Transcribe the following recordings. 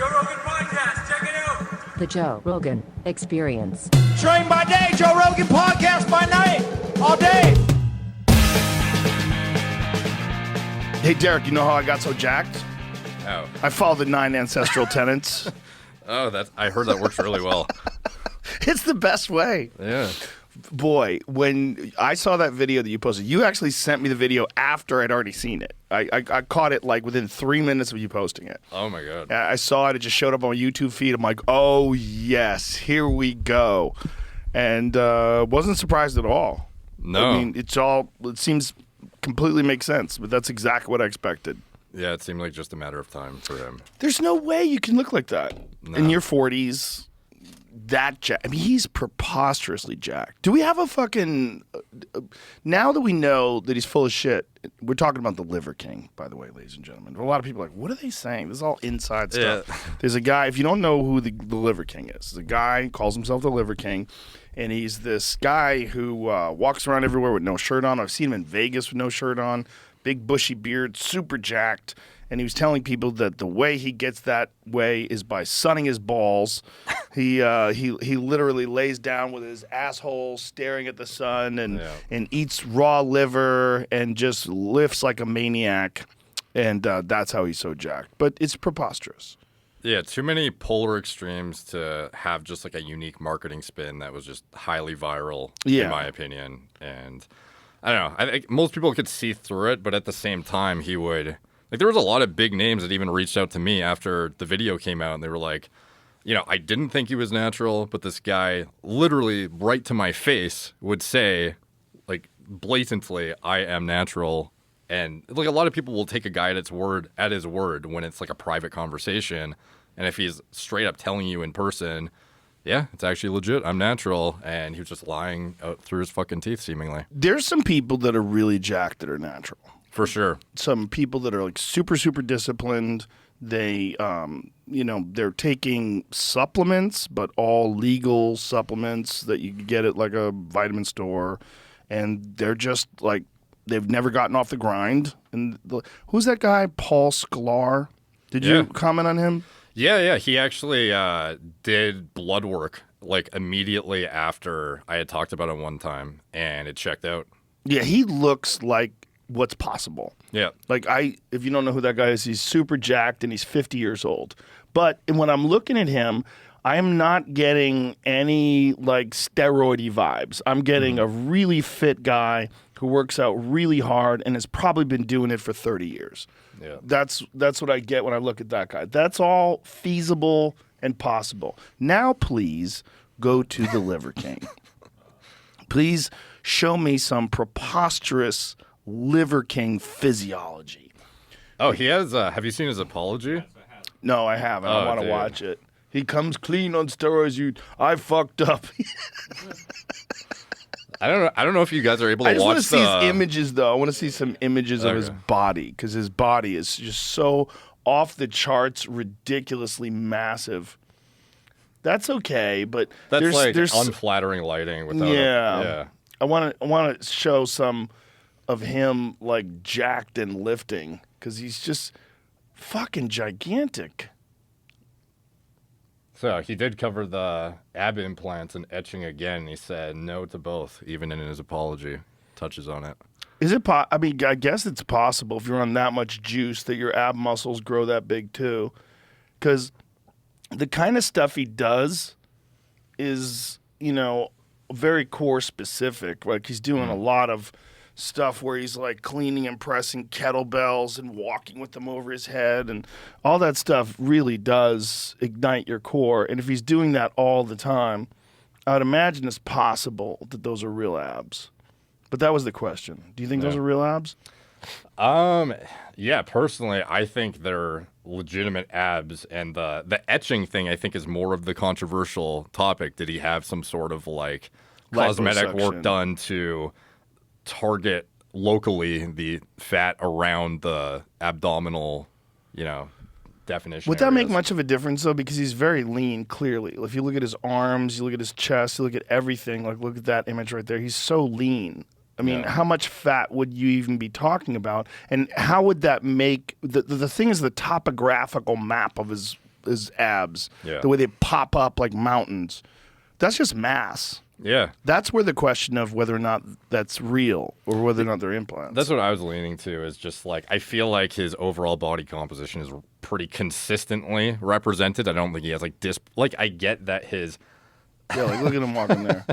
Joe Rogan Podcast. Check it out. The Joe Rogan Experience. Train by day, Joe Rogan Podcast by night, all day. Hey, Derek, you know how I got so jacked? Oh. I followed the 9 ancestral tenets. Oh, I heard that works really well. It's the best way. Yeah. Boy, when I saw that video that you posted, you actually sent me the video after I'd already seen it. I caught it like within 3 minutes of you posting it. Oh, my God. I saw it. It just showed up on my YouTube feed. I'm like, oh, yes, here we go. And wasn't surprised at all. No. I mean, it seems completely makes sense, but that's exactly what I expected. Yeah, it seemed like just a matter of time for him. There's no way you can look like that in your 40s. That jacked. I mean, he's preposterously jacked. Do we have a fucking... now that we know that he's full of shit, we're talking about the Liver King, by the way, ladies and gentlemen. A lot of people are like, what are they saying? This is all inside stuff. Yeah. There's a guy, if you don't know who the Liver King is, the guy calls himself the Liver King, and he's this guy who walks around everywhere with no shirt on. I've seen him in Vegas with no shirt on, big bushy beard, super jacked. And he was telling people that the way he gets that way is by sunning his balls. He literally lays down with his asshole staring at the sun and eats raw liver and just lifts like a maniac. And that's how he's so jacked. But it's preposterous. Yeah, too many polar extremes to have just like a unique marketing spin that was just highly viral, in my opinion. And I don't know. I think most people could see through it, but at the same time, he would... Like, there was a lot of big names that even reached out to me after the video came out, and they were like, you know, I didn't think he was natural, but this guy literally right to my face would say, like, blatantly, I am natural. And, like, a lot of people will take a guy at his word when it's, like, a private conversation. And if he's straight up telling you in person, yeah, it's actually legit, I'm natural, and he was just lying out through his fucking teeth, seemingly. There's some people that are really jacked that are natural. For sure. Some people that are like super, super disciplined. They, they're taking supplements, but all legal supplements that you can get at like a vitamin store. And they're just like, they've never gotten off the grind. And who's that guy? Paul Sklar? Did you comment on him? Yeah. He actually did blood work like immediately after I had talked about it one time, and it checked out. Yeah, he looks like what's possible. Yeah. Like if you don't know who that guy is, he's super jacked and he's 50 years old. But when I'm looking at him, I am not getting any like steroidy vibes. I'm getting a really fit guy who works out really hard and has probably been doing it for 30 years. Yeah. That's what I get when I look at that guy. That's all feasible and possible. Now please go to the Liver King. Please show me some preposterous Liver King physiology. Oh, he has. Have you seen his apology? No, I haven't. I want to watch it. He comes clean on steroids. I fucked up. I don't know if you guys are able to watch. I just want to see his images, though. I want to see some images of his body, because his body is just so off the charts, ridiculously massive. That's okay, but that's there's unflattering lighting. Without yeah. I want to show some of him like jacked and lifting, because he's just fucking gigantic. So he did cover the ab implants and etching again. He said no to both, even in his apology. Touches on it. Is it? I mean, I guess it's possible if you're on that much juice that your ab muscles grow that big too, because the kind of stuff he does is, very core specific. Like he's doing a lot of stuff where he's like cleaning and pressing kettlebells and walking with them over his head, and all that stuff really does ignite your core. And if he's doing that all the time, I would imagine it's possible that those are real abs. But that was the question. Do you think those are real abs? Yeah, personally, I think they're legitimate abs, and the etching thing I think is more of the controversial topic. Did he have some sort of like cosmetic work done to target locally the fat around the abdominal, definition? Would that make much of a difference though? Because he's very lean, clearly. If you look at his arms, you look at his chest, you look at everything, like look at that image right there. He's so lean. I mean, how much fat would you even be talking about? And how would that make the thing is the topographical map of his his abs, Yeah. the way they pop up like mountains. That's just mass. Yeah. That's where the question of whether or not that's real or whether or not they're implants. That's what I was leaning to, is just like, I feel like his overall body composition is pretty consistently represented. I don't think he has like I get that his yeah, like look at him walking there.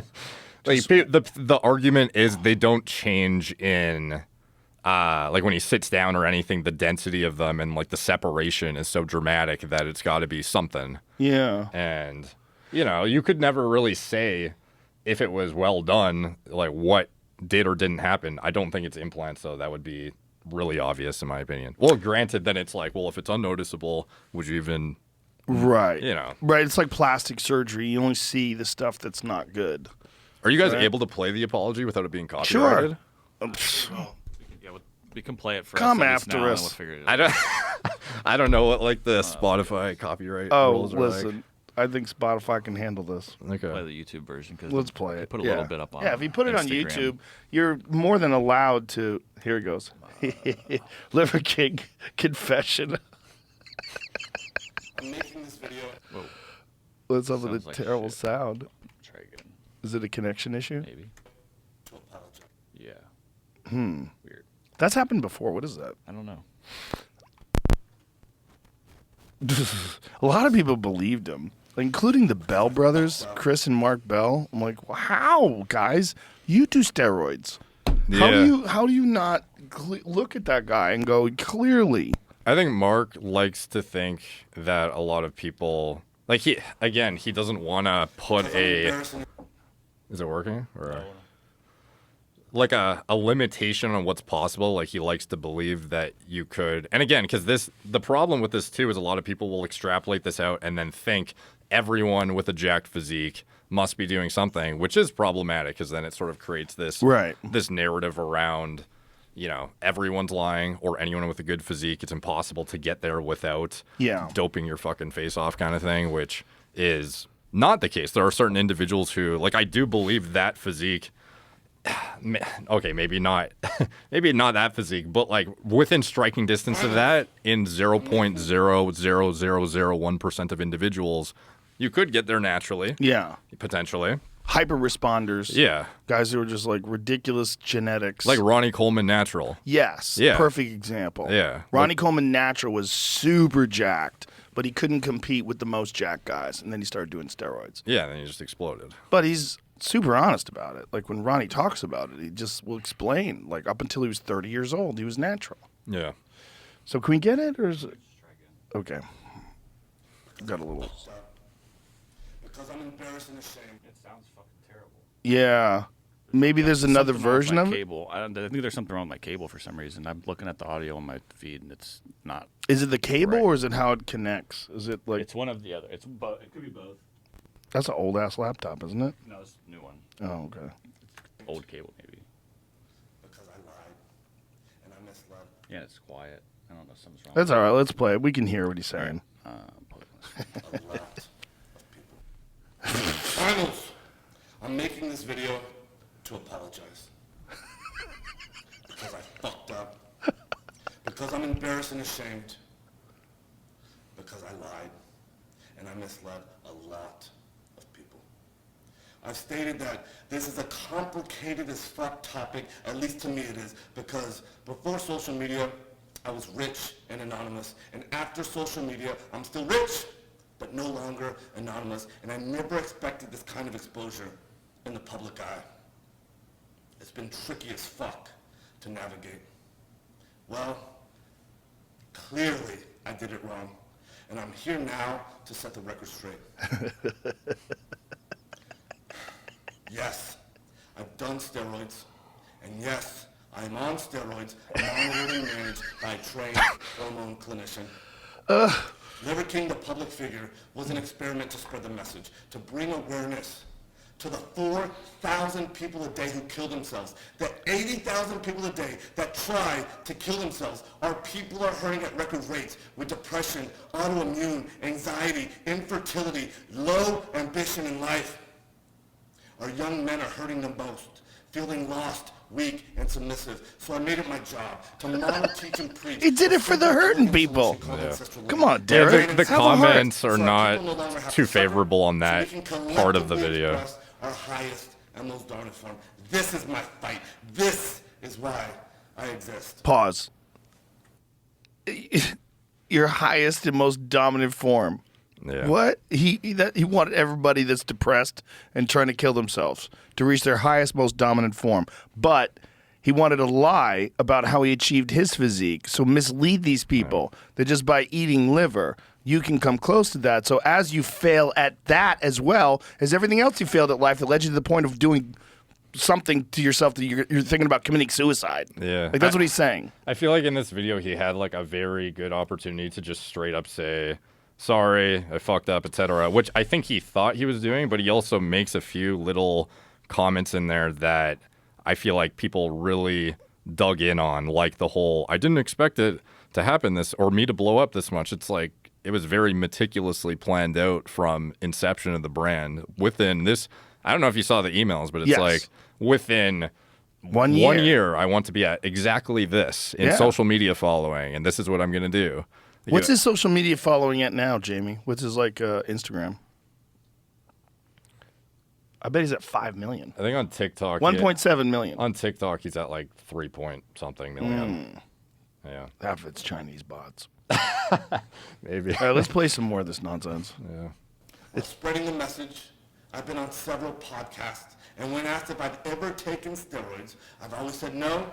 like the argument is they don't change in like when he sits down or anything, the density of them and like the separation is so dramatic that it's got to be something. Yeah. And you could never really say if it was well done, like what did or didn't happen. I don't think it's implants, though. That would be really obvious in my opinion. Well, granted, then it's like, well, if it's unnoticeable, would you even... Right. Right, it's like plastic surgery. You only see the stuff that's not good. Are you guys able to play the apology without it being copyrighted? Sure. Yeah, we can play it for Come us after now, and us. We'll figure it out. I don't know what like the Spotify copyright Oh, rules are listen. like. I think Spotify can handle this. Play Okay. the YouTube version because Let's play it. Put a little bit up on. Yeah, if you put it on Instagram. YouTube, you're more than allowed to. Here it goes. Liver King confession. I'm making this video. Whoa, What's up with Sounds the like terrible shit. sound? try again. Is it a connection issue? Maybe. To apologize. Yeah. Weird. That's happened before. What is that? I don't know. A lot of people believed him, including the Bell brothers, Chris and Mark Bell. I'm like, wow, guys, you do steroids. Yeah. How do you not look at that guy and go, clearly? I think Mark likes to think that a lot of people like he doesn't want to put a. Embarrassing. Is it working? Or like a limitation on what's possible. Like he likes to believe that you could. And again, because the problem with this too is a lot of people will extrapolate this out and then think everyone with a jacked physique must be doing something, which is problematic because then it sort of creates this this narrative around, everyone's lying or anyone with a good physique. It's impossible to get there without doping your fucking face off kind of thing, which is not the case. There are certain individuals who, like, I do believe that physique. Okay, maybe not that physique, but like within striking distance of that, in 0.00001% of individuals, you could get there naturally. Yeah. Potentially. Hyper responders. Yeah. Guys who are just like ridiculous genetics. Like Ronnie Coleman natural. Yes. Yeah. Perfect example. Yeah. Ronnie Coleman natural was super jacked, but he couldn't compete with the most jacked guys, and then he started doing steroids. Yeah, then he just exploded. But he's super honest about it. Like when Ronnie talks about it, he just will explain. Like up until he was 30 years old, he was natural. Yeah. So can we get it, or is it okay? Got a little. Because I'm embarrassed and ashamed. It sounds fucking terrible. Yeah. Maybe there's another Something wrong with version my of it. cable. I think there's something wrong with my cable for some reason. I'm looking at the audio on my feed and it's not. Is it the cable Right. or is it how it connects? Is it like It's one of the other. It's both. It could be both. that's an old ass laptop, isn't it? No, it's a new one. Oh, okay. Old cable maybe. Because I lied. And I misled. Yeah, it's quiet. I don't know. Something's wrong. That's all right. Let's play it. We can hear what he's saying. A lot of people. Finals. I'm making this video to apologize. Because I fucked up. Because I'm embarrassed and ashamed. Because I lied. And I misled a lot of people. I've stated that this is a complicated as fuck topic, at least to me it is, because before social media, I was rich and anonymous, and after social media, I'm still rich, but no longer anonymous, and I never expected this kind of exposure in the public eye. It's been tricky as fuck to navigate. Well, clearly I did it wrong, and I'm here now to set the record straight. Yes, I've done steroids, and yes, I am on steroids, monitored and managed by a trained hormone clinician. Liver King, the public figure, was an experiment to spread the message, to bring awareness to the 4,000 people a day who kill themselves, the 80,000 people a day that try to kill themselves. Our people are hurting at record rates with depression, autoimmune, anxiety, infertility, low ambition in life. Our young men are hurting the most, feeling lost, weak, and submissive. So I made it my job to model, teach, and preach. He did it for the hurting people. Come on, Derek. The Have a heart. comments are not too favorable on that part of the video. Our highest and most dominant form. This is my fight. This is why I exist. Pause. Your highest and most dominant form. Yeah. What? He wanted everybody that's depressed and trying to kill themselves to reach their highest, most dominant form. But he wanted to lie about how he achieved his physique, so mislead these people that just by eating liver, you can come close to that. So as you fail at that as well as everything else you failed at life that led you to the point of doing something to yourself that you're thinking about committing suicide. Yeah. Like, that's what he's saying. I feel like in this video he had like a very good opportunity to just straight up say, sorry, I fucked up, etc., which I think he thought he was doing, but he also makes a few little comments in there that I feel like people really dug in on, like the whole, I didn't expect it to happen this, or me to blow up this much. It's like, it was very meticulously planned out from inception of the brand within this. I don't know if you saw the emails, but it's like within one year, I want to be at exactly this in social media following, and this is what I'm going to do. What's his social media following at now, Jamie? What's his Instagram? I bet he's at 5 million. I think on TikTok, 1.7 million. On TikTok, he's at like 3 point something million. Yeah, half of it's Chinese bots. Maybe. All right, let's play some more of this nonsense. Yeah. It's spreading the message. I've been on several podcasts, and when asked if I've ever taken steroids, I've always said no.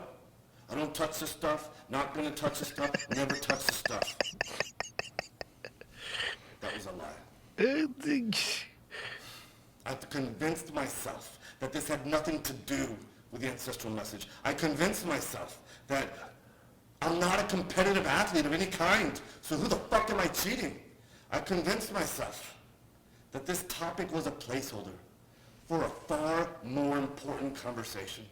I don't touch the stuff. Not gonna touch the stuff. Never touch the stuff. That was a lie. I've convinced myself that this had nothing to do with the ancestral message. I convinced myself that I'm not a competitive athlete of any kind, so who the fuck am I cheating? I convinced myself that this topic was a placeholder for a far more important conversation.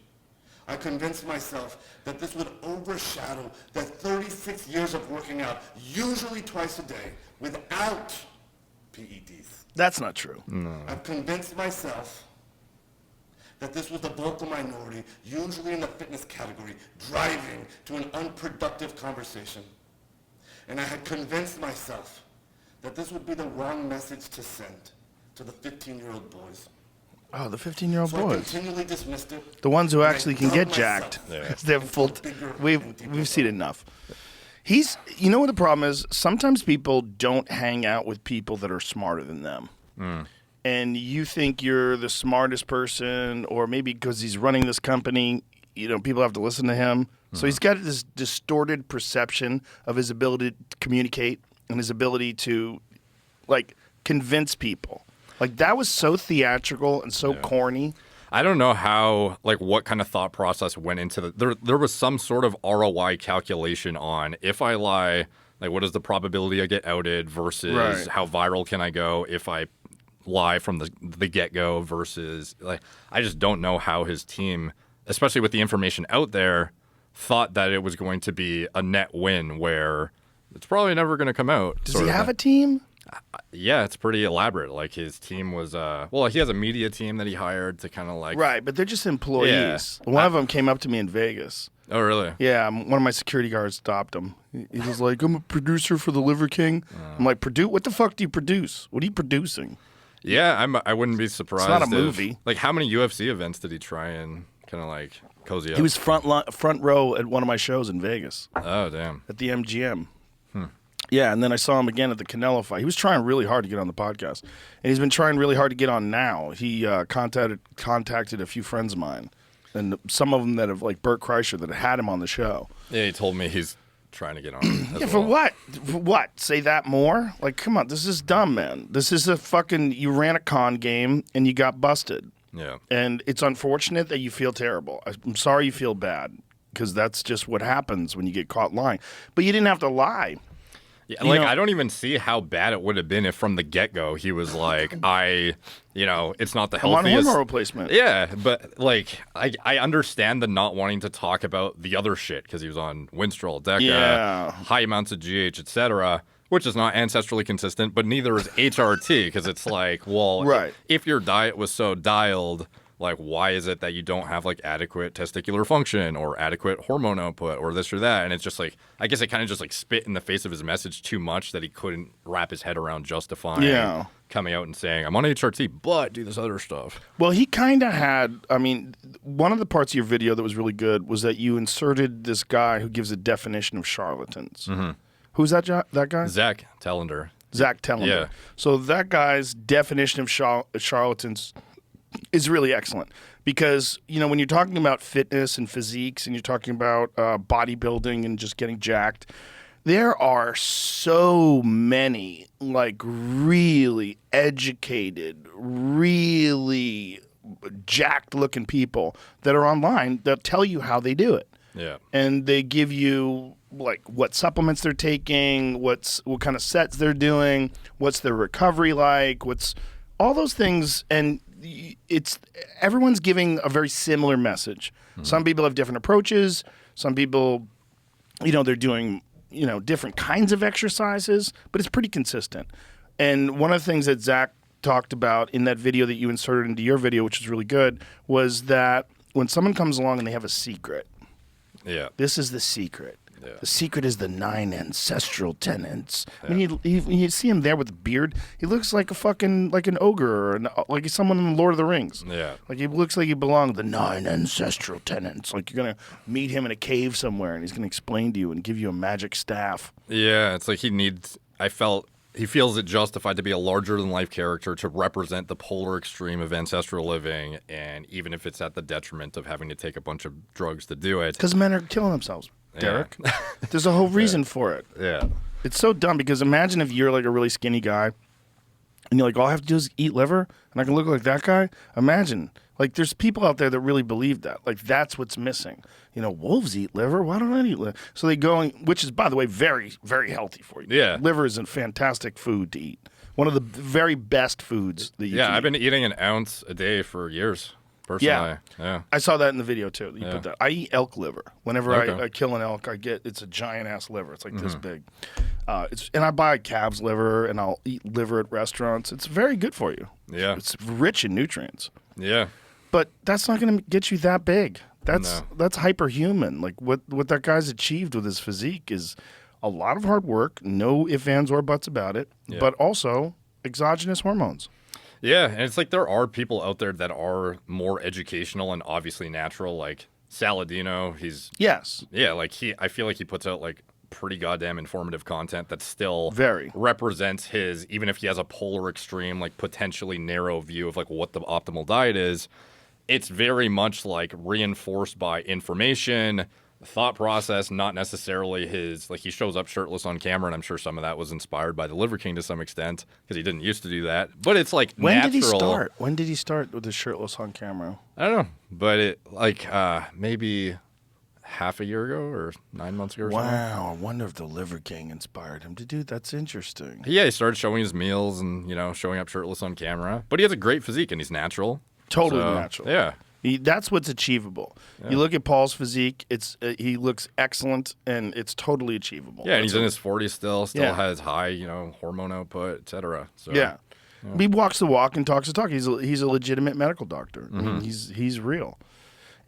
I convinced myself that this would overshadow the 36 years of working out, usually twice a day, without PEDs. That's not true. No. I've convinced myself that this was the vocal minority, usually in the fitness category, driving to an unproductive conversation. And I had convinced myself that this would be the wrong message to send to the 15-year-old boys. Oh, the 15-year-old So I boys. continually dismissed it. The ones who and I actually can dubbed get jacked. myself They're full. We've seen enough. You know what the problem is? Sometimes people don't hang out with people that are smarter than them. And you think you're the smartest person, or maybe because he's running this company, people have to listen to him. So he's got this distorted perception of his ability to communicate and his ability to, convince people. That was so theatrical and so corny. I don't know how, what kind of thought process went into there was some sort of ROI calculation on if I lie, what is the probability I get outed versus how viral can I go if I lie from the get-go versus, I just don't know how his team, especially with the information out there, thought that it was going to be a net win where it's probably never going to come out. Does he have a team? Yeah, it's pretty elaborate. His team was, he has a media team that he hired to kind of Right, but they're just employees. Yeah. One of them came up to me in Vegas. Oh, really? Yeah, one of my security guards stopped him. He was like, I'm a producer for the Liver King. I'm like, what the fuck do you produce? What are you producing? Yeah, I wouldn't be surprised. It's not a movie. How many UFC events did he try and kind of cozy up? He was front row at one of my shows in Vegas. Oh, damn. At the MGM. Yeah, and then I saw him again at the Canelo fight. He was trying really hard to get on the podcast, and he's been trying really hard to get on now. He contacted a few friends of mine, and some of them that have, Bert Kreischer, that had him on the show. Yeah, he told me he's trying to get on. Yeah, for what? For what? Say that more? Come on, this is dumb, man. This is you ran a con game, and you got busted. Yeah. And it's unfortunate that you feel terrible. I'm sorry you feel bad, because that's just what happens when you get caught lying. But you didn't have to lie. Yeah, I don't even see how bad it would have been if from the get-go he was like, it's not the healthiest. I'm on hormone replacement. Yeah, but I understand the not wanting to talk about the other shit because he was on Winstrol, DECA, high amounts of GH, etc., which is not ancestrally consistent, but neither is HRT because it's if your diet was so dialed Like, why is it that you don't have like adequate testicular function or adequate hormone output or this or that? And it's just like, I guess it kind of just like spit in the face of his message too much that he couldn't wrap his head around justifying coming out and saying, I'm on HRT, but do this other stuff. Well, he kind of had, I mean, one of the parts of your video that was really good was that you inserted this guy who gives a definition of charlatans. Mm-hmm. Who's that guy? Zach Tellender. Zach Tellender. Yeah. So that guy's definition of charlatans is really excellent because, you know, when you're talking about fitness and physiques and you're talking about bodybuilding and just getting jacked, there are so many like really educated, really jacked looking people that are online that tell you how they do it. Yeah. And they give you like what supplements they're taking, what kind of sets they're doing, what's their recovery like, what's all those things. And it's everyone's giving a very similar message. Some people have different approaches. Some people, you know, they're doing, you know, different kinds of exercises, but it's pretty consistent. And one of the things that Zach talked about in that video that you inserted into your video, which is really good, was that when someone comes along and they have a secret, this is the secret. Yeah. The secret is the 9 ancestral tenets. Yeah. I mean, you see him there with a beard. He looks like like an ogre or like someone in the Lord of the Rings. Yeah. Like he looks like he belongs. The 9 ancestral tenets. Like you're gonna meet him in a cave somewhere, and he's gonna explain to you and give you a magic staff. Yeah, it's like he feels it justified to be a larger-than-life character to represent the polar extreme of ancestral living, and even if it's at the detriment of having to take a bunch of drugs to do it. Because men are killing themselves, Derek. Yeah. There's a whole reason for it. Yeah. It's so dumb because imagine if you're like a really skinny guy, and you're like, all I have to do is eat liver, and I can look like that guy? Imagine. Like, there's people out there that really believe that. Like, that's what's missing. You know, wolves eat liver. Why don't I eat liver? So they go, which is, by the way, very, very healthy for you. Yeah. Liver is a fantastic food to eat. One of the very best foods that you can I've eat. been eating an ounce a day for years, personally. Yeah. I saw that in the video, too. You put that. I eat elk liver. Whenever I kill an elk, it's a giant-ass liver. It's like this big. And I buy calf's liver, and I'll eat liver at restaurants. It's very good for you. Yeah. It's rich in nutrients. Yeah. But that's not going to get you that big. That's hyperhuman. Like what that guy's achieved with his physique is a lot of hard work, no ifs, ands, or buts about it, but also exogenous hormones. Yeah, and it's like there are people out there that are more educational and obviously natural, like Saladino. I feel like he puts out like pretty goddamn informative content that still represents his, even if he has a polar extreme, like potentially narrow view of like what the optimal diet is. It's very much like reinforced by information, thought process, not necessarily his, like he shows up shirtless on camera, and I'm sure some of that was inspired by the Liver King to some extent because he didn't used to do that. But it's like When natural. did he start? When did he start with the shirtless on camera? I don't know, but it like maybe half a year ago or 9 months ago or something. Wow, I wonder if the Liver King inspired him to do. That's interesting. Yeah, he started showing his meals and, you know, showing up shirtless on camera. But he has a great physique and he's natural. Totally natural. Yeah. That's what's achievable. Yeah. You look at Paul's physique; he looks excellent, and it's totally achievable. Yeah, and he's in his 40s still has high, you know, hormone output, etc. So he walks the walk and talks the talk. He's a legitimate medical doctor. I mean, he's real,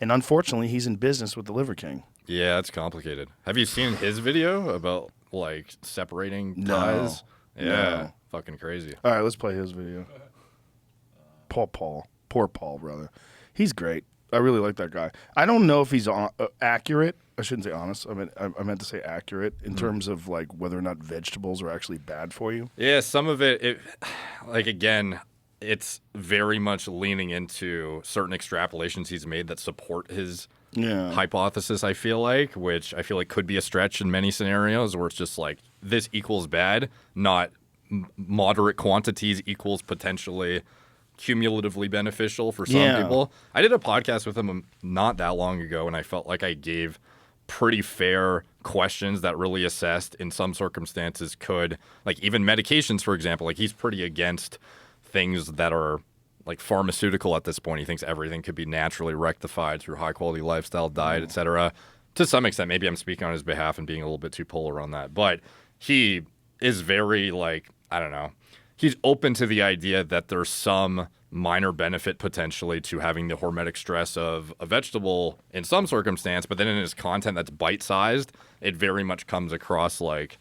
and unfortunately, he's in business with the Liver King. Yeah, it's complicated. Have you seen his video about like separating ties? Yeah, fucking crazy. All right, let's play his video. Poor Paul, brother. He's great. I really like that guy. I don't know if he's accurate. I shouldn't say honest. I meant to say accurate in terms of like whether or not vegetables are actually bad for you. Yeah, some of it like again, it's very much leaning into certain extrapolations he's made that support his hypothesis, I feel like, which I feel like could be a stretch in many scenarios where it's just like this equals bad, not moderate quantities equals potentially cumulatively beneficial for some people. I did a podcast with him not that long ago, and I felt like I gave pretty fair questions that really assessed in some circumstances could, like even medications, for example, like he's pretty against things that are like pharmaceutical at this point. He thinks everything could be naturally rectified through high quality lifestyle, diet, etc. To some extent, maybe I'm speaking on his behalf and being a little bit too polar on that, but he is very like, I don't know, he's open to the idea that there's some minor benefit potentially to having the hormetic stress of a vegetable in some circumstance, but then in his content that's bite-sized, it very much comes across like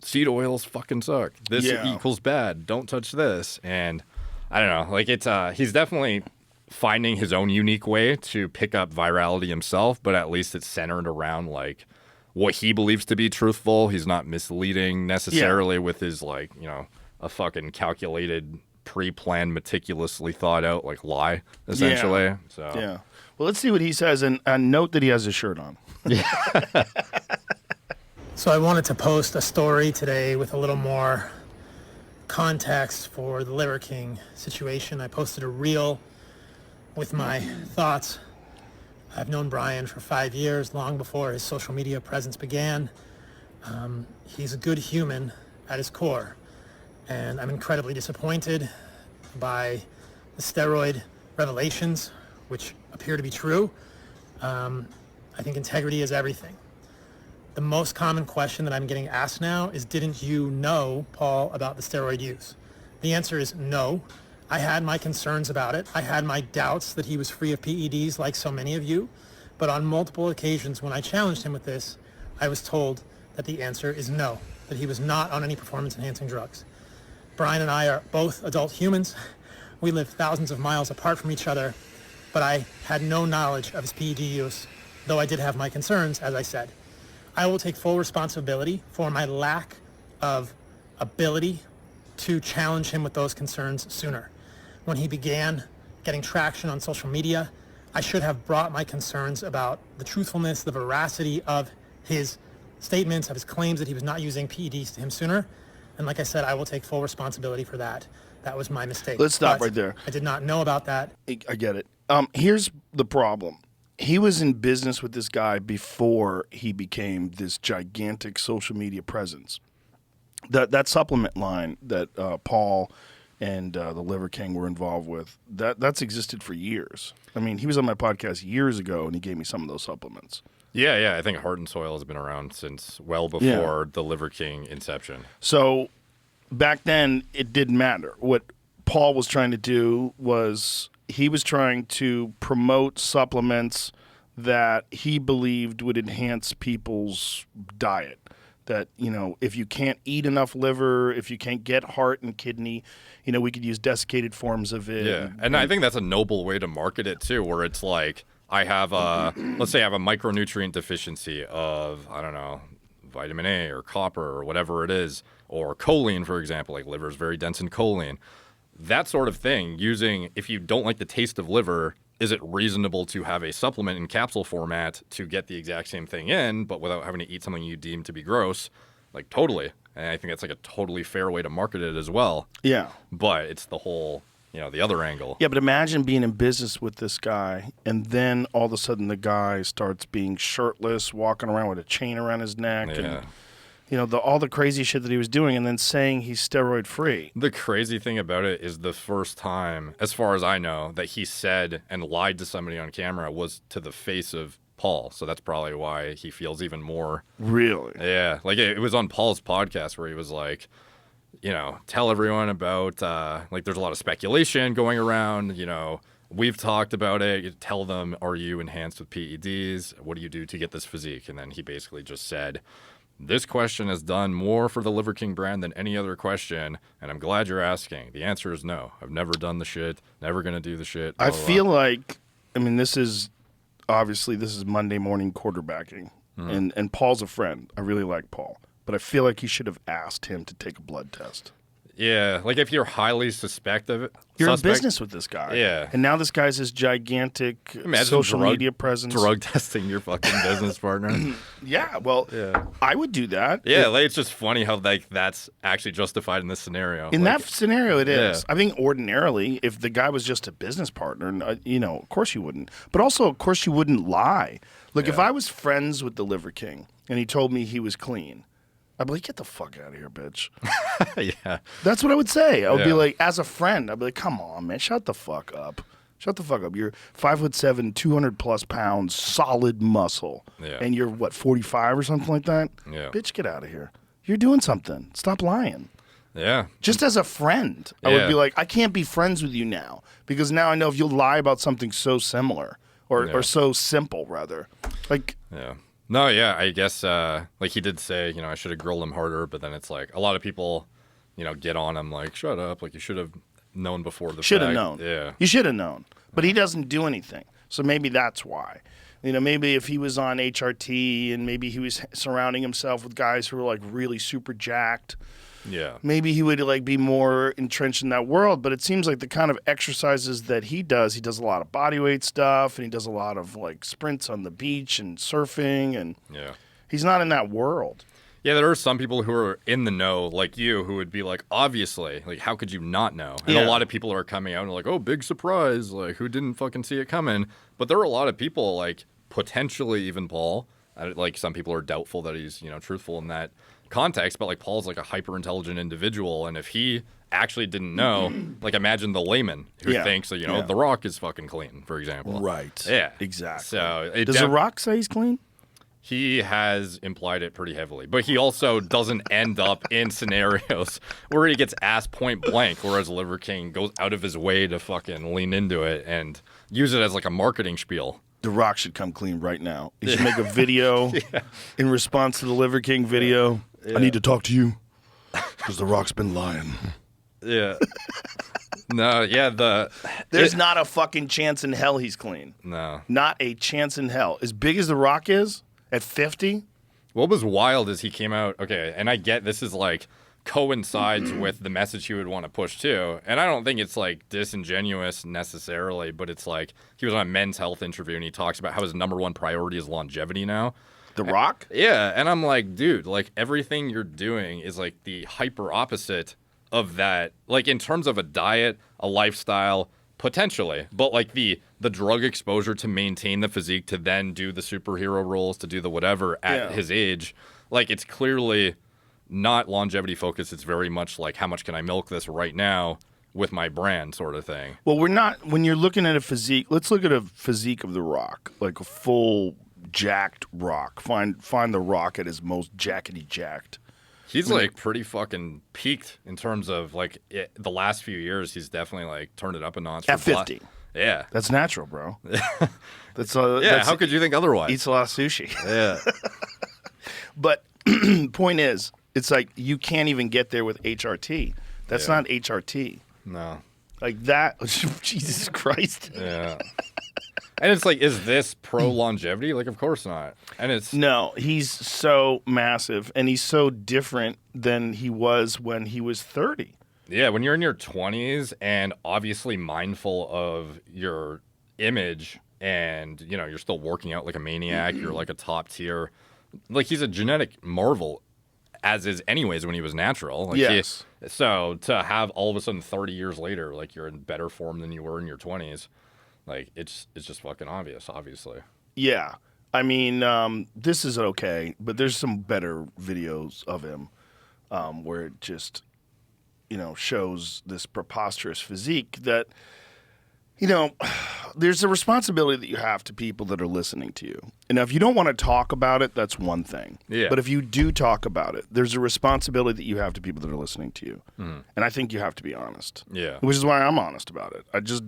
seed oils fucking suck. This equals bad. Don't touch this. And I don't know, like it's he's definitely finding his own unique way to pick up virality himself, but at least it's centered around like what he believes to be truthful. He's not misleading necessarily with his like, you know, a fucking calculated, pre-planned, meticulously thought out like lie, essentially. Yeah. So yeah. Well, let's see what he says, and note that he has a shirt on. So I wanted to post a story today with a little more context for the Liver King situation. I posted a reel with my thoughts. I've known Brian for 5 years, long before his social media presence began. He's a good human at his core, and I'm incredibly disappointed by the steroid revelations, which appear to be true. I think integrity is everything. The most common question that I'm getting asked now is, didn't you know, Paul, about the steroid use? The answer is no. I had my concerns about it. I had my doubts that he was free of PEDs like so many of you. But on multiple occasions when I challenged him with this, I was told that the answer is no, that he was not on any performance-enhancing drugs. Brian and I are both adult humans. We live thousands of miles apart from each other, but I had no knowledge of his PED use, though I did have my concerns, as I said. I will take full responsibility for my lack of ability to challenge him with those concerns sooner. When he began getting traction on social media, I should have brought my concerns about the truthfulness, the veracity of his statements, of his claims that he was not using PEDs to him sooner. And like I said, I will take full responsibility for that. That was my mistake. Let's stop right there. I did not know about that. I get it. Here's the problem. He was in business with this guy before he became this gigantic social media presence. That supplement line that Paul and the Liver King were involved with, that's existed for years. I mean, he was on my podcast years ago, and he gave me some of those supplements. Yeah. I think Heart and Soil has been around since well before the Liver King inception. So back then, it didn't matter. What Paul was trying to do was he was trying to promote supplements that he believed would enhance people's diet. That, you know, if you can't eat enough liver, if you can't get heart and kidney, you know, we could use desiccated forms of it. Yeah, and I think that's a noble way to market it too, where it's like, I have a, let's say I have a micronutrient deficiency of, I don't know, vitamin A or copper or whatever it is, or choline, for example, like liver is very dense in choline. That sort of thing, using, if you don't like the taste of liver, is it reasonable to have a supplement in capsule format to get the exact same thing in, but without having to eat something you deem to be gross? Like, totally. And I think that's like a totally fair way to market it as well. Yeah. But it's the whole, you know, the other angle. Yeah, but imagine being in business with this guy, and then all of a sudden the guy starts being shirtless, walking around with a chain around his neck, and you know, all the crazy shit that he was doing, and then saying he's steroid free. The crazy thing about it is the first time, as far as I know, that he said and lied to somebody on camera was to the face of Paul. So that's probably why he feels even more. Really? Yeah. Like it was on Paul's podcast where he was like, you know, tell everyone about, like, there's a lot of speculation going around, you know, we've talked about it. You tell them, are you enhanced with PEDs? What do you do to get this physique? And then he basically just said, this question has done more for the Liver King brand than any other question, and I'm glad you're asking. The answer is no. I've never done the shit, never going to do the shit. I feel like, I mean, this is Monday morning quarterbacking, and Paul's a friend. I really like Paul, but I feel like he should have asked him to take a blood test. Yeah, like if you're highly suspect, you're in business with this guy. Yeah. And now this guy's this gigantic social media presence. Drug testing your fucking business partner. Yeah, well, I would do that. Yeah, like, it's just funny how like that's actually justified in this scenario. In that scenario, it is. I think ordinarily, if the guy was just a business partner, you know, of course you wouldn't. But also, of course, you wouldn't lie. Look, if I was friends with the Liver King and he told me he was clean, I'd be like, get the fuck out of here, bitch. Yeah. That's what I would say. I would be like, as a friend, I'd be like, come on, man, shut the fuck up. Shut the fuck up. You're 5'7", 200+ pounds, solid muscle. Yeah. And you're, what, 45 or something like that? Yeah. Bitch, get out of here. You're doing something. Stop lying. Yeah. Just as a friend, I would Yeah. be like, I can't be friends with you now because now I know if you'll lie about something so similar or so simple, rather. Like, Yeah. No, yeah, I guess, like he did say, I should have grilled him harder, but then it's like a lot of people, get on him like, shut up, like you should have known before the should have fact. known. Yeah. You should have known. But he doesn't do anything. So maybe that's why. Maybe if he was on HRT and maybe he was surrounding himself with guys who were like really super jacked, Yeah. maybe he would like be more entrenched in that world. But it seems like the kind of exercises that he does a lot of body weight stuff and he does a lot of like sprints on the beach and surfing, and Yeah. he's not in that world. Yeah, there are some people who are in the know, like you, who would be like, obviously, like, how could you not know? And Yeah. a lot of people are coming out and like, oh, big surprise, like, who didn't fucking see it coming? But there are a lot of people, like, potentially even Paul, like, some people are doubtful that he's, truthful in that context, but, like, Paul's, like, a hyper-intelligent individual, and if he actually didn't know, like, imagine the layman who Yeah. thinks that, Yeah. The Rock is fucking clean, for example. Right. Yeah. Exactly. So, Does The Rock say he's clean? he has implied it pretty heavily, but he also doesn't end up in scenarios where he gets asked point blank, whereas Liver King goes out of his way to fucking lean into it and use it as like a marketing spiel. The Rock should come clean right now. He should make a video in response to the Liver King video. I need to talk to you because The Rock's been lying. Yeah. No, yeah, There's not a fucking chance in hell he's clean. No. Not a chance in hell. As big as The Rock is, at 50, What was wild is he came out, okay, and I get this is like coincides with the message he would want to push too. And I don't think it's like disingenuous necessarily, but it's like he was on a Men's Health interview and he talks about how his number one priority is longevity now. The Rock? Yeah, and I'm like, dude, like everything you're doing is like the hyper opposite of that. Like in terms of a diet, a lifestyle, potentially, but like the drug exposure to maintain the physique, to then do the superhero roles, to do the whatever at his age, like it's clearly not longevity focused. It's very much like, how much can I milk this right now with my brand sort of thing. Well, we're not, when you're looking at a physique, let's look at a physique of The Rock, like a full jacked Rock. Find The Rock at his most jackety jacked. He's like pretty fucking peaked in terms of like the last few years. He's definitely like turned it up a notch. At 50. Yeah. That's natural, bro. That's How could you think otherwise? Eats a lot of sushi. Yeah. But point is, it's like you can't even get there with HRT. That's not HRT. No. Like that, Jesus Christ. Yeah. And it's like, is this pro longevity? Like, of course not. And it's No, he's so massive and he's so different than he was when he was 30. yeah, when you're in your 20s and obviously mindful of your image and, you're still working out like a maniac, you're like a top tier. Like, he's a genetic marvel, as is anyways when he was natural. Like, Yes. So to have all of a sudden 30 years later, like you're in better form than you were in your 20s, like it's just fucking obvious, obviously. Yeah. I mean, this is okay, but there's some better videos of him where it just, shows this preposterous physique that, there's a responsibility that you have to people that are listening to you. And if you don't want to talk about it, that's one thing. Yeah. But if you do talk about it, there's a responsibility that you have to people that are listening to you. And I think you have to be honest. Yeah. Which is why I'm honest about it.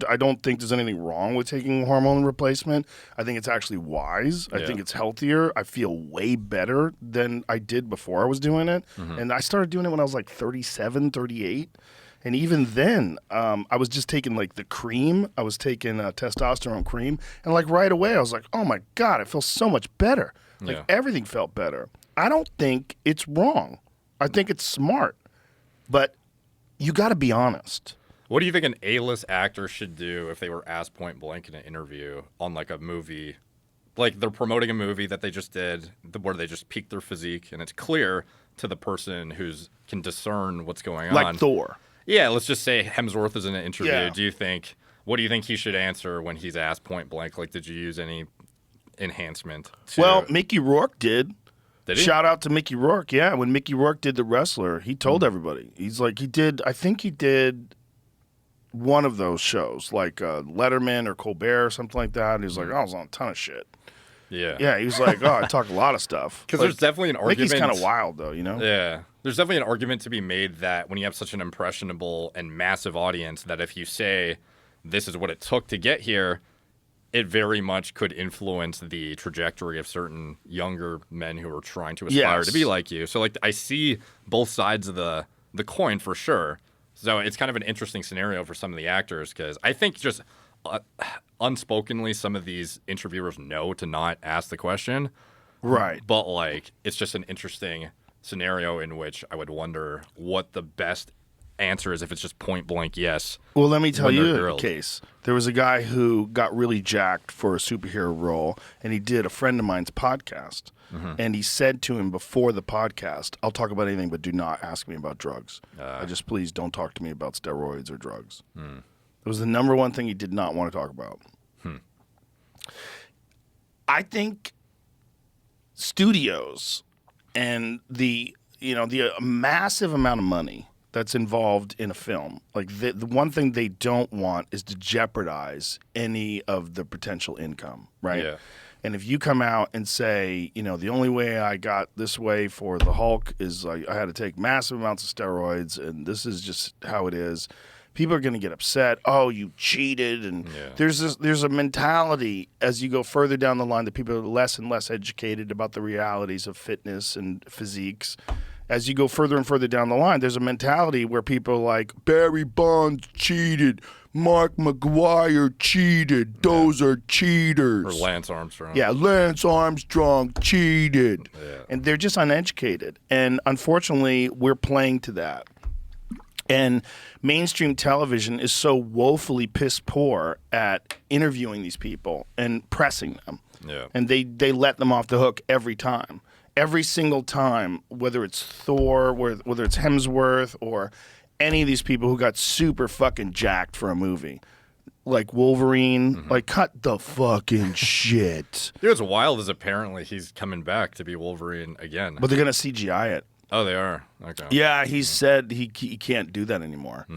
I don't think there's anything wrong with taking hormone replacement. I think it's actually wise. I think it's healthier. I feel way better than I did before I was doing it. And I started doing it when I was like 37, 38. And even then, I was just taking like the cream. I was taking testosterone cream. And like right away, I was like, oh my God, I feel so much better. Like everything felt better. I don't think it's wrong. I think it's smart. But you got to be honest. What do you think an A-list actor should do if they were asked point blank in an interview on like a movie? Like they're promoting a movie that they just did where they just peaked their physique and it's clear to the person who's can discern what's going on. Like Thor. Yeah, let's just say Hemsworth is in an interview. Yeah. What do you think he should answer when he's asked point blank? Like, did you use any enhancement? Well, Mickey Rourke did. Did he? Shout out to Mickey Rourke. Yeah, when Mickey Rourke did The Wrestler, he told everybody. He's like, I think he did one of those shows, like Letterman or Colbert or something like that. And he was like, I was on a ton of shit. Yeah. Yeah, he was like, I talk a lot of stuff. Because Like, there's definitely an argument. Mickey's kind of wild, though, Yeah. There's definitely an argument to be made that when you have such an impressionable and massive audience, that if you say this is what it took to get here, it very much could influence the trajectory of certain younger men who are trying to aspire to be like you. So, like, I see both sides of the coin for sure. So it's kind of an interesting scenario for some of the actors, because I think just unspokenly some of these interviewers know to not ask the question. Right. But, like, it's just an interesting scenario in which I would wonder what the best answer is if it's just point blank yes. Well, let me tell you a case. There was a guy who got really jacked for a superhero role, and he did a friend of mine's podcast. And he said to him before the podcast, I'll talk about anything, but do not ask me about drugs. Please don't talk to me about steroids or drugs. It was the number one thing he did not want to talk about. I think studios and the massive amount of money that's involved in a film, like the one thing they don't want is to jeopardize any of the potential income, right? Yeah. And if you come out and say, the only way I got this way for the Hulk is I had to take massive amounts of steroids, and this is just how it is, people are going to get upset. Oh, you cheated, and there's a mentality as you go further down the line that people are less and less educated about the realities of fitness and physiques. As you go further and further down the line, there's a mentality where people are like, Barry Bonds cheated, Mark McGuire cheated, those are cheaters. Or Lance Armstrong. Yeah, Lance Armstrong cheated. Yeah. And they're just uneducated. And unfortunately, we're playing to that. And mainstream television is so woefully piss poor at interviewing these people and pressing them. Yeah. And they let them off the hook every time. Every single time, whether it's Thor, whether it's Hemsworth, or any of these people who got super fucking jacked for a movie. Like Wolverine, like, cut the fucking shit. Dude, what's wild is apparently he's coming back to be Wolverine again. But they're going to CGI it. Oh, they are? Okay. Yeah, he said he can't do that anymore.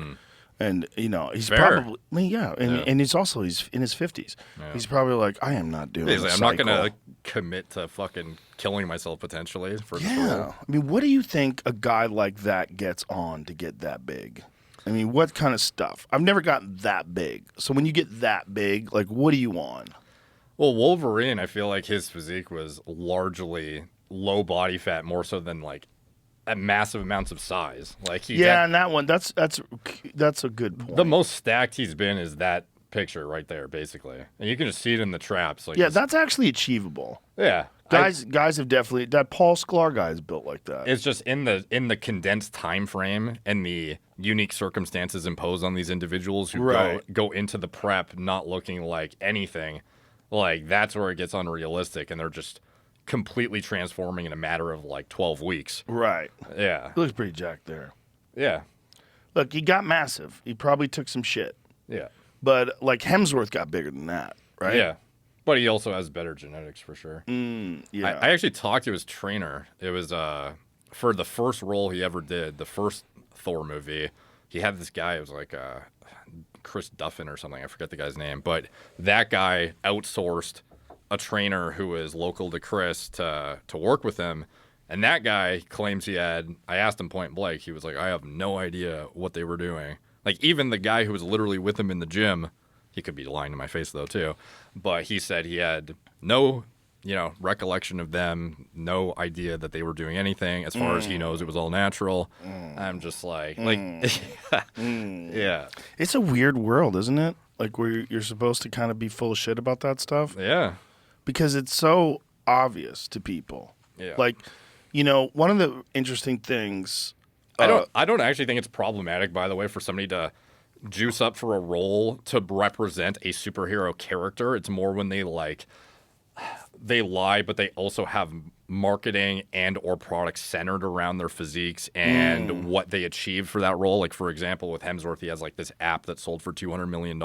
And, he's Fair. probably, and he's in his 50s. Yeah. He's probably like, I am not doing He's this. like, I'm not going to commit to fucking killing myself potentially for this role. Yeah. I mean, what do you think a guy like that gets on to get that big? I mean, what kind of stuff? I've never gotten that big. So when you get that big, like, what are you on? Well, Wolverine, I feel like his physique was largely low body fat, more so than, like, at massive amounts of size. Like and that one, that's a good point. The most stacked he's been is that picture right there, basically, and you can just see it in the traps. Like, that's actually achievable. Yeah, guys have definitely, that Paul Sklar guy is built like that. It's just in the condensed time frame and the unique circumstances imposed on these individuals who go into the prep not looking like anything. Like, that's where it gets unrealistic, and they're just completely transforming in a matter of like 12 weeks. Right. Yeah. He looks pretty jacked there. Yeah. Look, he got massive. He probably took some shit. Yeah. But, like, Hemsworth got bigger than that, right? Yeah. But he also has better genetics for sure. Yeah. I actually talked to his trainer. It was for the first role he ever did, the first Thor movie. He had this guy, it was like Chris Duffin or something. I forget the guy's name. But that guy outsourced a trainer who is local to Chris to work with him, and that guy claims I asked him point blank, he was like, I have no idea what they were doing. Like, even the guy who was literally with him in the gym, he could be lying to my face though too, but he said he had no recollection of them, no idea that they were doing anything. As far as he knows, it was all natural. I'm just like yeah, it's a weird world, isn't it? Like, where you're supposed to kind of be full of shit about that stuff. Yeah. Because it's so obvious to people. Yeah. Like, one of the interesting things. I don't actually think it's problematic, by the way, for somebody to juice up for a role to represent a superhero character. It's more when they lie, but they also have marketing and or products centered around their physiques and what they achieved for that role. Like, for example, with Hemsworth, he has like this app that sold for $200 million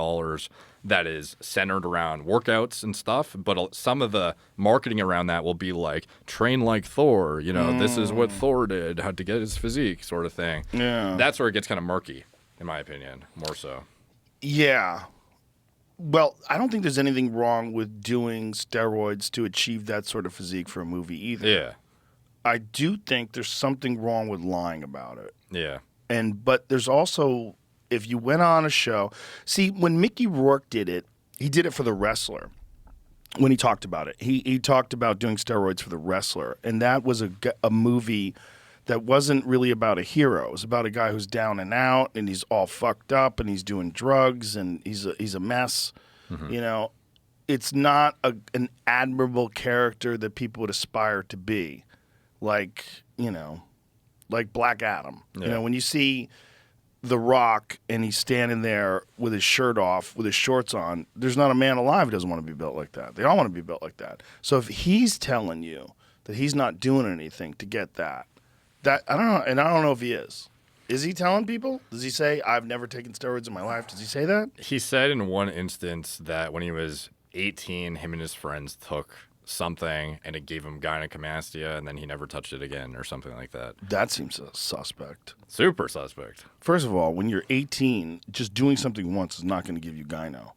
that is centered around workouts and stuff. But some of the marketing around that will be like, train like Thor, this is what Thor did, how to get his physique sort of thing. Yeah. That's where it gets kind of murky, in my opinion, more so. Yeah. Well, I don't think there's anything wrong with doing steroids to achieve that sort of physique for a movie either. Yeah. I do think there's something wrong with lying about it. Yeah. But there's also, if you went on a show, see, when Mickey Rourke did it, he did it for The Wrestler. When he talked about it, he talked about doing steroids for The Wrestler, and that was a movie that wasn't really about a hero. It was about a guy who's down and out, and he's all fucked up, and he's doing drugs, and he's a mess. Mm-hmm. You know, it's not an admirable character that people would aspire to be, like Black Adam. Yeah. You know, when you see The Rock and he's standing there with his shirt off, with his shorts on, there's not a man alive who doesn't want to be built like that. They all want to be built like that. So if he's telling you that he's not doing anything to get that I don't know, and I don't know if he is. Is he telling people? Does he say, I've never taken steroids in my life? Does he say that? He said in one instance that when he was 18, him and his friends took something and it gave him gynecomastia, and then he never touched it again or something like that. That seems suspect. Super suspect. First of all, when you're 18, just doing something once is not going to give you gyno.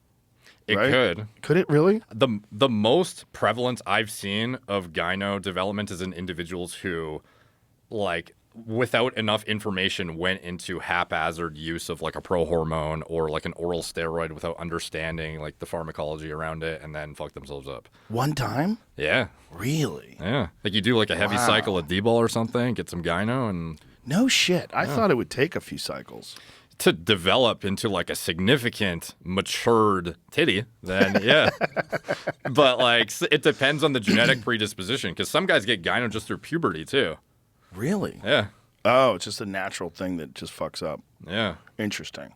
It right? could. Could it really? The most prevalence I've seen of gyno development is in individuals who, like, without enough information went into haphazard use of like a pro-hormone or like an oral steroid without understanding like the pharmacology around it, and then fuck themselves up. One time? Yeah. Really? Yeah. Like you do like a heavy cycle of D-ball or something, get some gyno, and... No shit. I thought it would take a few cycles. To develop into like a significant matured titty, then yeah. But like it depends on the genetic predisposition, because some guys get gyno just through puberty too. Really? Yeah. Oh, it's just a natural thing that just fucks up. Yeah. Interesting.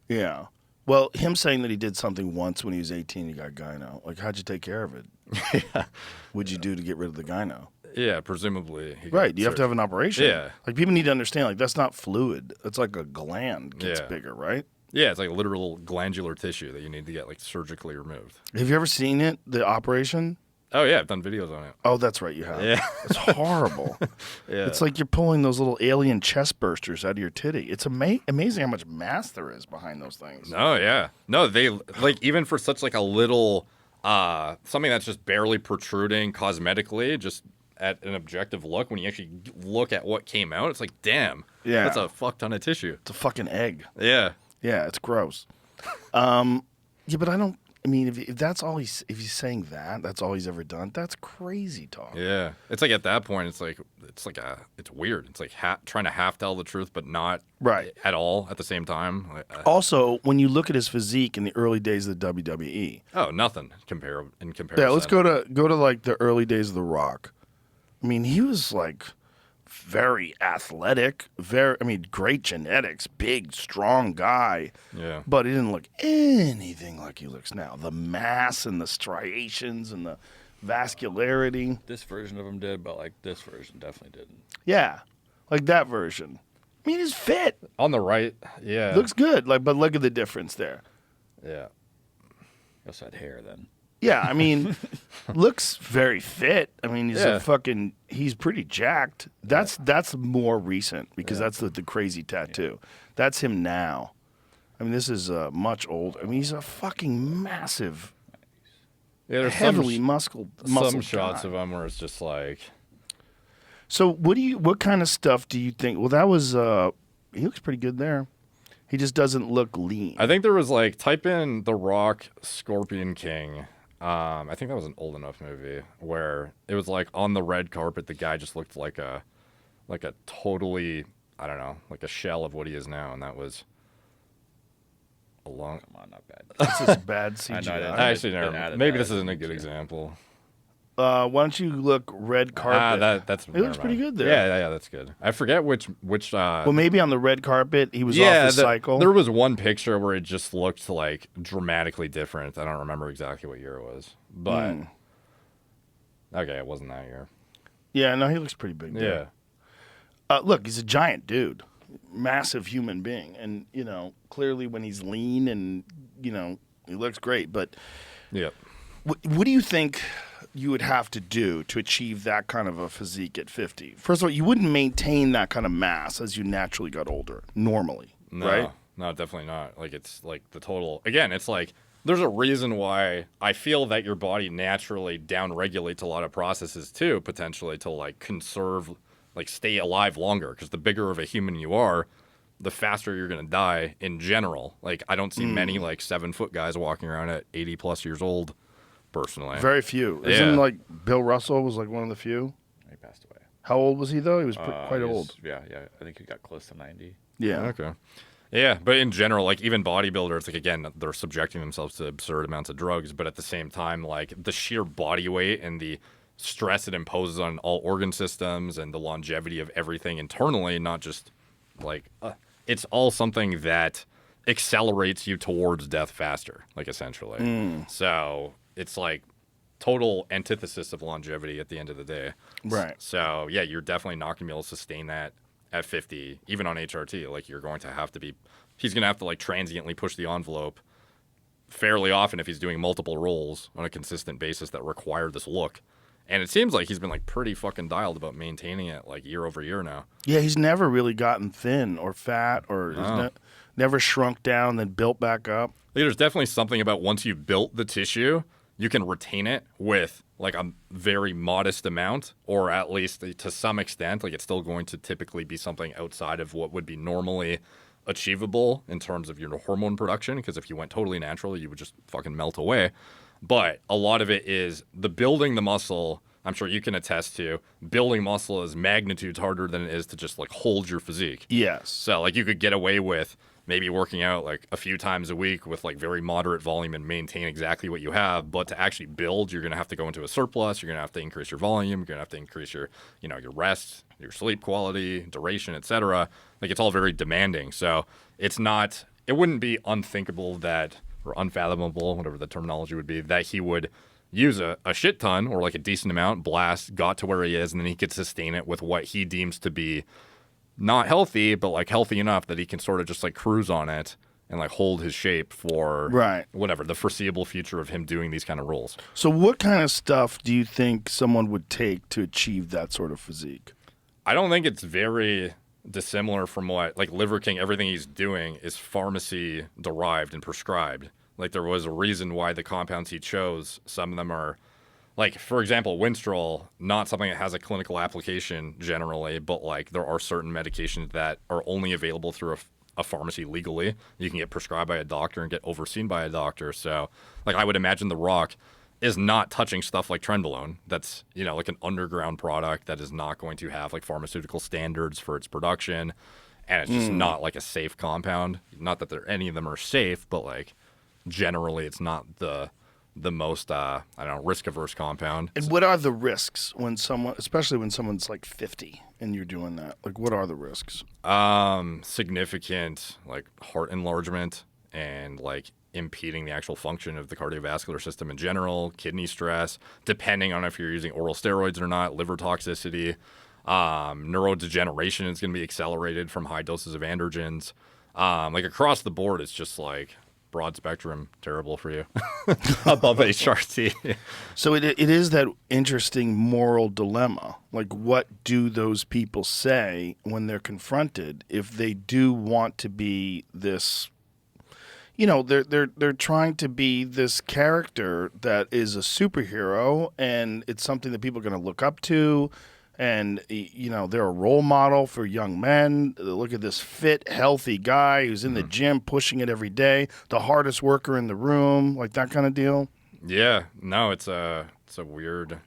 Yeah. Well, him saying that he did something once when he was 18, he got gyno. Like, how'd you take care of it? Yeah. What'd you do to get rid of the gyno? Yeah, presumably. Right. You have to have an operation. Yeah. Like, people need to understand, like, that's not fluid. It's like a gland gets Yeah. bigger, right? Yeah, it's like literal glandular tissue that you need to get like surgically removed. Have you ever seen it, the operation? Oh yeah, I've done videos on it. Oh, that's right, you have. Yeah. It's horrible. Yeah. It's like you're pulling those little alien chest bursters out of your titty. It's amazing how much mass there is behind those things. No, yeah. No, they like even for such like a little something that's just barely protruding cosmetically, just at an objective look, when you actually look at what came out, it's like, damn. Yeah. That's a fuck ton of tissue. It's a fucking egg. Yeah. Yeah, it's gross. Yeah, but I mean, if that's all if he's saying that's all he's ever done, that's crazy talk. Yeah. It's like at that point, it's weird. It's like trying to half tell the truth, but not Right. at all at the same time. Also, when you look at his physique in the early days of the WWE. Oh, nothing in comparison. Yeah, let's go to like the early days of The Rock. I mean, he was like very athletic, great genetics, big, strong guy. Yeah. But he didn't look anything like he looks now. The mass and the striations and the vascularity. This version of him did, but like this version definitely didn't. Yeah, like that version. I mean, he's fit. On the right, yeah. Looks good. Like, but look at the difference there. Yeah. He also had hair then. Yeah, I mean, looks very fit. I mean, he's pretty jacked. That's more recent because that's the crazy tattoo. Yeah. That's him now. I mean, this is much older. I mean, he's a fucking massive, there's heavily muscled some shots guy. of him where it's just like. So what kind of stuff do you think? Well, that was he looks pretty good there. He just doesn't look lean. I think there was like type in The Rock Scorpion King. I think that was an old enough movie where it was like on the red carpet, the guy just looked like a totally, I don't know, like a shell of what he is now, and that was a long. Come on, not bad. This is bad CGI. I actually never. Maybe this isn't a good example. Why don't you look red carpet? That's it looks pretty good there. Yeah, that's good. I forget which. Well, maybe on the red carpet he was off the cycle. There was one picture where it just looked like dramatically different. I don't remember exactly what year it was, but okay, it wasn't that year. Yeah, no, he looks pretty big. Yeah. Look, he's a giant dude, massive human being, and clearly when he's lean and he looks great. But yeah, what do you think you would have to do to achieve that kind of a physique at 50? First of all, you wouldn't maintain that kind of mass as you naturally got older, normally, right? No, definitely not. Like, it's like the total, again, it's like there's a reason why I feel that your body naturally downregulates a lot of processes too, potentially to like conserve, like stay alive longer. Because the bigger of a human you are, the faster you're gonna die in general. Like I don't see many like 7-foot guys walking around at 80 plus years old. Personally, Very few. Yeah. Isn't like Bill Russell was like one of the few? He passed away. How old was he though? He was quite He's- old. Yeah. I think he got close to 90. Yeah. Okay. Yeah, but in general, like even bodybuilders, like again, they're subjecting themselves to absurd amounts of drugs, but at the same time, like the sheer body weight and the stress it imposes on all organ systems and the longevity of everything internally, not just like it's all something that accelerates you towards death faster, like essentially. So it's like total antithesis of longevity at the end of the day. Right. So yeah, you're definitely not gonna be able to sustain that at 50, even on HRT. Like you're going to have to be, he's gonna have to like transiently push the envelope fairly often if he's doing multiple rolls on a consistent basis that require this look. And it seems like he's been like pretty fucking dialed about maintaining it like year over year now. Yeah, he's never really gotten thin or fat or he's never shrunk down then built back up. Like, there's definitely something about once you've built the tissue, you can retain it with like a very modest amount, or at least to some extent. Like it's still going to typically be something outside of what would be normally achievable in terms of your hormone production, because if you went totally natural, you would just fucking melt away. But a lot of it is the building the muscle. I'm sure you can attest to building muscle is magnitudes harder than it is to just like hold your physique. Yes. So like you could get away with maybe working out like a few times a week with like very moderate volume and maintain exactly what you have. But to actually build, you're going to have to go into a surplus. You're going to have to increase your volume. You're going to have to increase your, you know, your rest, your sleep quality, duration, etc. Like it's all very demanding. So it's not, it wouldn't be unthinkable that, or unfathomable, whatever the terminology would be, that he would use a shit ton or like a decent amount, blast, got to where he is, and then he could sustain it with what he deems to be not healthy, but like healthy enough that he can sort of just like cruise on it and like hold his shape for whatever the foreseeable future of him doing these kind of roles. So what kind of stuff do you think someone would take to achieve that sort of physique? I don't think it's very dissimilar from what like Liver King. Everything he's doing is pharmacy derived and prescribed. Like there was a reason why the compounds he chose, some of them are like, for example, Winstrol, not something that has a clinical application generally, but like there are certain medications that are only available through a pharmacy legally. You can get prescribed by a doctor and get overseen by a doctor. So like I would imagine The Rock is not touching stuff like Trenbolone. That's, you know, like an underground product that is not going to have like pharmaceutical standards for its production. And it's just not like a safe compound. Not that any of them are safe, but like generally it's not the most, I don't know, risk-averse compound. And what are the risks when someone, especially when someone's like 50 and you're doing that? Like, what are the risks? Significant, like, heart enlargement and, like, impeding the actual function of the cardiovascular system in general, kidney stress, depending on if you're using oral steroids or not, liver toxicity, neurodegeneration is going to be accelerated from high doses of androgens. Like, across the board, it's just, like, broad spectrum, terrible for you above HRT. So it is that interesting moral dilemma. Like, what do those people say when they're confronted if they do want to be this? You know, they're trying to be this character that is a superhero, and it's something that people are going to look up to. And, you know, they're a role model for young men. Look at this fit, healthy guy who's in the gym pushing it every day, the hardest worker in the room, like that kind of deal. Yeah, no, it's a weird,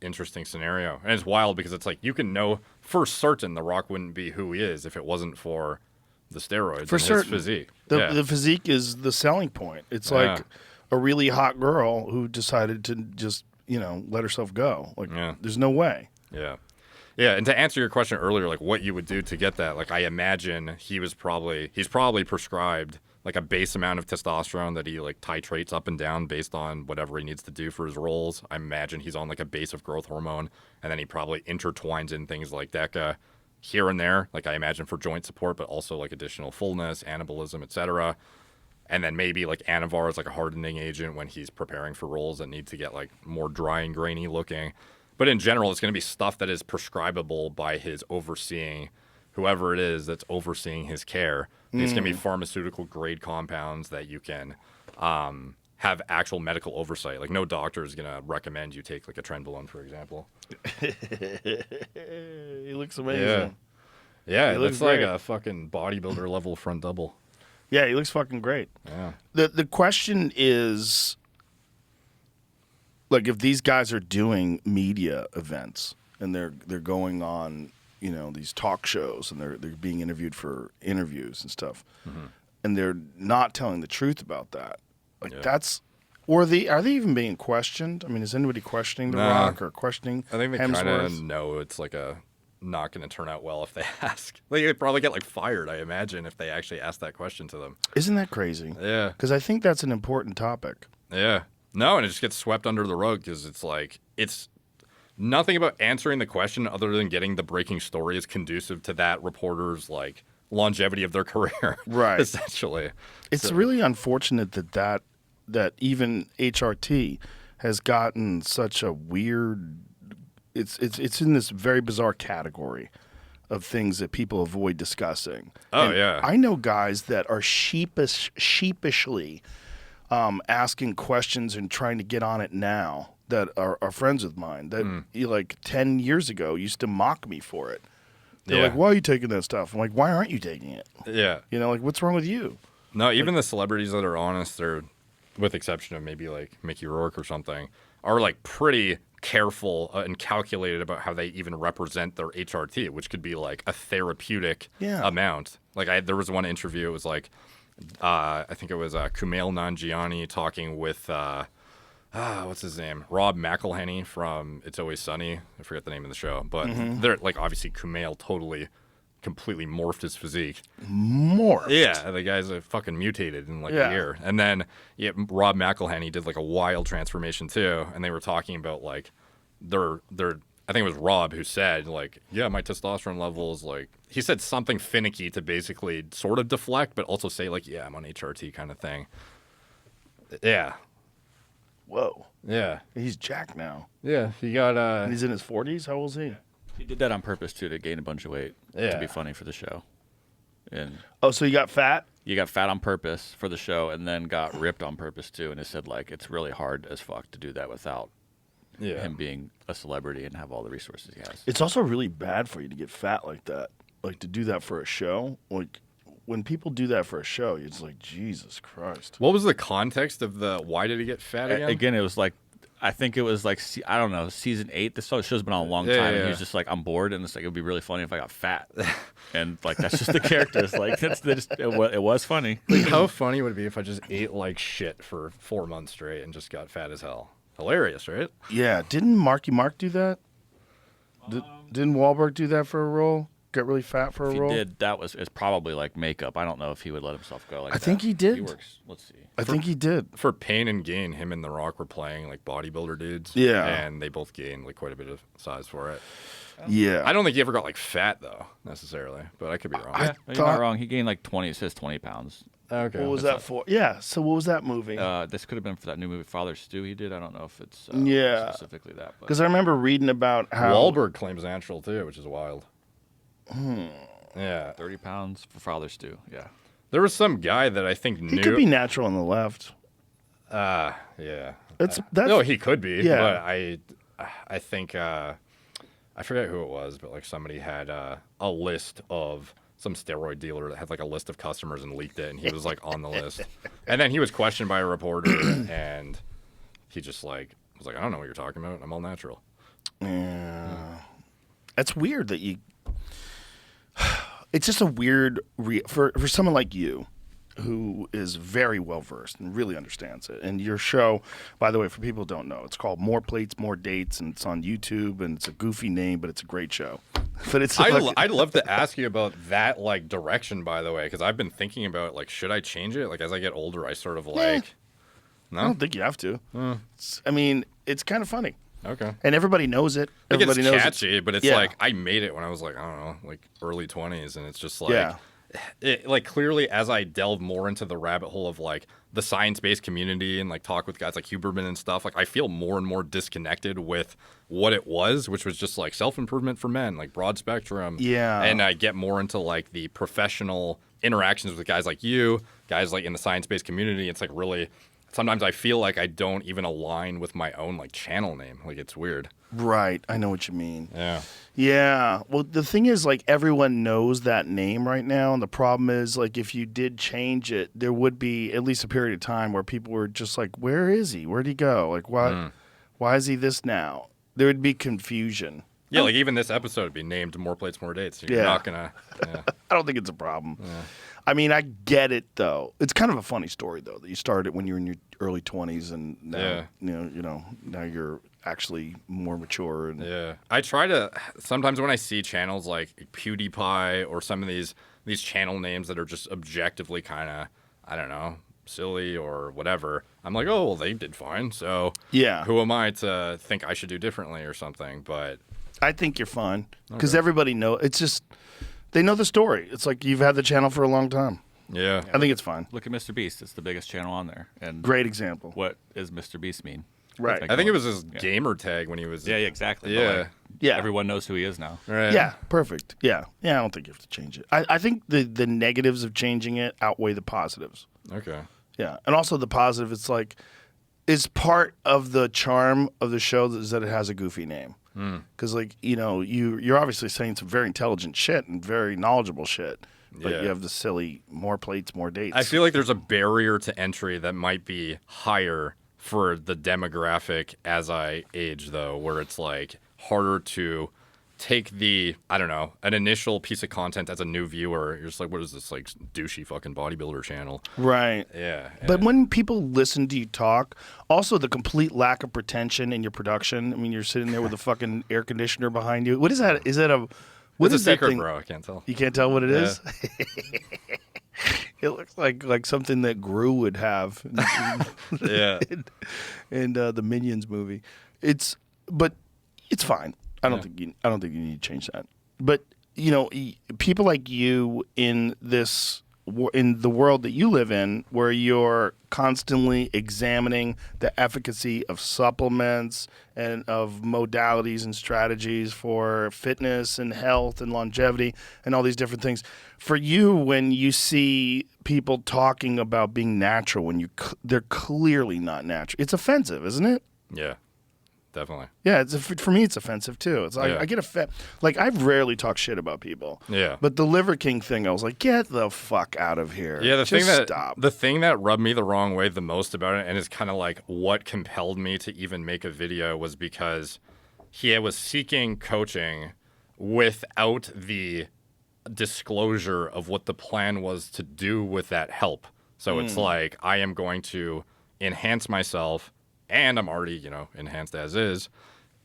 interesting scenario. And it's wild because it's like you can know for certain The Rock wouldn't be who he is if it wasn't for the steroids For and certain. his physique. The physique is the selling point. It's like a really hot girl who decided to just, you know, let herself go. Like, there's no way. Yeah. Yeah, and to answer your question earlier, like what you would do to get that, like I imagine he's probably prescribed like a base amount of testosterone that he like titrates up and down based on whatever he needs to do for his roles. I imagine he's on like a base of growth hormone, and then he probably intertwines in things like DECA here and there, like I imagine for joint support, but also like additional fullness, anabolism, etc. And then maybe like Anavar is like a hardening agent when he's preparing for roles that need to get like more dry and grainy looking. But in general, it's going to be stuff that is prescribable by his overseeing, whoever it is that's overseeing his care. It's going to be pharmaceutical grade compounds that you can have actual medical oversight. Like, no doctor is gonna recommend you take like a trenbolone, for example. He looks amazing. Yeah, He it looks looks like great. a fucking bodybuilder level front double. Yeah, he looks fucking great. Yeah. The question is, like, if these guys are doing media events and they're going on, you know, these talk shows and they're being interviewed for interviews and stuff, and they're not telling the truth about that, like that's, or are they even being questioned? I mean, is anybody questioning The Rock or questioning I think they kind Hemsworth? of know it's like not going to turn out well if they ask. Like, they'd probably get like fired, I imagine, if they actually ask that question to them. Isn't that crazy? Yeah. Because I think that's an important topic. Yeah. No, and it just gets swept under the rug because it's like, it's nothing about answering the question other than getting the breaking story is conducive to that reporter's like longevity of their career. Right. Essentially. It's really unfortunate that even HRT has gotten such a weird. It's in this very bizarre category of things that people avoid discussing. Oh, And yeah. I know guys that are sheepishly asking questions and trying to get on it now that are friends of mine that like 10 years ago used to mock me for it. They're like, "Why are you taking that stuff?" I'm like, "Why aren't you taking it?" Yeah. You know, like, what's wrong with you? No, even the celebrities that are honest, they're, with exception of maybe like Mickey Rourke or something, are like pretty careful and calculated about how they even represent their HRT, which could be like a therapeutic amount. Like there was one interview, it was like, I think it was Kumail Nanjiani talking with, what's his name? Rob McElhenney from It's Always Sunny. I forget the name of the show, but they're like, obviously Kumail totally completely morphed his physique. Morphed? Yeah, the guy's fucking mutated in like a year. And then Rob McElhenney did like a wild transformation too, and they were talking about like their I think it was Rob who said like, yeah, my testosterone levels, like he said something finicky to basically sort of deflect, but also say like, yeah, I'm on HRT kind of thing. Yeah. Whoa. Yeah. He's jacked now. Yeah. He got And he's in his 40s? How old is he? He did that on purpose too, to gain a bunch of weight to Yeah. be funny for the show. And Oh, so he got fat? you got fat on purpose for the show, and then got ripped on purpose too. And it said like it's really hard as fuck to do that without him being a celebrity and have all the resources he has. It's also really bad for you to get fat like that. Like, to do that for a show. Like, when people do that for a show, it's like, Jesus Christ. What was the context of why did he get fat again? Again, it was like, I think it was like, I don't know, season 8. This show's been on a long time, and he was just like, I'm bored, and it's like, it would be really funny if I got fat. And like, that's just the character. It's like, it was funny. Like, how funny would it be if I just ate like shit for 4 months straight and just got fat as hell? Hilarious, right? Yeah. Didn't Marky Mark do that? Didn't Wahlberg do that for a role? Get really fat for a If role? he did, it's probably like makeup. I don't know if he would let himself go like that. I think he did. He works. Let's see. I think he did. For Pain and Gain, him and The Rock were playing like bodybuilder dudes. Yeah. And they both gained like quite a bit of size for it. Yeah. I don't think he ever got like fat though, necessarily, but I could be wrong. I You're thought- not wrong. He gained like 20. It says 20 pounds. Okay. What was that for? Yeah. So what was that movie? This could have been for that new movie Father Stew he did. I don't know if it's Yeah. specifically that. But Because I remember reading about how Wahlberg claims natural too, which is wild. Yeah. 30 pounds for Father Stew. Yeah. There was some guy that I think he knew. could be natural on the left. Yeah. That's No, he could be. Yeah. But I think I forget who it was, but like somebody had a list of some steroid dealer that had like a list of customers and leaked it, and he was like on the list. And then he was questioned by a reporter, and he just like was like, I don't know what you're talking about. I'm all natural. Yeah. It's weird that you. It's just a weird for someone like you, who is very well versed and really understands it. And your show, by the way, for people who don't know, it's called More Plates, More Dates, and it's on YouTube. And it's a goofy name, but it's a great show. But it's I'd love to ask you about that like direction, by the way, because I've been thinking about like, should I change it? Like as I get older, I sort of like. No. I don't think you have to. I mean, it's kind of funny. Okay. And everybody knows it. Like Everybody it's knows catchy, but it's Yeah. like I made it when I was like, I don't know, like early 20s, and it's just like Yeah. it, like clearly as I delve more into the rabbit hole of like the science-based community and like talk with guys like Huberman and stuff, like I feel more and more disconnected with what it was, which was just like self-improvement for men, like broad spectrum. Yeah. And I get more into like the professional interactions with guys like you, guys like in the science-based community. It's like really sometimes I feel like I don't even align with my own like channel name. Like it's weird. Right. I know what you mean. Yeah. Yeah. Well, the thing is, like, everyone knows that name right now. And the problem is, like, if you did change it, there would be at least a period of time where people were just like, where is he? Where'd he go? Like, why is he this now? There would be confusion. Yeah, like even this episode would be named More Plates, More Dates. You're not going to. Yeah. I don't think it's a problem. Yeah. I mean, I get it, though. It's kind of a funny story, though, that you started when you were in your early 20s and now, now you're actually more mature. And yeah. I try to, sometimes when I see channels like PewDiePie or some of these channel names that are just objectively kind of, I don't know, silly or whatever, I'm like, oh, well, they did fine. So who am I to think I should do differently or something? But I think you're fine because everybody knows. It's just they know the story. It's like you've had the channel for a long time. Yeah. I think it's fine. Look at Mr. Beast. It's the biggest channel on there. And great example. What does Mr. Beast mean? Right. I think it was his gamer tag when he was. Yeah, exactly. Yeah. Yeah. Everyone knows who he is now. Right. Yeah, perfect. Yeah. Yeah, I don't think you have to change it. I think the negatives of changing it outweigh the positives. Okay. Yeah. And also the positive, it's like, is part of the charm of the show is that it has a goofy name. Because, like, you're obviously saying some very intelligent shit and very knowledgeable shit, but you have the silly more plates, more dates. I feel like there's a barrier to entry that might be higher for the demographic as I age, though, where it's, like, harder to take an initial piece of content as a new viewer. You're just like, what is this, like, douchey fucking bodybuilder channel? Right. Yeah. But when people listen to you talk, also the complete lack of pretension in your production. I mean, you're sitting there with a fucking air conditioner behind you. What is that? Is that a... What it's is a that secret, thing? bro. I can't tell. You can't tell what it is? It looks like something that Gru would have. Yeah. in the Minions movie. But it's fine. I don't think you need to change that. But people like you in the world that you live in, where you're constantly examining the efficacy of supplements and of modalities and strategies for fitness and health and longevity and all these different things. For you, when you see people talking about being natural, when they're clearly not natural, it's offensive, isn't it? Yeah. Definitely. Yeah, for me, it's offensive too. It's like I get like I rarely talk shit about people. Yeah. But the Liver King thing, I was like, get the fuck out of here. Yeah, stop. The thing that rubbed me the wrong way the most about it, and is kind of like what compelled me to even make a video, was because he was seeking coaching without the disclosure of what the plan was to do with that help. So it's like, I am going to enhance myself, and I'm already, enhanced as is,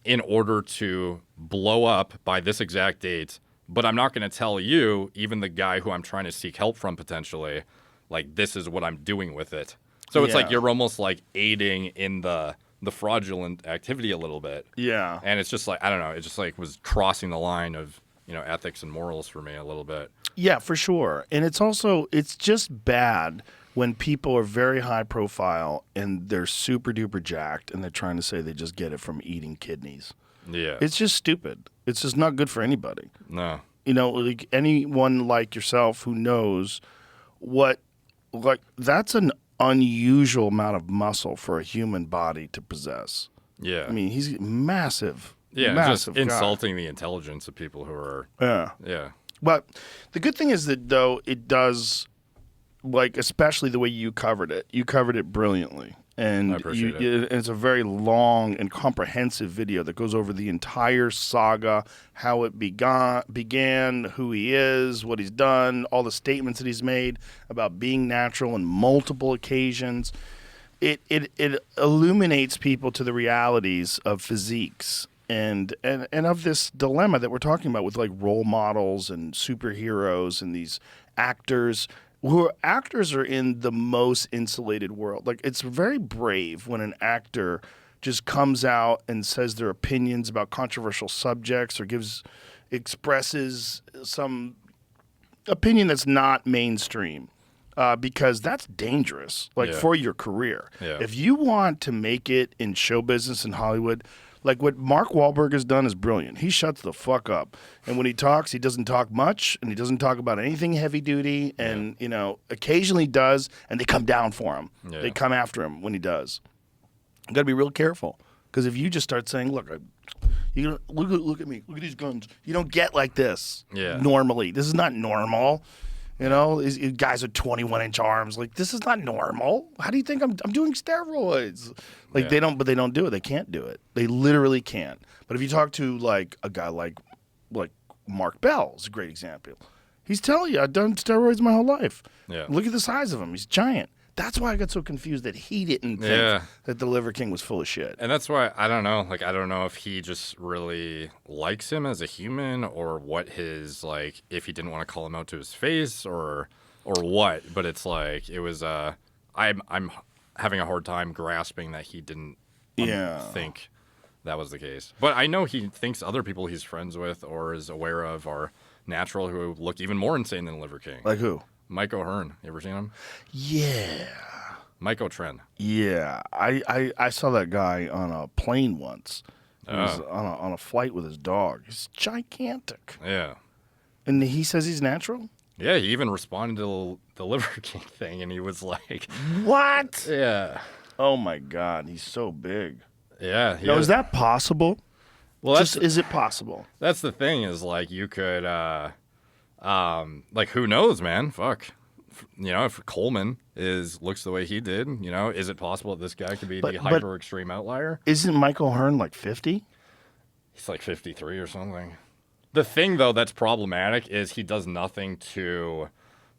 in order to blow up by this exact date. But I'm not going to tell you, even the guy who I'm trying to seek help from potentially, like, this is what I'm doing with it. So it's like you're almost like aiding in the fraudulent activity a little bit. Yeah. And it's just like, I don't know, it just like was crossing the line of, ethics and morals for me a little bit. Yeah, for sure. And it's just bad when people are very high profile and they're super duper jacked and they're trying to say they just get it from eating kidneys. Yeah. It's just stupid. It's just not good for anybody. No. Like anyone like yourself who knows that's an unusual amount of muscle for a human body to possess. Yeah. I mean, he's massive. Yeah, massive just guy. Insulting the intelligence of people who are... Yeah. Yeah. But the good thing is that, though, it does... Like, especially the way you covered it brilliantly. And I appreciate it. It's a very long and comprehensive video that goes over the entire saga, how it began, who he is, what he's done, all the statements that he's made about being natural on multiple occasions. It illuminates people to the realities of physiques and of this dilemma that we're talking about with, like, role models and superheroes and these actors are in the most insulated world. Like, it's very brave when an actor just comes out and says their opinions about controversial subjects or expresses some opinion that's not mainstream, because that's dangerous, for your career. Yeah. If you want to make it in show business in Hollywood, Like what Mark Wahlberg has done is brilliant. He shuts the fuck up, and when he talks, he doesn't talk much, and he doesn't talk about anything heavy duty, and occasionally does, and they come down for him. Yeah. They come after him when he does. You got to be real careful, because if you just start saying, "Look, look at me, look at these guns," you don't get like this. Yeah. Normally, this is not normal. These guys with 21-inch arms. Like, this is not normal. How do you think I'm doing steroids? Like, they don't do it. They can't do it. They literally can't. But if you talk to, like, a guy like Mark Bell is a great example. He's telling you, I've done steroids my whole life. Yeah. Look at the size of him. He's giant. That's why I got so confused that he didn't think that the Liver King was full of shit. And that's why I don't know. Like, I don't know if he just really likes him as a human, or what his if he didn't want to call him out to his face, or what. But it's like it was. I'm having a hard time grasping that he didn't think that was the case. But I know he thinks other people he's friends with or is aware of are natural who look even more insane than Liver King. Like who? Mike O'Hearn. You ever seen him? Yeah. Mike O'Tren. Yeah. I saw that guy on a plane once. He was on a flight with his dog. He's gigantic. Yeah. And he says he's natural? Yeah, he even responded to the Liver King thing, and he was like... What? Yeah. Oh, my God. He's so big. Yeah. Now, is that possible? Well, is it possible? That's the thing is, you could... who knows, man? Fuck. If Coleman looks the way he did, is it possible that this guy could be the hyper extreme outlier? Isn't Michael Hearn like 50? He's like 53 or something. The thing though that's problematic is he does nothing to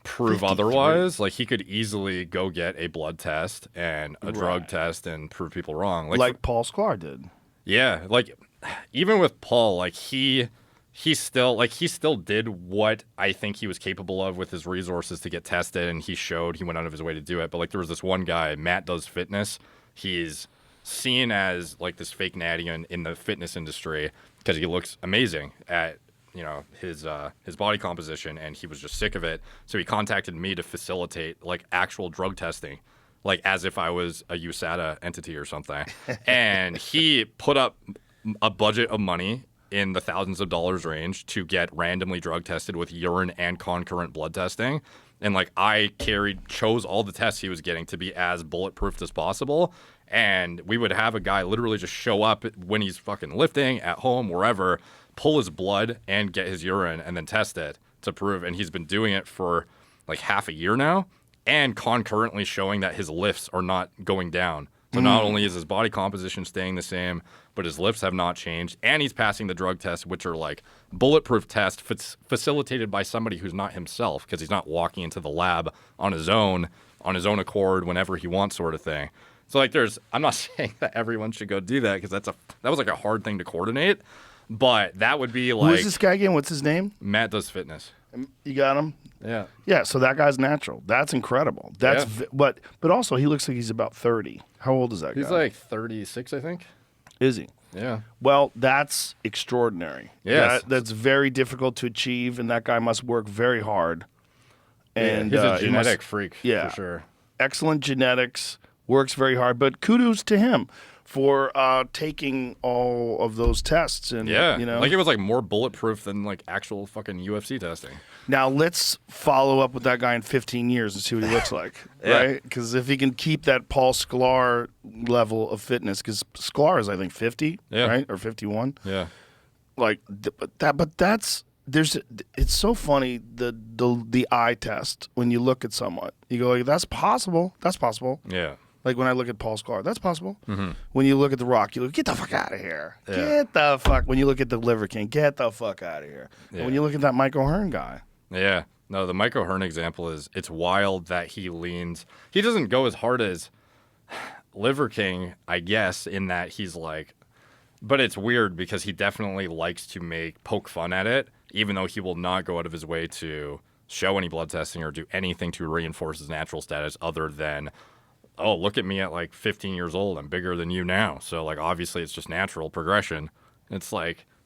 prove 53. otherwise. Like he could easily go get a blood test and a drug test and prove people wrong. Like Paul Sklar did. Yeah, even with Paul, he still did what I think he was capable of with his resources to get tested, and he went out of his way to do it. But there was this one guy, Matt Does Fitness. He's seen as this fake natty in the fitness industry because he looks amazing at his body composition, and he was just sick of it. So he contacted me to facilitate actual drug testing, as if I was a USADA entity or something. And he put up a budget of money in the thousands of dollars range to get randomly drug tested with urine and concurrent blood testing. And I chose all the tests he was getting to be as bulletproof as possible. And we would have a guy literally just show up when he's fucking lifting at home, wherever, pull his blood and get his urine and then test it to prove. And he's been doing it for half a year now, and concurrently showing that his lifts are not going down. So not only is his body composition staying the same, but his lifts have not changed, and he's passing the drug tests, which are bulletproof tests facilitated by somebody who's not himself, because he's not walking into the lab on his own accord whenever he wants, sort of thing. So I'm not saying that everyone should go do that, because that was a hard thing to coordinate, but that would be Who is this guy again? What's his name? Matt Does Fitness. You got him? Yeah. Yeah, so that guy's natural. That's incredible. But also he looks like he's about 30. How old is that guy? He's 36, I think. Is he? Yeah. Well, that's extraordinary. Yes. That's very difficult to achieve, and that guy must work very hard. And he's a genetic freak, for sure. Excellent genetics, works very hard, but kudos to him for taking all of those tests. And it was more bulletproof than actual fucking UFC testing. Now let's follow up with that guy in 15 years and see what he looks like, right? Because if he can keep that Paul Sklar level of fitness, because Sklar is I think 50, right, or 51. Yeah. It's so funny the eye test when you look at someone, you go that's possible. That's possible. Yeah. When I look at Paul Sklar, that's possible. Mm-hmm. When you look at The Rock, you look, get the fuck out of here. Yeah. Get the fuck. When you look at the Liver King, get the fuck out of here. Yeah. And when you look at that Mike O'Hearn guy. Yeah. No, the Mike O'Hearn example it's wild that he doesn't go as hard as Liver King, I guess, in that he's but it's weird because he definitely likes to poke fun at it, even though he will not go out of his way to show any blood testing or do anything to reinforce his natural status other than, oh, look at me at 15 years old. I'm bigger than you now. So obviously it's just natural progression. It's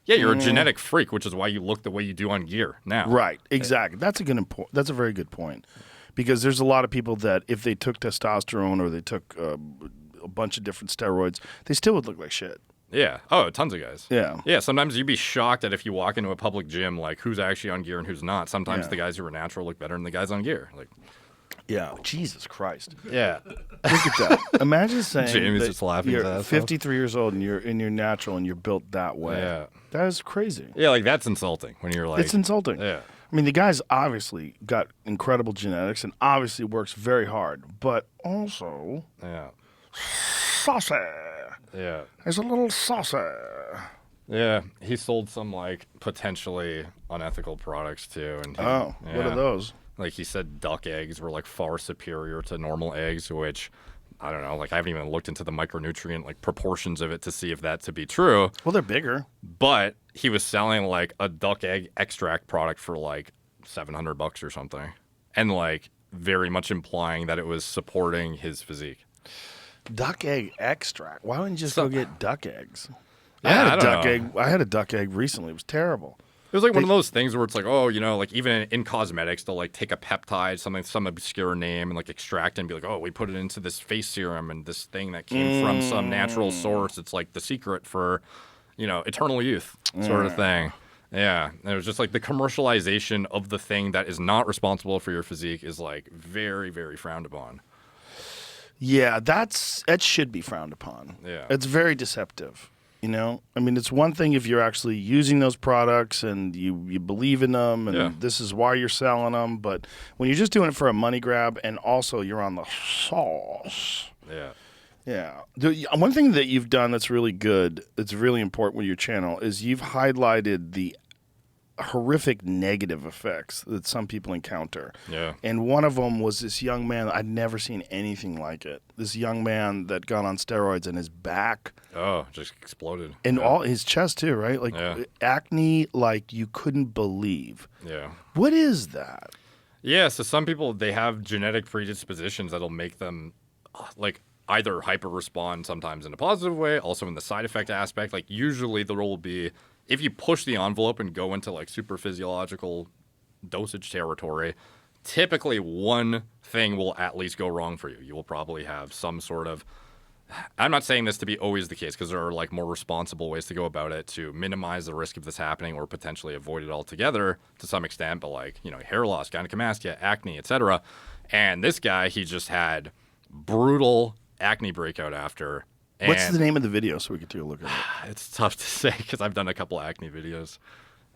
you're a genetic freak, which is why you look the way you do on gear now. Right. Exactly. That's a very good point, because there's a lot of people that if they took testosterone or they took a bunch of different steroids, they still would look like shit. Yeah. Oh, tons of guys. Yeah. Yeah. Sometimes you'd be shocked at if you walk into a public gym, like who's actually on gear and who's not. Sometimes Yeah. the guys who are natural look better than the guys on gear. Like, Yeah. Jesus Christ. yeah. Look at that. Imagine saying Jamie's that just laughing his you're ass off. 53 years old and you're natural and you're built that way. Yeah. That is crazy. Yeah. Like that's insulting when you're like, It's insulting. Yeah. I mean, the guy's obviously got incredible genetics and obviously works very hard, but also Yeah. saucy. Yeah. He's a little saucy. Yeah. He sold some like potentially unethical products too. And Oh, what yeah. are those? Like he said duck eggs were like far superior to normal eggs, which I don't know. Like I haven't even looked into the micronutrient like proportions of it to see if that to be true. Well, they're bigger. But he was selling like a duck egg extract product for like $700 or something, and like very much implying that it was supporting his physique. Duck egg extract. Why wouldn't you just go get duck eggs? I Yeah, had I a don't duck know. egg. I had a duck egg recently. It was terrible. It was like one of those things where it's like, oh, you know, like even in cosmetics, they'll like take a peptide, some obscure name, and like extract it and be like, oh, we put it into this face serum and this thing that came from some natural source. It's like the secret for, you know, eternal youth sort of thing. Yeah. And it was just like the commercialization of the thing that is not responsible for your physique is like very, very frowned upon. Yeah, that should be frowned upon. Yeah. It's very deceptive. You know, I mean, it's one thing if you're actually using those products and you believe in them and Yeah. this is why you're selling them. But when you're just doing it for a money grab and also you're on the sauce. Yeah. Yeah. One thing that you've done that's really good, that's really important with your channel, is you've highlighted the horrific negative effects that some people encounter. Yeah. And one of them was this young man. I'd never seen anything like it. This young man that got on steroids and his back Oh, just exploded. and yeah. all his chest too, right? Like Yeah. acne, like you couldn't believe. Yeah. What is that? Yeah, so some people, they have genetic predispositions that'll make them like either hyper respond sometimes in a positive way, also in the side effect aspect. Like usually there will be, if you push the envelope and go into like super physiological dosage territory, typically one thing will at least go wrong for you. You will probably have some sort of, I'm not saying this to be always the case because there are like more responsible ways to go about it to minimize the risk of this happening or potentially avoid it altogether to some extent. But like, you know, hair loss, gynecomastia, acne, etc. And this guy, he just had brutal acne breakout after. And What's the name of the video so we can take a look at it? it's tough to say because I've done a couple acne videos.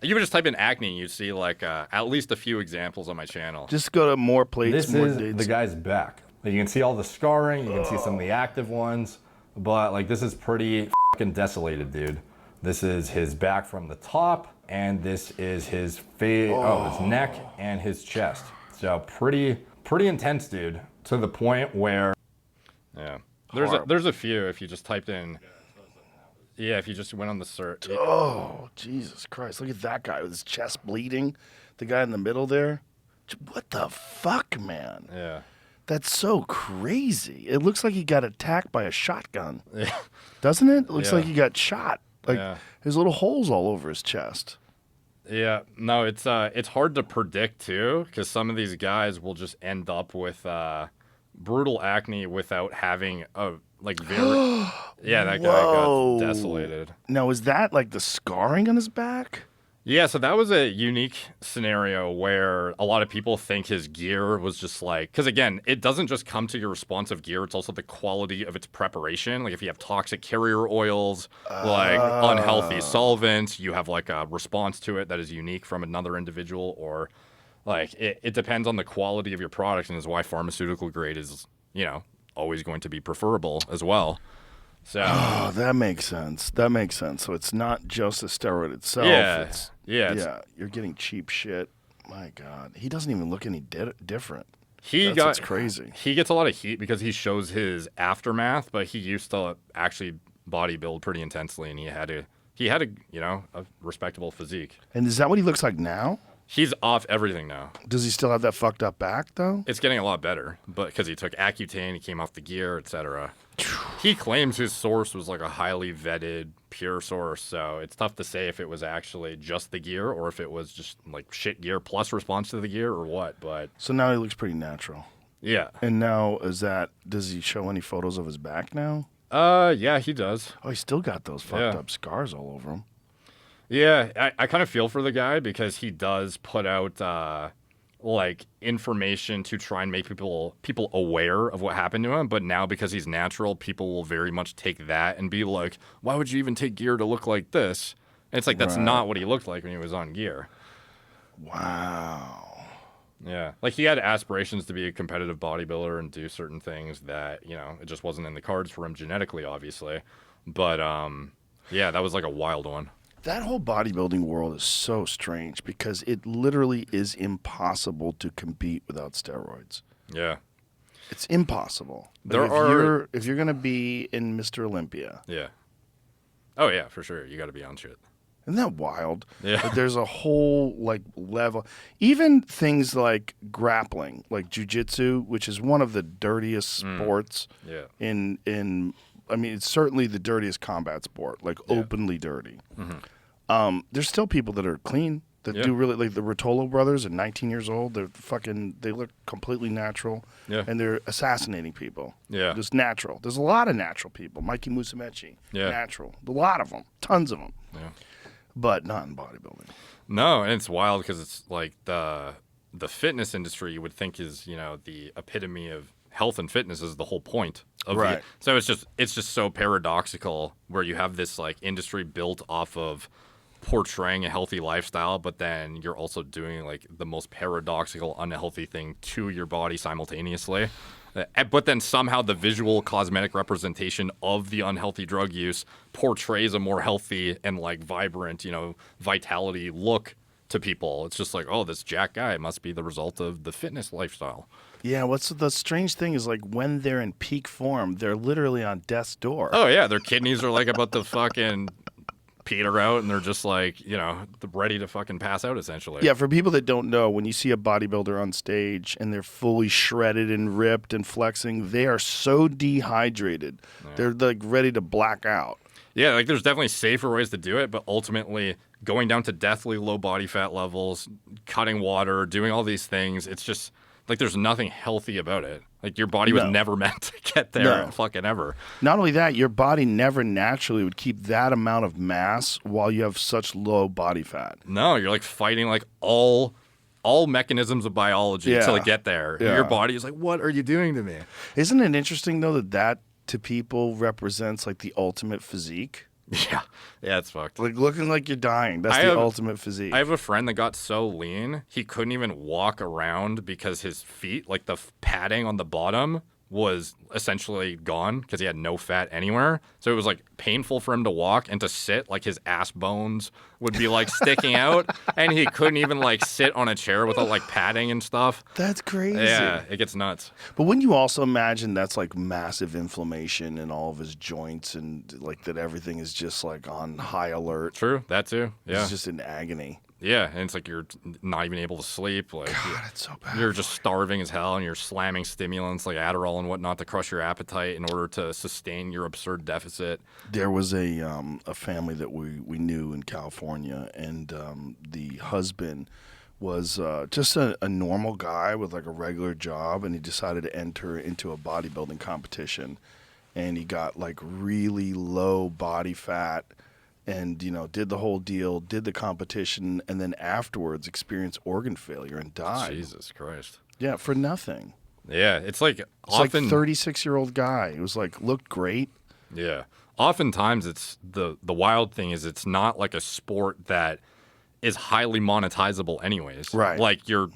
You would just type in acne and you'd see like at least a few examples on my channel. Just go to more plates, This more is dates. the guy's back. Like, you can see all the scarring, you can see some of the active ones, but like this is pretty fucking desolated, dude. This is his back from the top, and this is his face, his neck and his chest. So pretty intense, dude. To the point where, Yeah. Horrible. There's a few if you just typed in. Yeah, if you just went on the search. Oh, Jesus Christ. Look at that guy with his chest bleeding. The guy in the middle there. What the fuck, man? Yeah. That's so crazy. It looks like he got attacked by a shotgun. Doesn't it? It looks Yeah. like he got shot. Like Yeah. there's little holes all over his chest. Yeah. No, it's hard to predict too, because some of these guys will just end up with brutal acne without having a like very. Yeah, that guy Whoa. got desolated. Now, is that like the scarring on his back? Yeah, so that was a unique scenario where a lot of people think his gear was just like, because again, it doesn't just come to your responsive gear, it's also the quality of its preparation. Like if you have toxic carrier oils, like unhealthy solvents, you have like a response to it that is unique from another individual, or like it depends on the quality of your product, and is why pharmaceutical grade is, you know, always going to be preferable as well. So Oh, that makes sense. That makes sense. So it's not just the steroid itself. Yeah. It's, Yeah, it's- Yeah. You're getting cheap shit. My God. He doesn't even look any different. That's what's crazy. He gets a lot of heat because he shows his aftermath, but he used to actually bodybuild pretty intensely, and he had a you know, a respectable physique. And is that what he looks like now? He's off everything now. Does he still have that fucked up back, though? It's getting a lot better, but because he took Accutane, he came off the gear, etc. He claims his source was like a highly vetted, pure source, so it's tough to say if it was actually just the gear or if it was just like shit gear plus response to the gear or what. But So now he looks pretty natural. yeah, And now, does he show any photos of his back now? Yeah, he does. Oh, he still got those fucked up scars all over him. Yeah, I kind of feel for the guy because he does put out like information to try and make people aware of what happened to him. But now because he's natural, people will very much take that and be like, "Why would you even take gear to look like this?" And it's like that's not what he looked like when he was on gear. Wow. Yeah, like he had aspirations to be a competitive bodybuilder and do certain things that it just wasn't in the cards for him genetically, obviously. But yeah, that was like a wild one. That whole bodybuilding world is so strange because it literally is impossible to compete without steroids. Yeah. It's impossible. If you're going to be in Mr. Olympia. Yeah. Oh, yeah, for sure. You got to be on shit. Isn't that wild? Yeah. That there's a whole level. Even things like grappling, like jiu-jitsu, which is one of the dirtiest sports I mean, it's certainly the dirtiest combat sport, openly dirty. Mm-hmm. There's still people that are clean, that do really, like the Rotolo brothers are 19 years old. They look completely natural. Yeah. And they're assassinating people. Yeah. Just natural. There's a lot of natural people. Mikey Musumeci. Yeah. Natural. A lot of them. Tons of them. Yeah. But not in bodybuilding. No, and it's wild because it's like the fitness industry you would think is, the epitome of health and fitness is the whole point of it. So it's just so paradoxical where you have this like industry built off of portraying a healthy lifestyle, but then you're also doing like the most paradoxical unhealthy thing to your body simultaneously. But then somehow the visual cosmetic representation of the unhealthy drug use portrays a more healthy and like vibrant, vitality look to people. It's just like, oh, this jack guy must be the result of the fitness lifestyle. Yeah, what's the strange thing is like when they're in peak form, they're literally on death's door. Oh yeah, their kidneys are like about to fucking peter out, and they're just like, ready to fucking pass out essentially. Yeah, for people that don't know, when you see a bodybuilder on stage and they're fully shredded and ripped and flexing, they are so dehydrated. Yeah. They're like ready to black out. Yeah, like there's definitely safer ways to do it, but ultimately going down to deathly low body fat levels, cutting water, doing all these things, it's just like there's nothing healthy about it. Like your body was never meant to get there fucking ever. Not only that, your body never naturally would keep that amount of mass while you have such low body fat. No, you're like fighting like all mechanisms of biology to like get there. Yeah. Your body is like, what are you doing to me? Isn't it interesting though that to people represents like the ultimate physique? Yeah, it's fucked. Like looking like you're dying. That's the ultimate physique. I have a friend that got so lean, he couldn't even walk around because his feet, like the padding on the bottom, was essentially gone because he had no fat anywhere. So it was like painful for him to walk, and to sit, like his ass bones would be like sticking out, and he couldn't even like sit on a chair without like padding and stuff. That's crazy. Yeah, it gets nuts. But wouldn't you also imagine that's like massive inflammation in all of his joints, and like that everything is just like on high alert? True, that too. Yeah, it's just in agony. Yeah, and it's like you're not even able to sleep. Like, God, it's so bad. You're just starving as hell, and you're slamming stimulants like Adderall and whatnot to crush your appetite in order to sustain your absurd deficit. There was a family that we knew in California, and the husband was just a normal guy with like a regular job, and he decided to enter into a bodybuilding competition, and he got like really low body fat. And, did the whole deal, did the competition, and then afterwards experienced organ failure and died. Jesus Christ. Yeah, for nothing. Yeah, it's like like 36-year-old guy. He was like, looked great. Yeah. Oftentimes it's the wild thing is it's not like a sport that is highly monetizable anyways. Right. Like your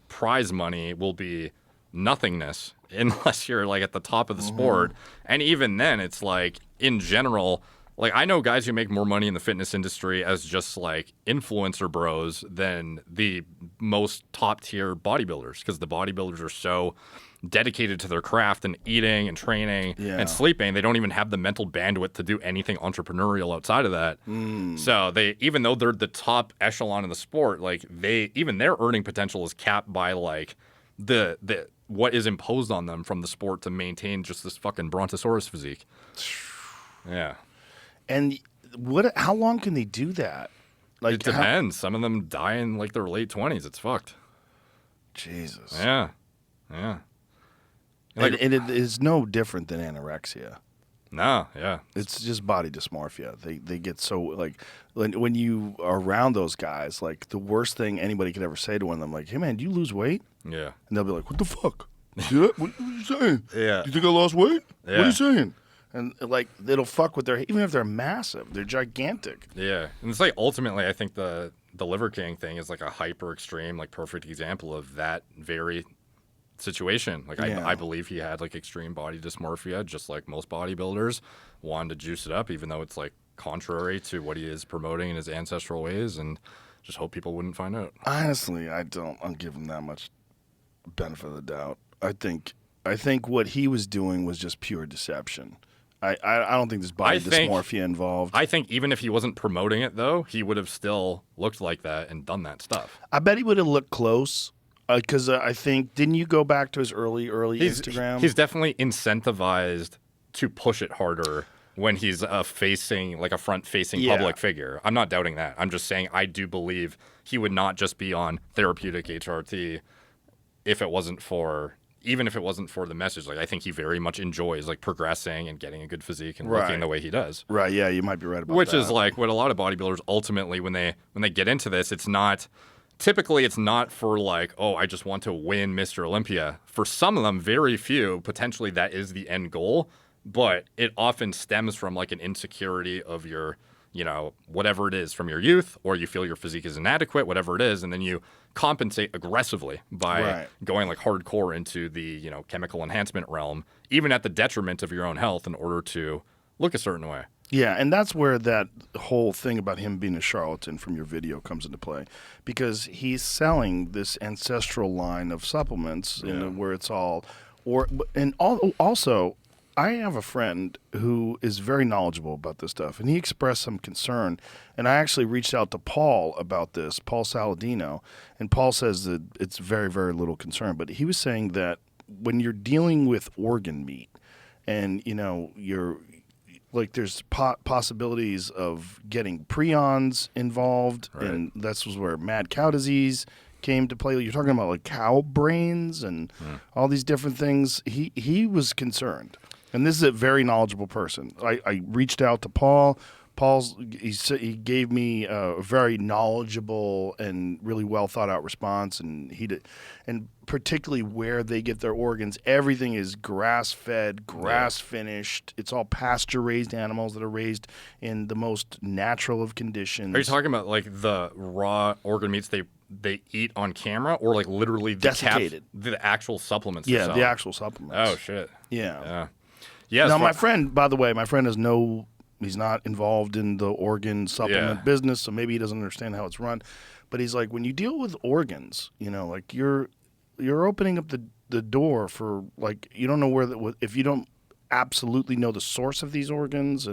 prize money will be nothingness unless you're like at the top of the sport. And even then it's like in general, like, I know guys who make more money in the fitness industry as just, like, influencer bros than the most top-tier bodybuilders because the bodybuilders are so dedicated to their craft and eating and training and sleeping. They don't even have the mental bandwidth to do anything entrepreneurial outside of that. So they, even though they're the top echelon in the sport, like, even their earning potential is capped by, like, the what is imposed on them from the sport to maintain just this fucking brontosaurus physique. Yeah. And how long can they do that? Like, it depends. Some of them die in like their late 20s. It's fucked. Jesus. Yeah. Like, and it is no different than anorexia. No, yeah. It's just body dysmorphia. They get so, like, when you are around those guys, like, the worst thing anybody could ever say to one of them, like, hey, man, do you lose weight? Yeah. And they'll be like, what the fuck? See that? What are you saying? Yeah. Do you think I lost weight? Yeah. What are you saying? And, like, it'll fuck with even if they're massive, they're gigantic. Yeah. And it's like, ultimately, I think the Liver King thing is like a hyper extreme, like perfect example of that very situation. Like, I believe he had like extreme body dysmorphia, just like most bodybuilders, wanted to juice it up, even though it's like contrary to what he is promoting in his ancestral ways, and just hope people wouldn't find out. Honestly, I don't give him that much benefit of the doubt. I think what he was doing was just pure deception. I don't think there's body dysmorphia involved. I think even if he wasn't promoting it, though, he would have still looked like that and done that stuff. I bet he would have looked close. Because I think, didn't you go back to his early Instagram? He's definitely incentivized to push it harder when he's a front-facing public figure. I'm not doubting that. I'm just saying I do believe he would not just be on therapeutic HRT even if it wasn't for the message. Like, I think he very much enjoys like progressing and getting a good physique and looking the way he does. Right. Yeah, you might be right about that. Which is like what a lot of bodybuilders ultimately, when they get into this, typically it's not for like, oh, I just want to win Mr. Olympia. For some of them, very few, potentially that is the end goal, but it often stems from like an insecurity of your, whatever it is from your youth, or you feel your physique is inadequate, whatever it is, and then you compensate aggressively by going like hardcore into the, chemical enhancement realm, even at the detriment of your own health, in order to look a certain way. Yeah, and that's where that whole thing about him being a charlatan from your video comes into play, because he's selling this ancestral line of supplements where it's all, also, I have a friend who is very knowledgeable about this stuff, and he expressed some concern, and I actually reached out to Paul about this, Paul Saladino, and Paul says that it's very, very little concern, but he was saying that when you're dealing with organ meat, and you're like, there's possibilities of getting prions involved, and that's where mad cow disease came to play. You're talking about like cow brains and all these different things. He was concerned, and this is a very knowledgeable person. I reached out to Paul. He gave me a very knowledgeable and really well thought out response, and particularly where they get their organs, everything is grass fed, grass finished. It's all pasture raised animals that are raised in the most natural of conditions. Are you talking about like the raw organ meats they eat on camera, or like literally desiccated, the actual supplements? Yeah, the actual supplements. Oh shit. Yeah. Now my friend, by the way, he's not involved in the organ supplement business, so maybe he doesn't understand how it's run. But he's like, when you deal with organs, like you're opening up the door for, like, you don't know if you don't absolutely know the source of these organs.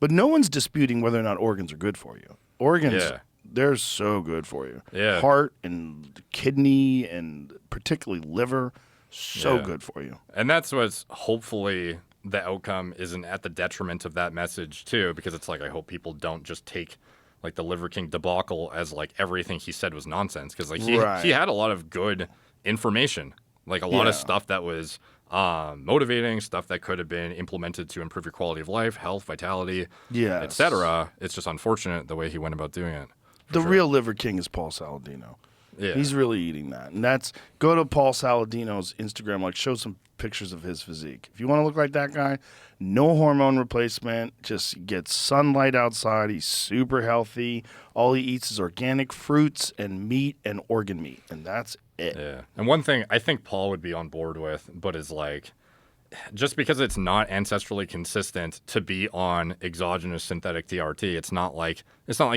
But no one's disputing whether or not organs are good for you. Organs, they're so good for you. Yeah. Heart and kidney and particularly liver, so good for you. And that's what's hopefully the outcome isn't at the detriment of that message too, because it's like, I hope people don't just take like the Liver King debacle as like everything he said was nonsense, because like he had a lot of good information, like a lot of stuff that was motivating, stuff that could have been implemented to improve your quality of life, health, vitality, etc. It's just unfortunate the way he went about doing it. The real Liver King is Paul Saladino. Yeah. He's really eating that. And go to Paul Saladino's Instagram, like, show some pictures of his physique. If you want to look like that guy, no hormone replacement, just gets sunlight outside. He's super healthy. All he eats is organic fruits and meat and organ meat, and that's it. Yeah. And one thing I think Paul would be on board with, but is like, just because it's not ancestrally consistent to be on exogenous synthetic TRT, it's not like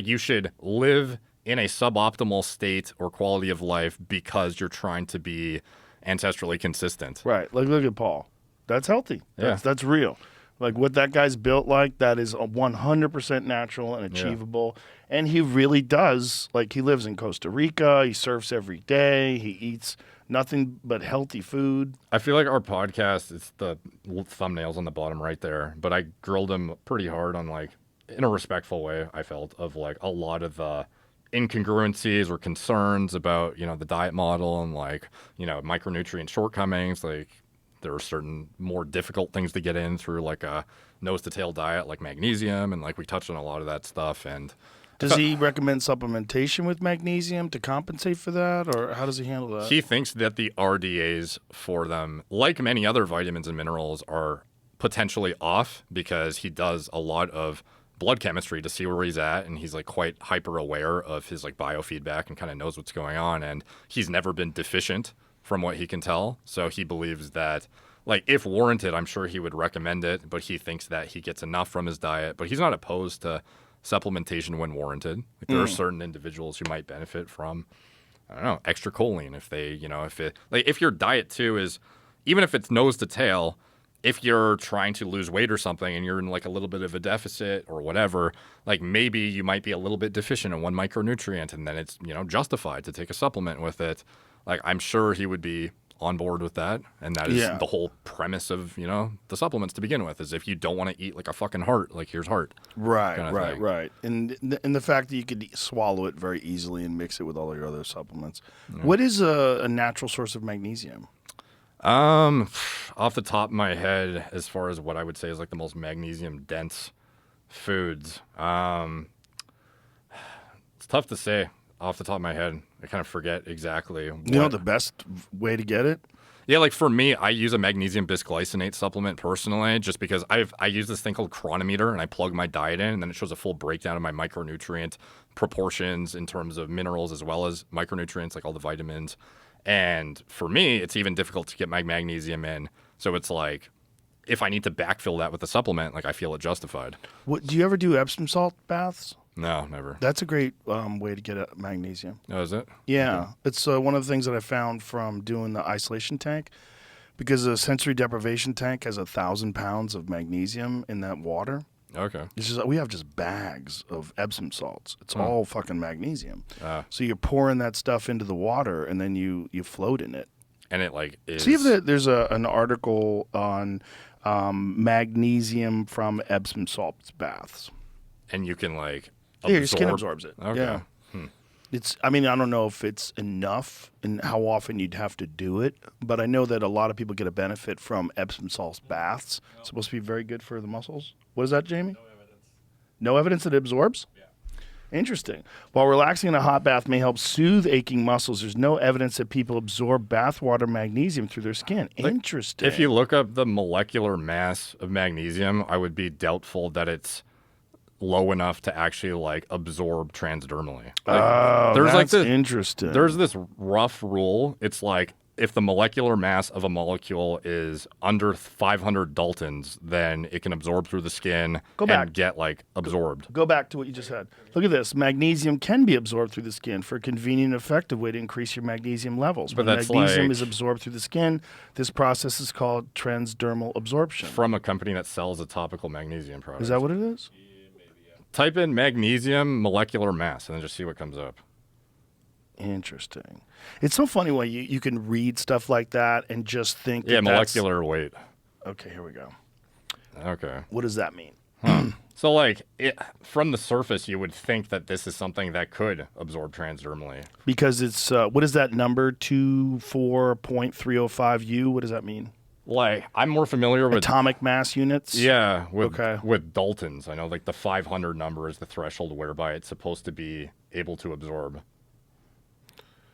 you should live in a suboptimal state or quality of life because you're trying to be ancestrally consistent. Right. Like, look at Paul. That's healthy. That's real. Like, what that guy's built like, that is 100% natural and achievable. Yeah. And he really does. Like, he lives in Costa Rica. He surfs every day. He eats nothing but healthy food. I feel like our podcast, it's the thumbnails on the bottom right there, but I grilled him pretty hard on, like, in a respectful way, I felt, of like a lot of the incongruencies or concerns about, the diet model and, like, micronutrient shortcomings. Like, there are certain more difficult things to get in through like a nose to tail diet, like magnesium, and like we touched on a lot of that stuff. And does he recommend supplementation with magnesium to compensate for that, or how does he handle that? He thinks that the RDAs for them, like many other vitamins and minerals, are potentially off because he does a lot of blood chemistry to see where he's at, and he's like quite hyper aware of his like biofeedback and kind of knows what's going on, and he's never been deficient from what he can tell. So he believes that, like, if warranted, I'm sure he would recommend it, but he thinks that he gets enough from his diet. But he's not opposed to supplementation when warranted. Like, there are certain individuals who might benefit from, I don't know, extra choline if they, you know, if your diet too is, even if it's nose to tail, if you're trying to lose weight or something and you're in like a little bit of a deficit or whatever, like maybe you might be a little bit deficient in one micronutrient, and then it's, you know, justified to take a supplement with it. Like, I'm sure he would be on board with that, and that is the whole premise of, you know, the supplements to begin with, is if you don't want to eat like a fucking heart, like here's heart. Right. And the fact that you could swallow it very easily and mix it with all your other supplements. Yeah. What is a natural source of magnesium? Off the top of my head, as far as what I would say is like the most magnesium dense foods, it's tough to say off the top of my head. I kind of forget exactly. You know the best way to get it? Yeah, like for me, I use a magnesium bisglycinate supplement personally, just because I use this thing called Chronometer, and I plug my diet in, and then it shows a full breakdown of my micronutrient proportions in terms of minerals as well as micronutrients, like all the vitamins. And for me, it's even difficult to get my magnesium in. So it's like, if I need to backfill that with a supplement, like I feel it justified. What, do you ever do Epsom salt baths? No, never. That's a great way to get magnesium. Oh, is it? Yeah. Okay. It's one of the things that I found from doing the isolation tank, because a sensory deprivation tank has 1,000 pounds of magnesium in that water. Okay. It's just, we have just bags of Epsom salts. It's all fucking magnesium. So you're pouring that stuff into the water, and then you float in it. And it like is... See if there's an article on magnesium from Epsom salts baths. And you can like absorb. Yeah, your skin absorbs it. Okay. Yeah. It's. I mean, I don't know if it's enough and how often you'd have to do it, but I know that a lot of people get a benefit from Epsom salts baths. It's supposed to be very good for the muscles. What is that, Jamie? No evidence. No evidence that it absorbs? Yeah. Interesting. While relaxing in a hot bath may help soothe aching muscles, there's no evidence that people absorb bathwater magnesium through their skin. Interesting. If you look up the molecular mass of magnesium, I would be doubtful that it's low enough to actually like absorb transdermally. Like, there's that's like this, interesting. There's this rough rule. It's like if the molecular mass of a molecule is under 500 Daltons, then it can absorb through the skin and get like absorbed. Go back to what you just said. Look at this. Magnesium can be absorbed through the skin for a convenient and effective way to increase your magnesium levels. When magnesium is absorbed through the skin, this process is called transdermal absorption. From a company that sells a topical magnesium product. Is that what it is? Type in magnesium molecular mass and then just see what comes up. Interesting. It's so funny when you can read stuff like that and just think molecular weight. Okay, here we go. Okay. What does that mean? So like from the surface, you would think that this is something that could absorb transdermally. Because it's, what is that number, 24.305 U? What does that mean? Like, I'm more familiar with atomic mass units. Yeah, with Daltons. I know like the 500 number is the threshold whereby it's supposed to be able to absorb,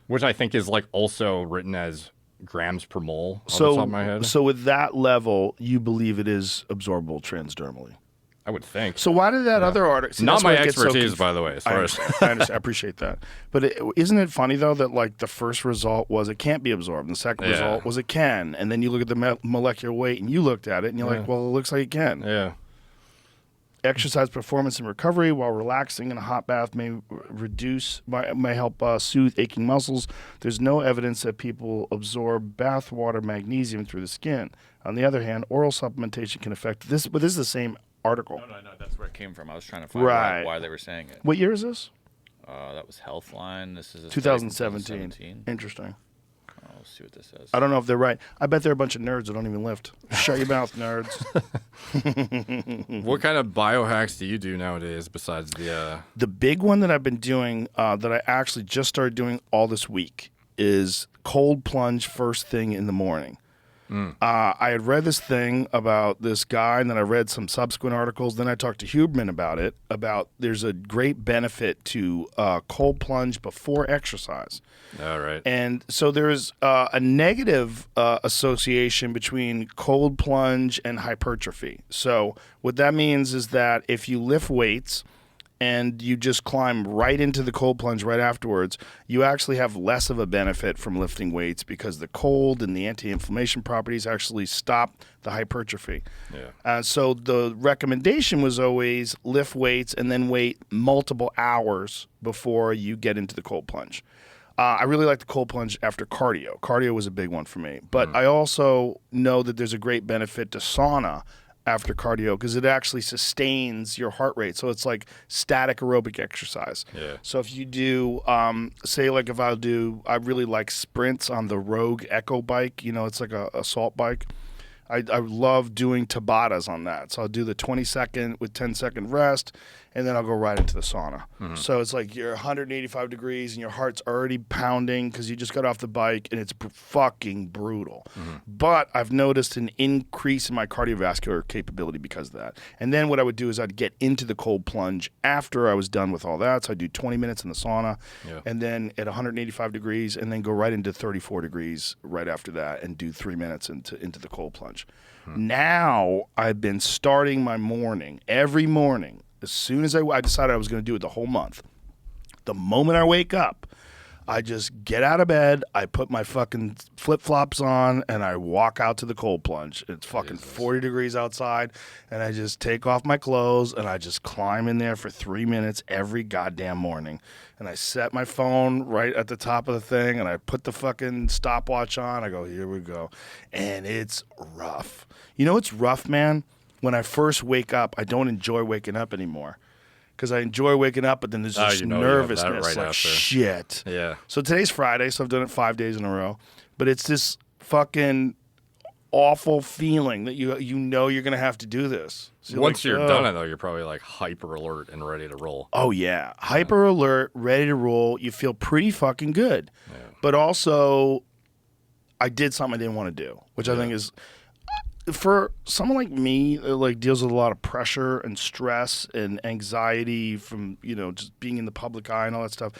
which I think is like also written as grams per mole off the top of my head. So with that level, you believe it is absorbable transdermally? I would think. So why did that other article... See, not my expertise, by the way. I appreciate that. But isn't it funny, though, that like the first result was it can't be absorbed, and the second result was it can, and then you look at the molecular weight, and you looked at it, and you're like, well, it looks like it can. Yeah. Exercise performance and recovery while relaxing in a hot bath may help soothe aching muscles. There's no evidence that people absorb bath water magnesium through the skin. On the other hand, oral supplementation can affect this, but this is the same article. No, that's where it came from. I was trying to find why they were saying it. What year is this? That was Healthline. This is 2017. Interesting. Let's see what this says. I don't know if they're right. I bet they're a bunch of nerds that don't even lift. Shut your mouth, nerds. What kind of biohacks do you do nowadays besides the... The big one that I've been doing, that I actually just started doing all this week, is cold plunge first thing in the morning. I had read this thing about this guy, and then I read some subsequent articles. Then I talked to Huberman about it, about there's a great benefit to cold plunge before exercise. All right. And so there's a negative association between cold plunge and hypertrophy. So what that means is that if you lift weights and you just climb right into the cold plunge right afterwards, you actually have less of a benefit from lifting weights because the cold and the anti-inflammation properties actually stop the hypertrophy. Yeah. So the recommendation was always lift weights and then wait multiple hours before you get into the cold plunge. I really like the cold plunge after cardio. Cardio was a big one for me. But I also know that there's a great benefit to sauna after cardio because it actually sustains your heart rate. So it's like static aerobic exercise. Yeah. So if you do, say like if I really like sprints on the Rogue Echo bike, it's like a assault bike. I love doing Tabatas on that. So I'll do the 20-second with 10-second rest, and then I'll go right into the sauna. So it's like you're 185 degrees and your heart's already pounding because you just got off the bike, and it's fucking brutal. But I've noticed an increase in my cardiovascular capability because of that. And then what I would do is I'd get into the cold plunge after I was done with all that. So I'd do 20 minutes in the sauna, and then at 185 degrees, and then go right into 34 degrees right after that and do 3 minutes into the cold plunge. Now I've been starting my morning every morning. As soon as I decided I was going to do it the whole month, the moment I wake up, I just get out of bed, I put my fucking flip-flops on, and I walk out to the cold plunge. It's fucking 40 degrees outside, and I just take off my clothes, and I just climb in there for 3 minutes every goddamn morning. And I set my phone right at the top of the thing, and I put the fucking stopwatch on. I go, here we go. And it's rough. You know what's rough, man? When I first wake up, I don't enjoy waking up anymore. Because I enjoy waking up, but then there's this nervousness, right like after. shit. Yeah. So today's Friday, so I've done it 5 days in a row. But it's this fucking awful feeling that you know you're going to have to do this. So Once you're done it, though, you're probably like hyper alert and ready to roll. Oh, yeah. Hyper alert, ready to roll. You feel pretty fucking good. Yeah. But also, I did something I didn't want to do, which I think is... For someone like me that like deals with a lot of pressure and stress and anxiety from just being in the public eye and all that stuff,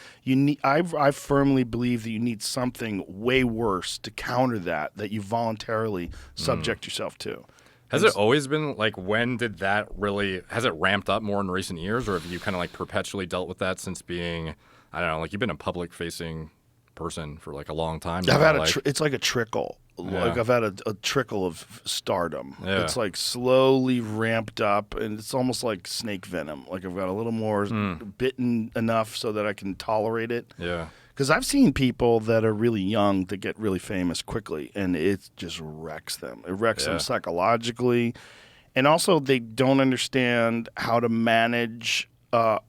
I firmly believe that you need something way worse to counter that you voluntarily subject yourself to. Has it always been like, when did that really, has it ramped up more in recent years, or have you kind of like perpetually dealt with that since being, I don't know, like you've been a public facing person for like a long time now? I've had it's like a trickle. Yeah. Like I've had a trickle of stardom. Yeah. It's like slowly ramped up, and it's almost like snake venom. Like I've got a little more bitten enough so that I can tolerate it. Yeah. Because I've seen people that are really young that get really famous quickly, and it just wrecks them. It wrecks them psychologically, and also they don't understand how to manage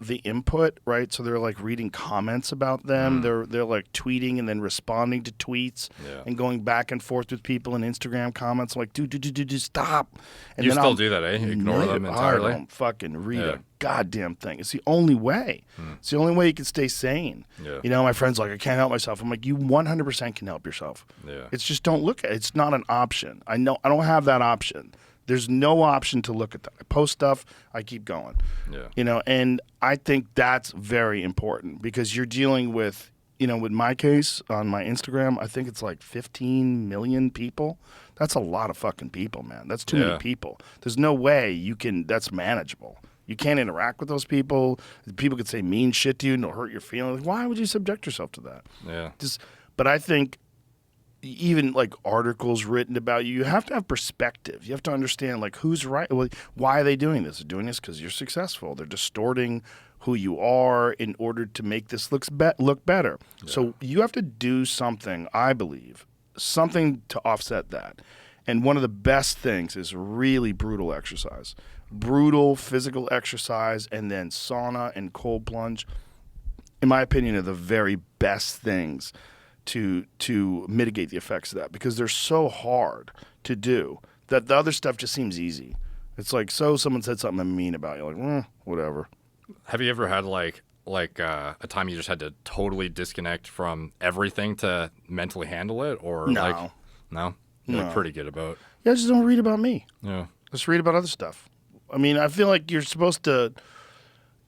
the input, right? So they're like reading comments about them. They're like tweeting and then responding to tweets and going back and forth with people in Instagram comments. I'm like, dude, stop. And you then still do that, eh? You ignore them entirely? I don't fucking read a goddamn thing. It's the only way. It's the only way you can stay sane. Yeah. My friend's like, I can't help myself. I'm like, you 100% can help yourself. Yeah. It's just don't look at it. It's not an option. I know I don't have that option. There's no option to look at that. I post stuff, I keep going. Yeah. And I think that's very important because you're dealing with, with my case on my Instagram, I think it's like 15 million people. That's a lot of fucking people, man. That's too many people. There's no way that's manageable. You can't interact with those people. People could say mean shit to you and it'll hurt your feelings. Why would you subject yourself to that? Yeah. But I think even like articles written about you have to have perspective. You have to understand like who's right. Why are they doing this? They're doing this because you're successful. They're distorting who you are in order to make this look better. Yeah. So you have to do something, I believe, something to offset that. And one of the best things is really brutal exercise. Brutal physical exercise, and then sauna and cold plunge, in my opinion, are the very best things to mitigate the effects of that, because they're so hard to do that the other stuff just seems easy. It's like, someone said something mean about you, like, whatever. Have you ever had like a time you just had to totally disconnect from everything to mentally handle it, or no? You're like, pretty good about. Yeah, just don't read about me. Yeah. Let's read about other stuff. I mean, I feel like you're supposed to,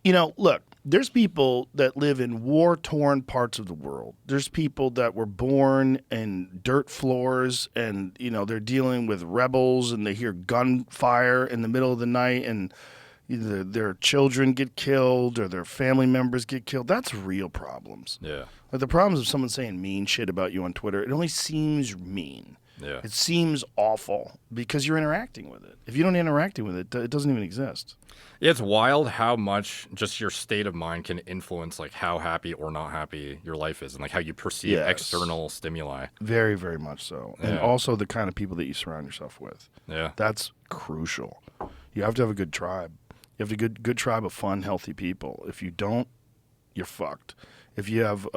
look, there's people that live in war-torn parts of the world. There's people that were born in dirt floors and, they're dealing with rebels and they hear gunfire in the middle of the night and either their children get killed or their family members get killed. That's real problems. Yeah. Like the problems of someone saying mean shit about you on Twitter, it only seems mean. Yeah. It seems awful because you're interacting with it. If you don't interact with it, it doesn't even exist. Yeah, it's wild how much just your state of mind can influence like how happy or not happy your life is and like how you perceive external stimuli. Very, very much so. And also the kind of people that you surround yourself with. Yeah. That's crucial. You have to have a good tribe. You have a good tribe of fun, healthy people. If you don't, you're fucked. If you have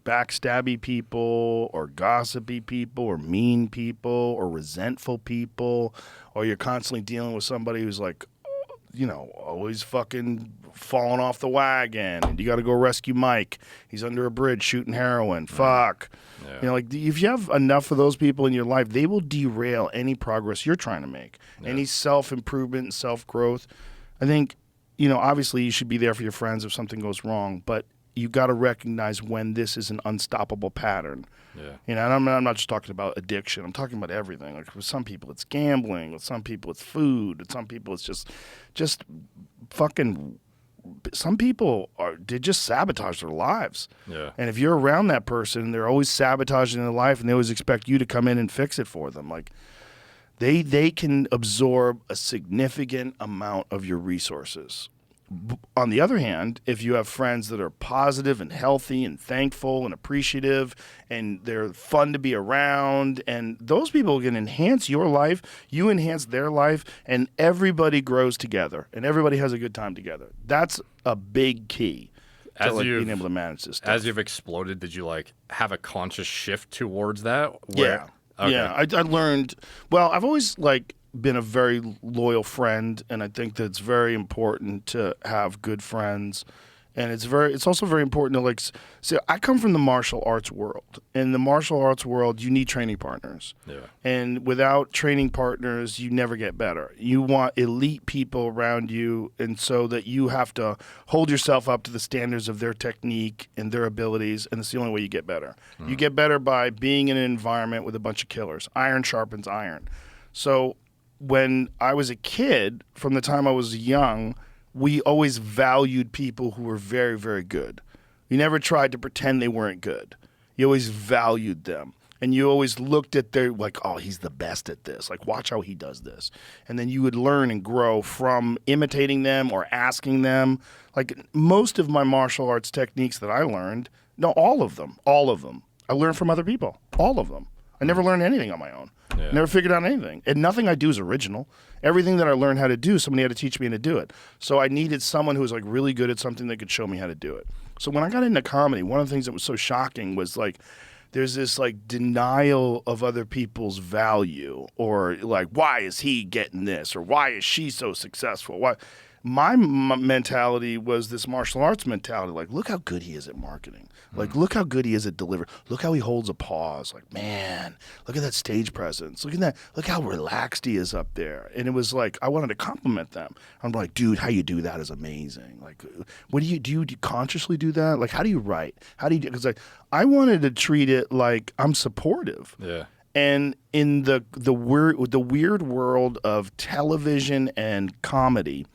backstabby people or gossipy people or mean people or resentful people, or you're constantly dealing with somebody who's like, always fucking falling off the wagon and you got to go rescue Mike. He's under a bridge shooting heroin. Fuck. Yeah. If you have enough of those people in your life, they will derail any progress you're trying to make, any self-improvement and self-growth. I think, obviously you should be there for your friends if something goes wrong, but you got to recognize when this is an unstoppable pattern. Yeah. And I'm not just talking about addiction. I'm talking about everything. Like for some people, it's gambling. With some people, it's food. With some people, it's just fucking. Some people they just sabotage their lives. Yeah. And if you're around that person, they're always sabotaging their life, and they always expect you to come in and fix it for them. Like they can absorb a significant amount of your resources. On the other hand, if you have friends that are positive and healthy and thankful and appreciative and they're fun to be around, and those people can enhance your life, you enhance their life, and everybody grows together and everybody has a good time together. That's a big key to being able to manage this stuff. As you've exploded, did you like have a conscious shift towards that? Yeah. Okay. Yeah. I learned, I've always been a very loyal friend, and I think that it's very important to have good friends, and it's also very important to see, I come from the martial arts world. In the martial arts world, you need training partners. Yeah. And without training partners, you never get better. You want elite people around you, and so that you have to hold yourself up to the standards of their technique and their abilities, and it's the only way you get better. You get better by being in an environment with a bunch of killers. Iron sharpens iron. So when I was a kid, from the time I was young, we always valued people who were very, very good. You never tried to pretend they weren't good. You always valued them. And you always looked at their, oh, he's the best at this. Watch how he does this. And then you would learn and grow from imitating them or asking them. Most of my martial arts techniques that I learned, all of them, I learned from other people. All of them. I never learned anything on my own. Yeah. Never figured out anything. And nothing I do is original. Everything that I learned how to do, somebody had to teach me how to do it. So I needed someone who was really good at something that could show me how to do it. So when I got into comedy, one of the things that was so shocking was there's this denial of other people's value, or why is he getting this, or why is she so successful? Why? My mentality was this martial arts mentality. Look how good he is at marketing. Look how good he is at delivery. Look how he holds a pause. Man, look at that stage presence. Look at that. Look how relaxed he is up there. And it was I wanted to compliment them. I'm like, dude, how you do that is amazing. What do? You consciously do that? How do you write? How do you do? Because I wanted to treat it like I'm supportive. Yeah. And in the weird world of television and comedy,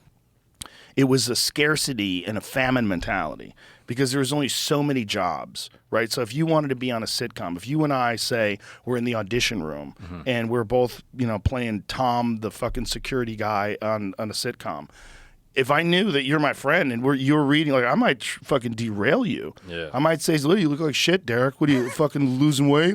it was a scarcity and a famine mentality because there was only so many jobs, right? So if you wanted to be on a sitcom, if you and I say we're in the audition room and we're both, playing Tom, the fucking security guy on a sitcom, if I knew that you're my friend and you're reading, I might fucking derail you. Yeah. I might say, "Look, you look like shit, Derek. What are you fucking losing weight?"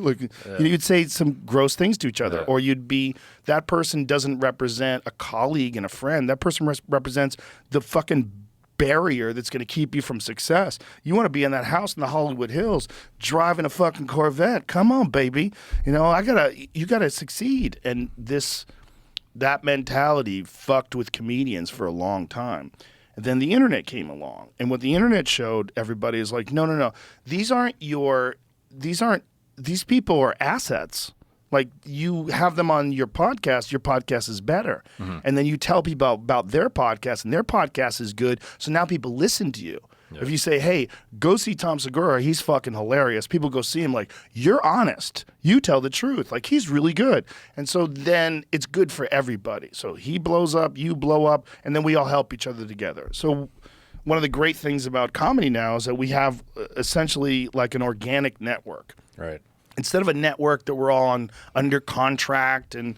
You'd say some gross things to each other, or you'd be that person doesn't represent a colleague and a friend. That person represents the fucking barrier that's going to keep you from success. You want to be in that house in the Hollywood Hills driving a fucking Corvette. Come on, baby. You gotta succeed. And that mentality fucked with comedians for a long time. And then the internet came along. And what the internet showed everybody is no. These people are assets. Like, you have them on your podcast is better. And then you tell people about their podcast, and their podcast is good, so now people listen to you. Yeah. If you say, hey, go see Tom Segura, he's fucking hilarious, people go see him, like, you're honest. You tell the truth. Like, he's really good. And so then it's good for everybody. So he blows up, you blow up, and then we all help each other together. So one of the great things about comedy now is that we have essentially like an organic network. Right. Instead of a network that we're all under contract and,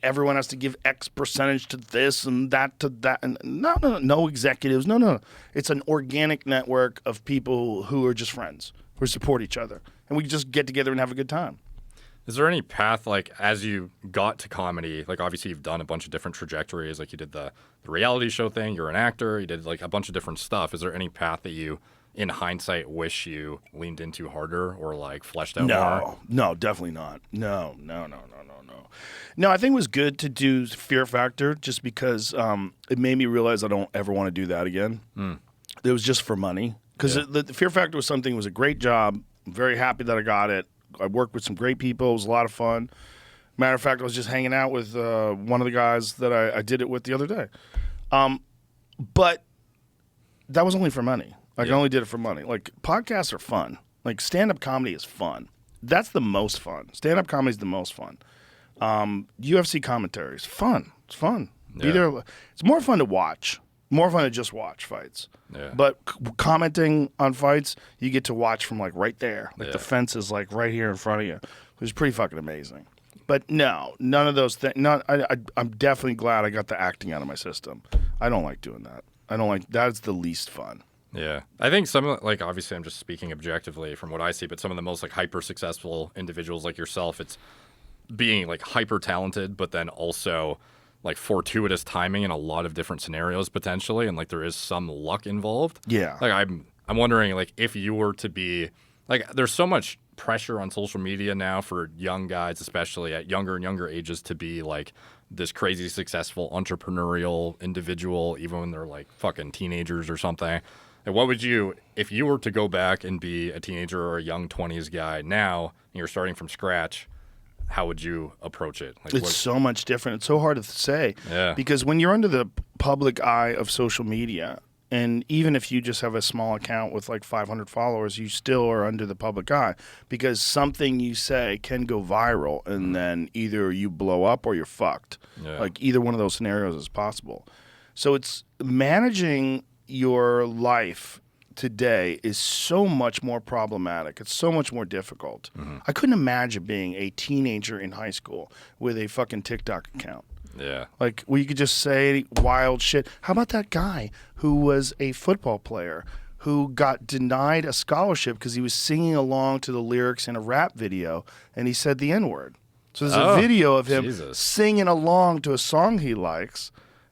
everyone has to give X percentage to this and that to that. And no executives. No. It's an organic network of people who are just friends, who support each other. And we just get together and have a good time. Is there any path, like, as you got to comedy, like, obviously you've done a bunch of different trajectories, like you did the reality show thing, you're an actor, you did, like, a bunch of different stuff. Is there any path that you, in hindsight, wish you leaned into harder or, like, fleshed out more? No, definitely not. No. No, I think it was good to do Fear Factor just because it made me realize I don't ever want to do that again. It was just for money. Because the Fear Factor was something, it was a great job. I'm very happy that I got it. I worked with some great people. It was a lot of fun. Matter of fact, I was just hanging out with one of the guys that I did it with the other day. But that was only for money. Like, I only did it for money. Like, podcasts are fun. Like, stand-up comedy is fun. That's the most fun. Stand-up comedy is the most fun. UFC commentary is fun. It's fun. Yeah. It's more fun to watch. More fun to just watch fights. Yeah. But commenting on fights, you get to watch from, like, right there. Like, the fence is, like, right here in front of you, which is pretty fucking amazing. But no, none of those things. I'm definitely glad I got the acting out of my system. I don't like doing that. That's the least fun. Yeah. I think obviously I'm just speaking objectively from what I see, but some of the most, like, hyper successful individuals like yourself, it's being, like, hyper talented, but then also, like, fortuitous timing in a lot of different scenarios potentially, and, like, there is some luck involved. Yeah. Like, I'm wondering, like, if you were to be, like, there's so much pressure on social media now for young guys, especially at younger and younger ages, to be, like, this crazy successful entrepreneurial individual, even when they're, like, fucking teenagers or something. Like, what would you, if you were to go back and be a teenager or a young 20s guy now, and you're starting from scratch, how would you approach it? Like, it's so much different. It's so hard to say. Yeah. Because when you're under the public eye of social media, and even if you just have a small account with like 500 followers, you still are under the public eye because something you say can go viral, and then either you blow up or you're fucked. Yeah. Like, either one of those scenarios is possible. So it's managing your life today is so much more problematic. It's so much more difficult. I couldn't imagine being a teenager in high school with a fucking TikTok account. Yeah. Like, where you could just say wild shit. How about that guy who was a football player who got denied a scholarship because he was singing along to the lyrics in a rap video and he said the N-word? So there's a video of him singing along to a song he likes,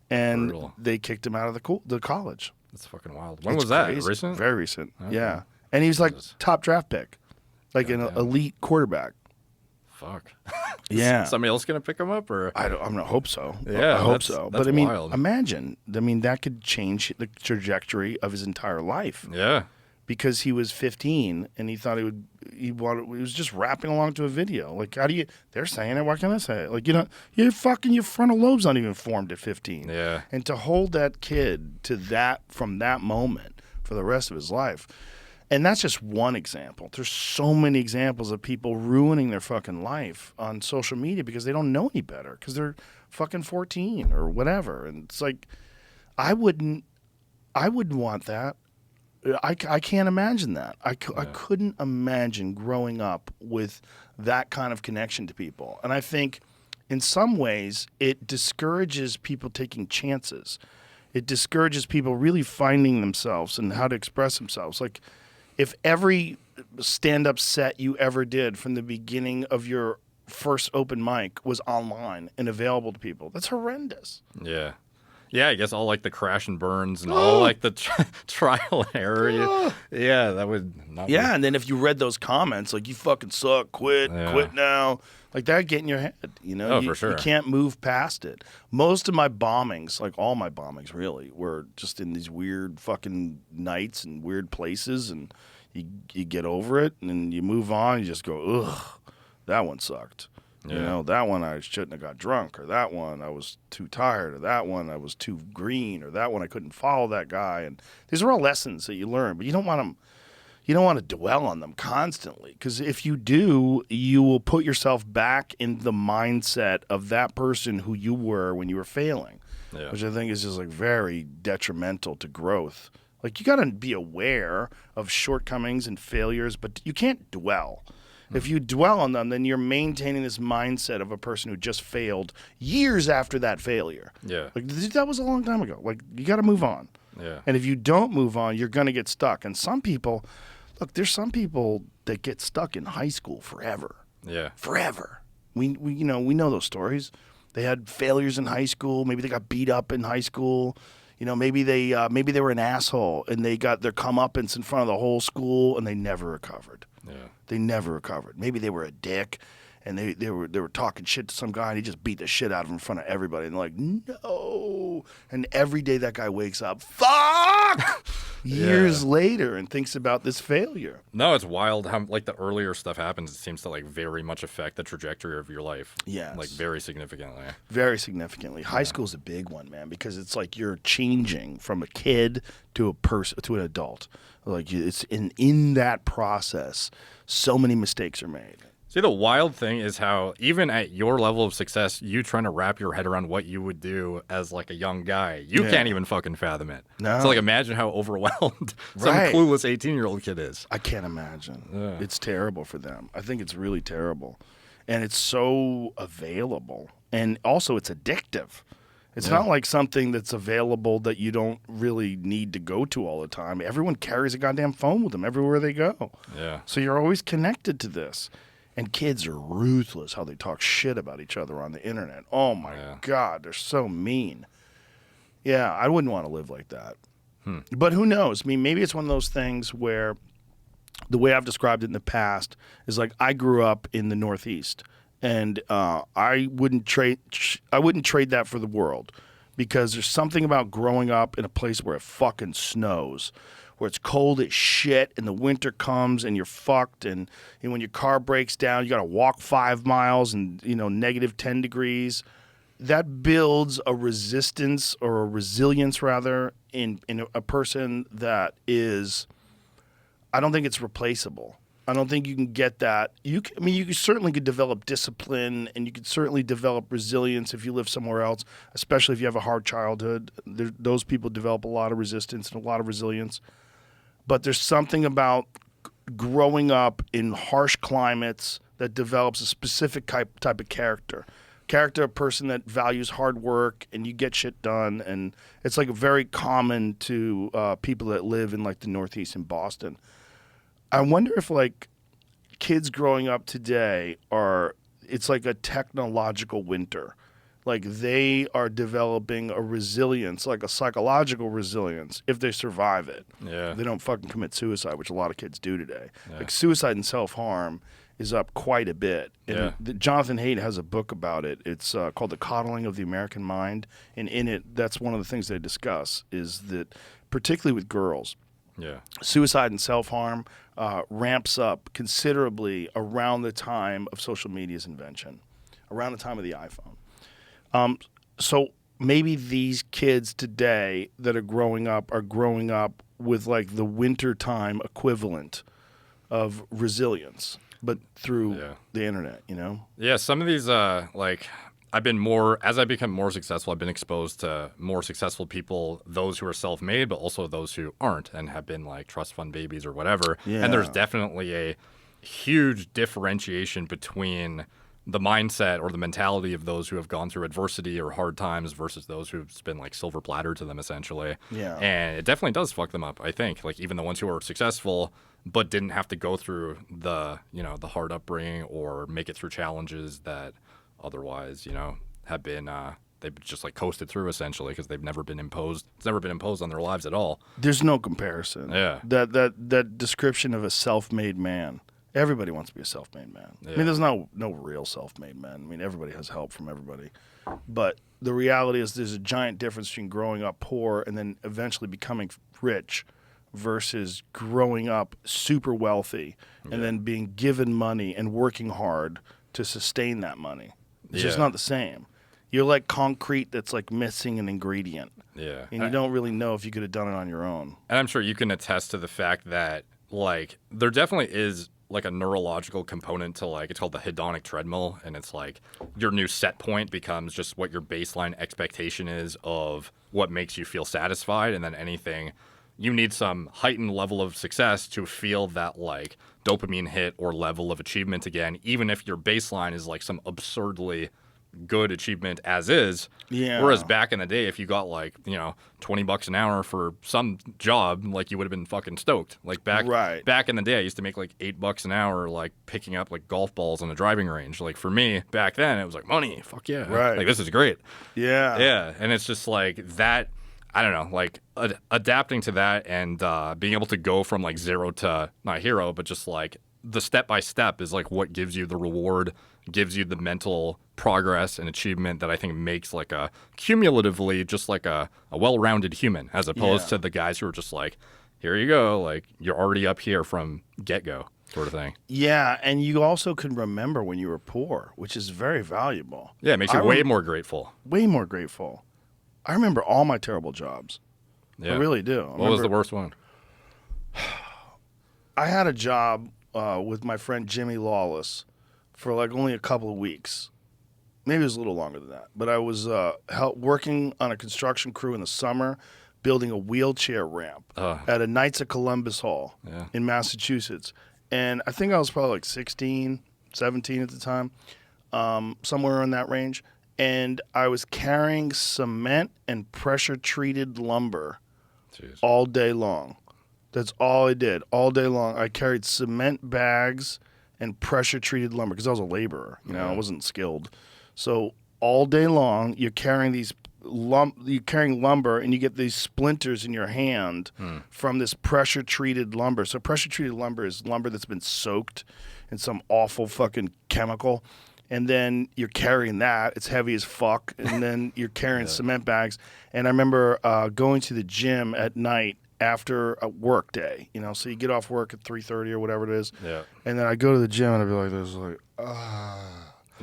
and Brutal. They kicked him out of the college. That's fucking wild. When was that? Crazy. Recent? Very recent. Okay. Yeah. And he was like top draft pick, like an elite quarterback. Fuck. Yeah. Somebody else gonna pick him up, or I'm gonna hope so. Yeah, I hope so. That's But I mean, wild. imagine. I mean, that could change the trajectory of his entire life. Yeah. Because he was 15 and he thought he was just rapping along to a video. Like, how do you? They're saying it. Why can't I say it? Like, your frontal lobe's not even formed at 15. Yeah. And to hold that kid to that from that moment for the rest of his life. And that's just one example. There's so many examples of people ruining their fucking life on social media because they don't know any better, because they're fucking 14 or whatever. And it's like, I wouldn't want that. I can't imagine that. I couldn't imagine growing up with that kind of connection to people. And I think in some ways it discourages people taking chances. It discourages people really finding themselves and how to express themselves. Like, if every stand-up set you ever did from the beginning of your first open mic was online and available to people, that's horrendous. Yeah. Yeah, I guess all, like, the crash and burns and all, like, the trial and error. Yeah, that would not be... Yeah, and then if you read those comments, like, you fucking suck, quit now, like, that get in your head, Oh, for sure. You can't move past it. Most of my bombings, like all my bombings really, were just in these weird fucking nights and weird places, and you get over it, and then you move on, you just go, ugh, that one sucked. You know, that one I shouldn't have got drunk, or that one I was too tired, or that one I was too green, or that one I couldn't follow that guy. And these are all lessons that you learn, but you don't want them. You don't want to dwell on them constantly, because if you do, you will put yourself back in the mindset of that person who you were when you were failing, which I think is just like very detrimental to growth. Like, you got to be aware of shortcomings and failures, but you can't dwell. If you dwell on them, then you're maintaining this mindset of a person who just failed years after that failure. Yeah. Like, that was a long time ago. Like, you got to move on. Yeah. And if you don't move on, you're going to get stuck. And some people, look, there's some people that get stuck in high school forever. Yeah. Forever. We know those stories. They had failures in high school. Maybe they got beat up in high school. You know, maybe they were an asshole and they got their comeuppance in front of the whole school and they never recovered. Yeah. They never recovered. Maybe they were a dick and they were talking shit to some guy and he just beat the shit out of him in front of everybody. And they're like, no. And every day that guy wakes up, fuck! Years later and thinks about this failure. No, it's wild how, like, the earlier stuff happens, it seems to, like, very much affect the trajectory of your life. Yes. Like, very significantly. Very significantly. High school's a big one, man, because it's like you're changing from a kid to a person, to an adult. Like, it's in that process, so many mistakes are made. See, the wild thing is how even at your level of success, you trying to wrap your head around what you would do as, like, a young guy. You can't even fucking fathom it. No. So, like, imagine how overwhelmed some Right. clueless 18-year-old kid is. I can't imagine. Yeah. It's terrible for them. I think it's really terrible. And it's so available. And also, it's addictive. It's not like something that's available that you don't really need to go to all the time. Everyone carries a goddamn phone with them everywhere they go. Yeah. So you're always connected to this. And kids are ruthless how they talk shit about each other on the internet. Oh, my God. They're so mean. Yeah, I wouldn't want to live like that. But who knows? I mean, maybe it's one of those things where the way I've described it in the past is like I grew up in the Northeast. And I wouldn't trade that for the world, because there's something about growing up in a place where it fucking snows, where it's cold as shit and the winter comes and you're fucked, and when your car breaks down, you got to walk 5 miles and, negative 10 degrees. That builds a resistance, or a resilience rather, in a person that is, I don't think it's replaceable. I don't think you can get that. You certainly could develop discipline, and you could certainly develop resilience if you live somewhere else, especially if you have a hard childhood. Those people develop a lot of resistance and a lot of resilience. But there's something about growing up in harsh climates that develops a specific type of character. A person that values hard work and you get shit done. And it's like very common to people that live in like the Northeast in Boston. I wonder if, like, kids growing up today it's like a technological winter. Like, they are developing a resilience, like a psychological resilience, if they survive it. Yeah. They don't fucking commit suicide, which a lot of kids do today. Yeah. Like, suicide and self-harm is up quite a bit. And Jonathan Haidt has a book about it. It's called The Coddling of the American Mind. And in it, that's one of the things they discuss, is that, particularly with girls, suicide and self-harm ramps up considerably around the time of social media's invention, around the time of the iPhone. So maybe these kids today that are growing up with like the wintertime equivalent of resilience, but through the internet, Yeah, some of these, as I become more successful, I've been exposed to more successful people, those who are self-made, but also those who aren't and have been like trust fund babies or whatever. Yeah. And there's definitely a huge differentiation between the mindset or the mentality of those who have gone through adversity or hard times versus those who've been like silver platter to them, essentially. Yeah. And it definitely does fuck them up, I think. Like, even the ones who are successful but didn't have to go through the hard upbringing or make it through challenges that otherwise, have been they've just like coasted through, essentially, because they've never been imposed. It's never been imposed on their lives at all. There's no comparison. Yeah. That description of a self-made man. Everybody wants to be a self-made man. Yeah. I mean, there's no real self-made man. I mean, everybody has help from everybody. But the reality is there's a giant difference between growing up poor and then eventually becoming rich versus growing up super wealthy and then being given money and working hard to sustain that money. It's just Yeah. not the same. You're like concrete that's like missing an ingredient. Yeah. And you don't really know if you could have done it on your own. And I'm sure you can attest to the fact that, like, there definitely is, like, a neurological component to, like, it's called the hedonic treadmill. And it's like your new set point becomes just what your baseline expectation is of what makes you feel satisfied. And then anything, you need some heightened level of success to feel that, like, dopamine hit or level of achievement again, even if your baseline is, like, some absurdly good achievement as is. Yeah. Whereas back in the day, if you got like, you know, $20 an hour for some job, like you would have been fucking stoked. Like back in the day, I used to make like $8 an hour, like picking up like golf balls on a driving range. Like for me back then, it was like money. Fuck yeah. Right. Like this is great. Yeah. Yeah. And it's just like that. I don't know, like adapting to that and being able to go from like zero to not hero, but just like the step by step is like what gives you the reward, gives you the mental progress and achievement that I think makes like a cumulatively just like a well-rounded human, as opposed to the guys who are just like, here you go, like you're already up here from get-go sort of thing. Yeah, and you also can remember when you were poor, which is very valuable. Yeah, it makes you way more grateful. Way more grateful. I remember all my terrible jobs. Yeah. I really do. What was the worst one? I had a job with my friend Jimmy Lawless for like only a couple of weeks. Maybe it was a little longer than that. But I was working on a construction crew in the summer, building a wheelchair ramp at a Knights of Columbus Hall in Massachusetts. And I think I was probably like 16, 17 at the time, somewhere in that range. And I was carrying cement and pressure-treated lumber all day long. That's all I did all day long. I carried cement bags and pressure-treated lumber because I was a laborer. You know, I wasn't skilled. So all day long, you're carrying you're carrying lumber, and you get these splinters in your hand from this pressure-treated lumber. So pressure-treated lumber is lumber that's been soaked in some awful fucking chemical. And then you're carrying that. It's heavy as fuck. And then you're carrying cement bags. And I remember going to the gym at night after a work day. You know, so you get off work at 3:30 or whatever it is. Yeah. And then I go to the gym and I'd be like this, like,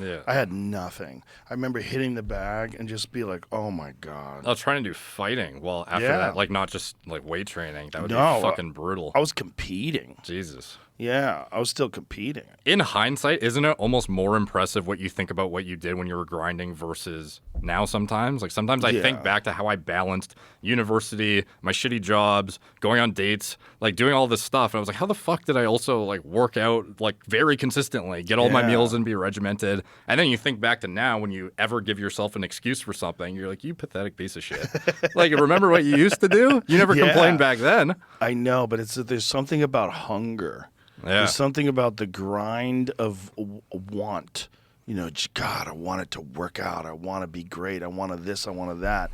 Yeah. I had nothing. I remember hitting the bag and just be like, oh my God. I was trying to do fighting. Well, after that, like not just like weight training. That would be fucking brutal. I was competing. Jesus. Yeah, I was still competing. In hindsight, isn't it almost more impressive what you think about what you did when you were grinding versus now sometimes? Like sometimes I think back to how I balanced university, my shitty jobs, going on dates, like doing all this stuff. And I was like, how the fuck did I also like work out like very consistently, get all my meals and be regimented? And then you think back to now when you ever give yourself an excuse for something, you're like, you pathetic piece of shit. Like, remember what you used to do? You never complained back then. I know, but there's something about hunger. Yeah. There's something about the grind of want. You know, God, I want it to work out. I want to be great. I want this. I want that.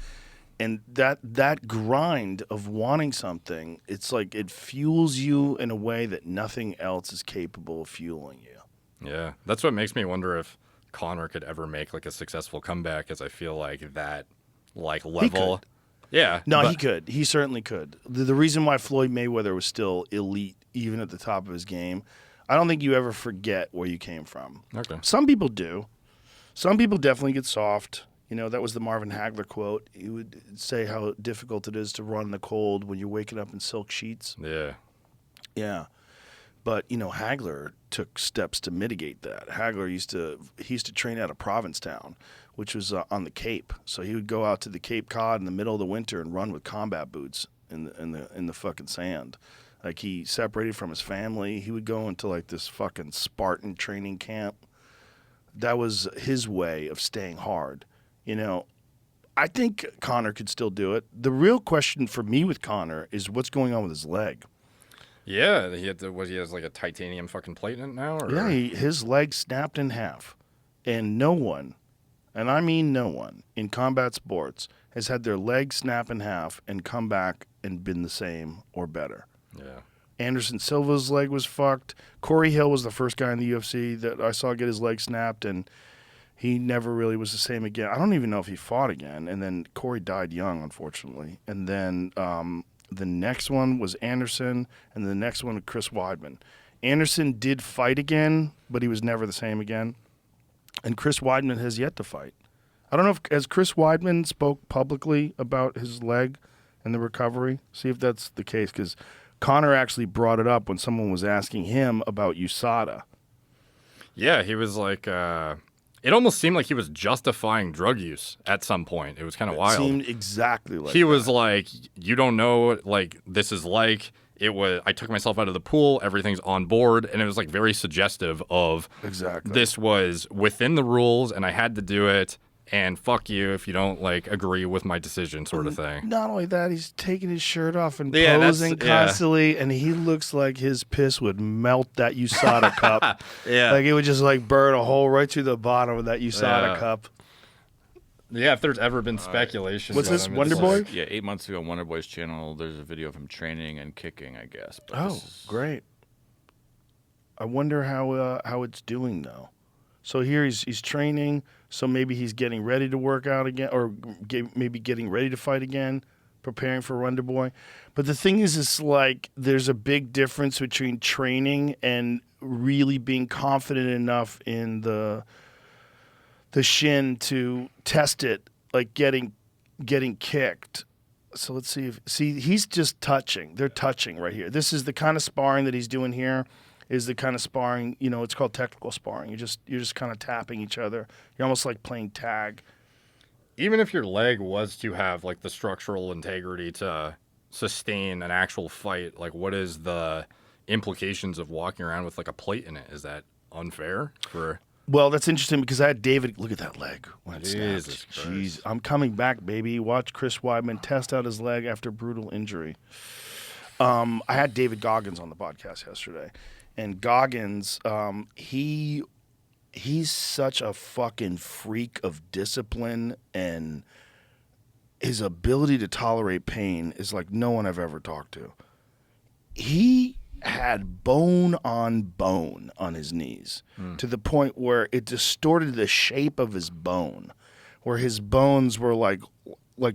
And that grind of wanting something, it's like it fuels you in a way that nothing else is capable of fueling you. Yeah. That's what makes me wonder if Conor could ever make like a successful comeback, as I feel like that like level. Yeah. No, he could. He certainly could. The reason why Floyd Mayweather was still elite, even at the top of his game, I don't think you ever forget where you came from. Okay. Some people do. Some people definitely get soft. You know, that was the Marvin Hagler quote. He would say how difficult it is to run in the cold when you're waking up in silk sheets. Yeah. Yeah. But, you know, Hagler took steps to mitigate that. Hagler used to train out of Provincetown, which was on the Cape. So he would go out to the Cape Cod in the middle of the winter and run with combat boots in the fucking sand. Like, he separated from his family. He would go into like this fucking Spartan training camp. That was his way of staying hard. You know, I think Conor could still do it. The real question for me with Conor is what's going on with his leg. Yeah, he has like a titanium fucking plate in it now? Or? Yeah, his leg snapped in half. And no one, and I mean no one, in combat sports has had their leg snap in half and come back and been the same or better. Yeah. Anderson Silva's leg was fucked. Corey Hill was the first guy in the UFC that I saw get his leg snapped, and he never really was the same again. I don't even know if he fought again. And then Corey died young, unfortunately. And then the next one was Anderson, and the next one was Chris Weidman. Anderson did fight again, but he was never the same again. And Chris Weidman has yet to fight. I don't know if has Chris Weidman spoke publicly about his leg and the recovery. See if that's the case, because Conor actually brought it up when someone was asking him about USADA. Yeah, he was like, it almost seemed like he was justifying drug use at some point. It was kind of wild. It seemed exactly like he that. was like, you don't know what, like, this is like. It was, I took myself out of the pool, everything's on board, and it was like very suggestive of exactly. This was within the rules and I had to do it, and fuck you if you don't like agree with my decision, sort of thing. Not only that, he's taking his shirt off and posing constantly, and he looks like his piss would melt that USADA cup. Yeah. Like it would just like burn a hole right through the bottom of that USADA cup. Yeah, if there's ever been speculation. What's this, him, Wonder Boy? Like, yeah, 8 months ago on Wonder Boy's channel, there's a video of him training and kicking, I guess. But Oh, great. I wonder how it's doing, though. So here he's training, so maybe he's getting ready to work out again, or maybe getting ready to fight again, preparing for Wonder Boy. But the thing is, it's like there's a big difference between training and really being confident enough in the shin to test it, like getting kicked. So let's see he's just touching. They're touching right here. This is the kind of sparring that he's doing here. Is the kind of sparring, it's called technical sparring. You're just kind of tapping each other. You're almost like playing tag. Even if your leg was to have like the structural integrity to sustain an actual fight, like what is the implications of walking around with like a plate in it? Is that unfair for? Well, that's interesting because I had David look at that leg when it Jesus snapped. Christ. Jeez, I'm coming back, baby. Watch Chris Weidman test out his leg after brutal injury. I had David Goggins on the podcast yesterday, and Goggins, he's such a fucking freak of discipline, and his ability to tolerate pain is like no one I've ever talked to. He had bone on his knees to the point where it distorted the shape of his bone, where his bones were like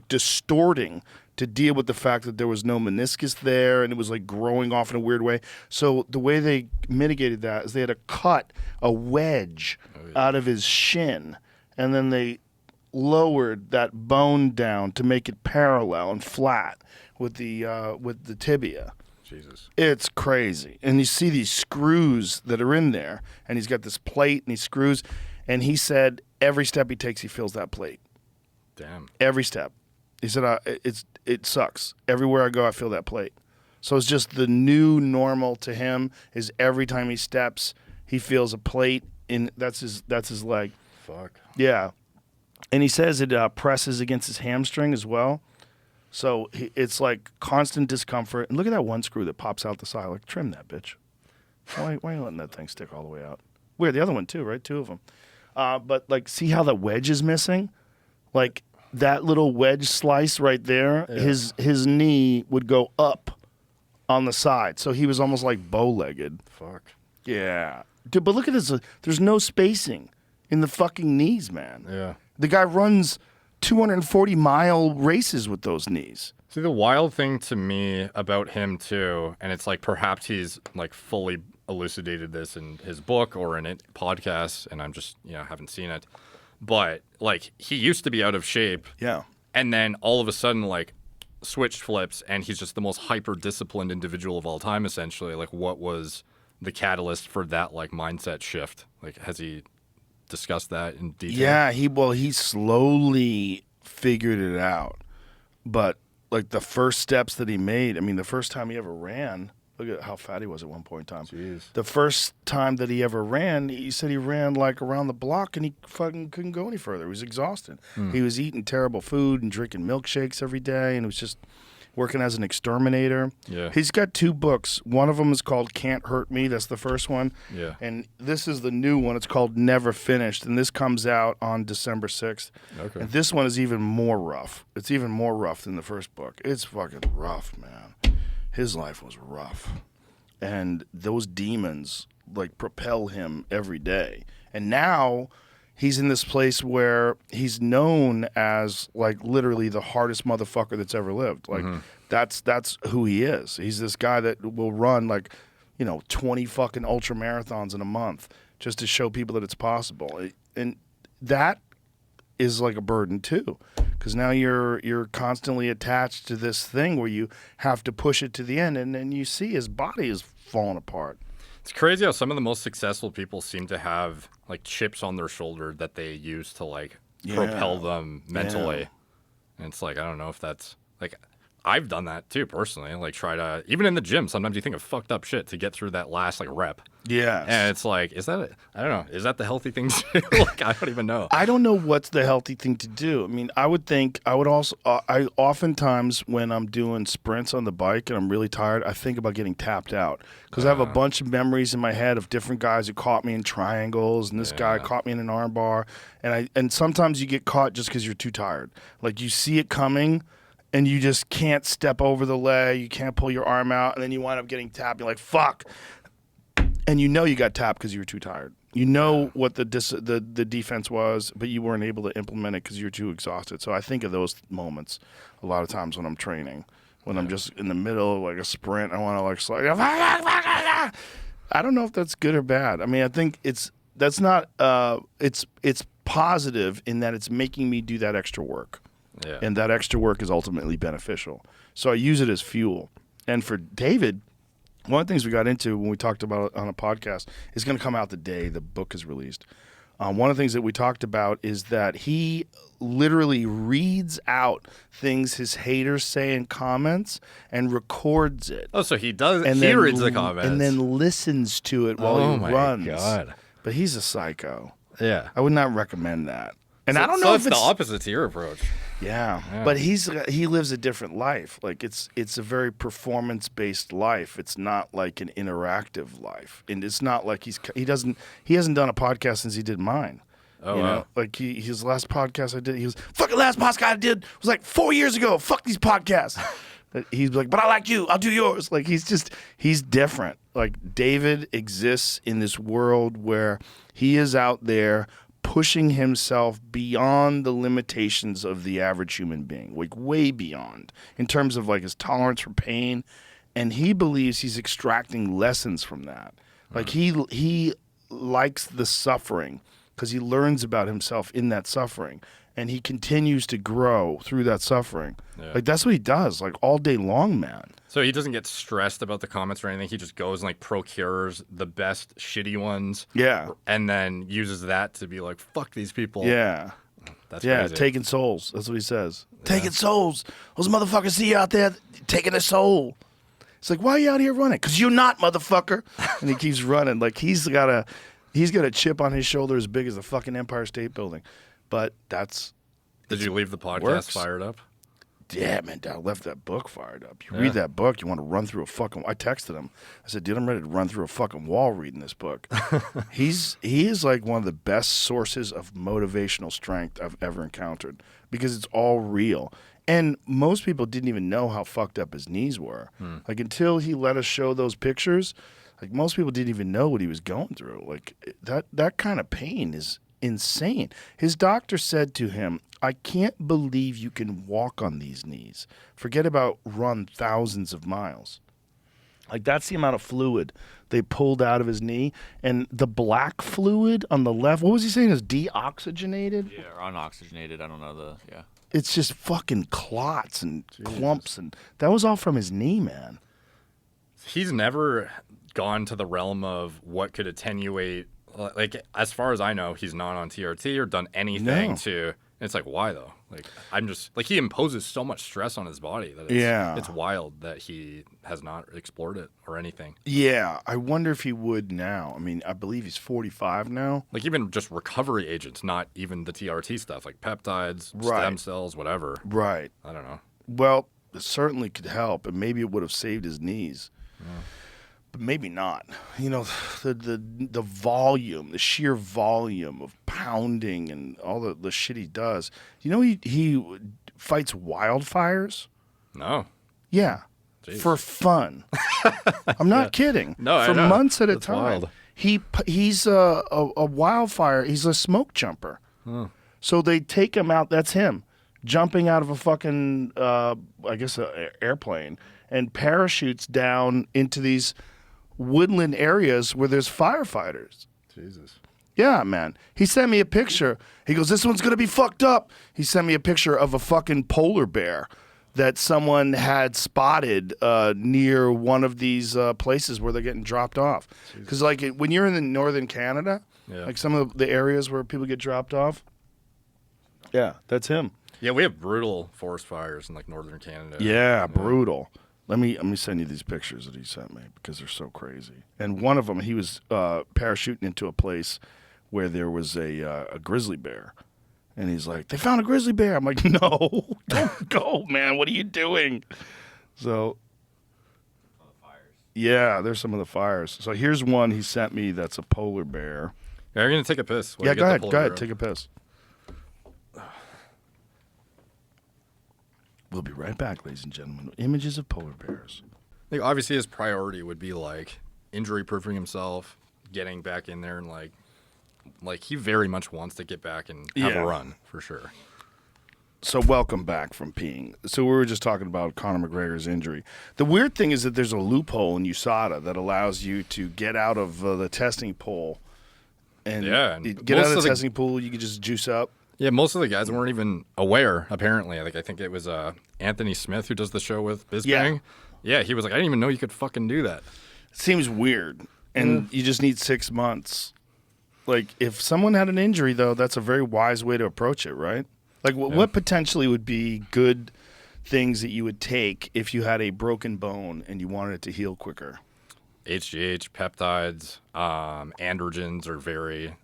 distorting to deal with the fact that there was no meniscus there, and it was like growing off in a weird way. So the way they mitigated that is they had to cut a wedge out of his shin, and then they lowered that bone down to make it parallel and flat with the tibia. Jesus. It's crazy. And you see these screws that are in there, and he's got this plate and these screws, and he said every step he takes, he feels that plate. Damn. Every step. He said, it sucks. Everywhere I go, I feel that plate. So it's just the new normal to him is every time he steps, he feels a plate in, that's his leg. Fuck. Yeah. And he says it presses against his hamstring as well. So it's like constant discomfort. And look at that one screw that pops out the side. Like, trim that, bitch. Why are you letting that thing stick all the way out? Weird. The other one, too, right? 2 of them. But, like, see how the wedge is missing? Like, that little wedge slice right there, his knee would go up on the side. So he was almost like bow-legged. Fuck. Yeah. Dude, but look at this. There's no spacing in the fucking knees, man. Yeah. The guy runs 240-mile races with those knees. See, the wild thing to me about him, too, and it's like perhaps he's like fully elucidated this in his book or in a podcast, and I'm just, haven't seen it. But like he used to be out of shape. Yeah. And then all of a sudden, like, switched flips, and he's just the most hyper-disciplined individual of all time, essentially. Like, what was the catalyst for that, like, mindset shift? Like, has he discussed that in detail? Yeah, he slowly figured it out. But, like, the first steps that he made, I mean, the first time he ever ran, look at how fat he was at one point in time. Jeez. The first time that he ever ran, he said he ran, like, around the block, and he fucking couldn't go any further. He was exhausted. He was eating terrible food and drinking milkshakes every day, and it was just working as an exterminator. Yeah. He's got 2 books. One of them is called Can't Hurt Me. That's the first one. Yeah. And this is the new one. It's called Never Finished, and this comes out on December 6th. Okay. And this one is even more rough. It's even more rough than the first book. It's fucking rough, man. His life was rough. And those demons, like, propel him every day. And now he's in this place where he's known as, like, literally the hardest motherfucker that's ever lived. Like, that's who he is. He's this guy that will run, like, 20 fucking ultra marathons in a month just to show people that it's possible. And that is like a burden too, because now you're constantly attached to this thing where you have to push it to the end, and then you see his body is falling apart. It's crazy how some of the most successful people seem to have like chips on their shoulder that they use to like propel them mentally. And it's like, I don't know if that's like, I've done that too personally. Like try to, even in the gym, sometimes you think of fucked up shit to get through that last like rep. Yeah. And it's like, I don't know, is that the healthy thing to do? Like, I don't even know. I don't know what's the healthy thing to do. I mean, I oftentimes when I'm doing sprints on the bike and I'm really tired, I think about getting tapped out because I have a bunch of memories in my head of different guys who caught me in triangles, and this guy caught me in an arm bar. And sometimes you get caught just because you're too tired. Like you see it coming and you just can't step over the leg, you can't pull your arm out, and then you wind up getting tapped. You're like, fuck. And you know you got tapped because you were too tired. You know what the defense was, but you weren't able to implement it because you're too exhausted. So I think of those moments a lot of times when I'm training, when I'm just in the middle of like a sprint. I want to like slide. I don't know if that's good or bad. I mean, I think it's positive in that it's making me do that extra work. Yeah. And that extra work is ultimately beneficial. So I use it as fuel. And for David, one of the things we got into when we talked about it on a podcast is going to come out the day the book is released. One of the things that we talked about is that he literally reads out things his haters say in comments and records it. Oh, so he does. And he reads the comments and then listens to it while he runs. Oh my God! But he's a psycho. Yeah, I would not recommend that. And I don't so know if if it's the opposite to your approach. Yeah, but he lives a different life. Like it's a very performance-based life. It's not like an interactive life, and it's not like he hasn't done a podcast since he did mine. Oh, you wow. know, like his last podcast I did, he was fucking last podcast I did was like 4 years ago. Fuck these podcasts. He's like, but I like you. I'll do yours. Like he's different. Like David exists in this world where he is out there pushing himself beyond the limitations of the average human being, like way beyond in terms of like his tolerance for pain. And he believes he's extracting lessons from that. Like he likes the suffering because he learns about himself in that suffering, and he continues to grow through that suffering. Yeah. Like that's what he does, like all day long, man. So he doesn't get stressed about the comments or anything. He just goes and like procures the best shitty ones. Yeah. And then uses that to be like, fuck these people. Yeah. That's crazy. Taking souls. That's what he says. Yeah. Taking souls. Those motherfuckers see you out there taking a soul. It's like, why are you out here running? Because you're not, motherfucker. And he keeps running. Like he's got a chip on his shoulder as big as the fucking Empire State Building. But that's... Did you leave the podcast works. Fired up? Yeah, man, I left that book fired up. You read that book, you want to run through a fucking... I texted him. I said, dude, I'm ready to run through a fucking wall reading this book. He is like one of the best sources of motivational strength I've ever encountered because it's all real. And most people didn't even know how fucked up his knees were. Like until he let us show those pictures, like most people didn't even know what he was going through. Like that kind of pain is insane. His doctor said to him, I can't believe you can walk on these knees. Forget about run thousands of miles. Like that's the amount of fluid they pulled out of his knee. And the black fluid on the left, what was he saying, is deoxygenated? Yeah, or unoxygenated. I don't know It's just fucking clots and clumps. And that was all from his knee, man. He's never gone to the realm of what could attenuate. Like, as far as I know, he's not on TRT or done anything to... It's like, why though? Like, I'm just like, he imposes so much stress on his body that it's wild that he has not explored it or anything. Yeah, I wonder if he would now. I mean, I believe he's 45 now. Like even just recovery agents, not even the TRT stuff, like peptides, stem cells, whatever. Right. I don't know. Well, it certainly could help, and maybe it would have saved his knees. But maybe not. You know, the volume, the sheer volume of pounding and all the shit he does. You know, he fights wildfires. No. Yeah. Jeez. For fun. I'm not kidding. No, for I know. months at a That's time. Wild. He's a wildfire. He's a smoke jumper. So they take him out. That's him jumping out of a fucking I guess an airplane and parachutes down into these woodland areas where there's firefighters. Jesus. Yeah, man. He sent me a picture. He goes, this one's going to be fucked up. He sent me a picture of a fucking polar bear that someone had spotted near one of these places where they're getting dropped off. Because, like, when you're in the northern Canada, like some of the areas where people get dropped off, yeah, that's him. Yeah, we have brutal forest fires in, like, northern Canada. Yeah, brutal. Let me send you these pictures that he sent me because they're so crazy. And one of them, he was parachuting into a place where there was a grizzly bear. And he's like, they found a grizzly bear. I'm like, no, don't go, man. What are you doing? So, yeah, there's some of the fires. So here's one he sent me that's a polar bear. Yeah, you're going to take a piss. Yeah, go ahead. Take a piss. We'll be right back, ladies and gentlemen. Images of polar bears. Like, obviously, his priority would be, like, injury-proofing himself, getting back in there, and, like he very much wants to get back and have a run, for sure. So welcome back from peeing. So we were just talking about Conor McGregor's injury. The weird thing is that there's a loophole in USADA that allows you to get out of the testing pool. And get out of the testing pool, you can just juice up. Yeah, most of the guys weren't even aware, apparently. Like, I think it was Anthony Smith who does the show with Bizbang. Yeah, he was like, I didn't even know you could fucking do that. Seems weird. And you just need 6 months. Like, if someone had an injury, though, that's a very wise way to approach it, right? Like, what potentially would be good things that you would take if you had a broken bone and you wanted it to heal quicker? HGH, peptides, androgens are very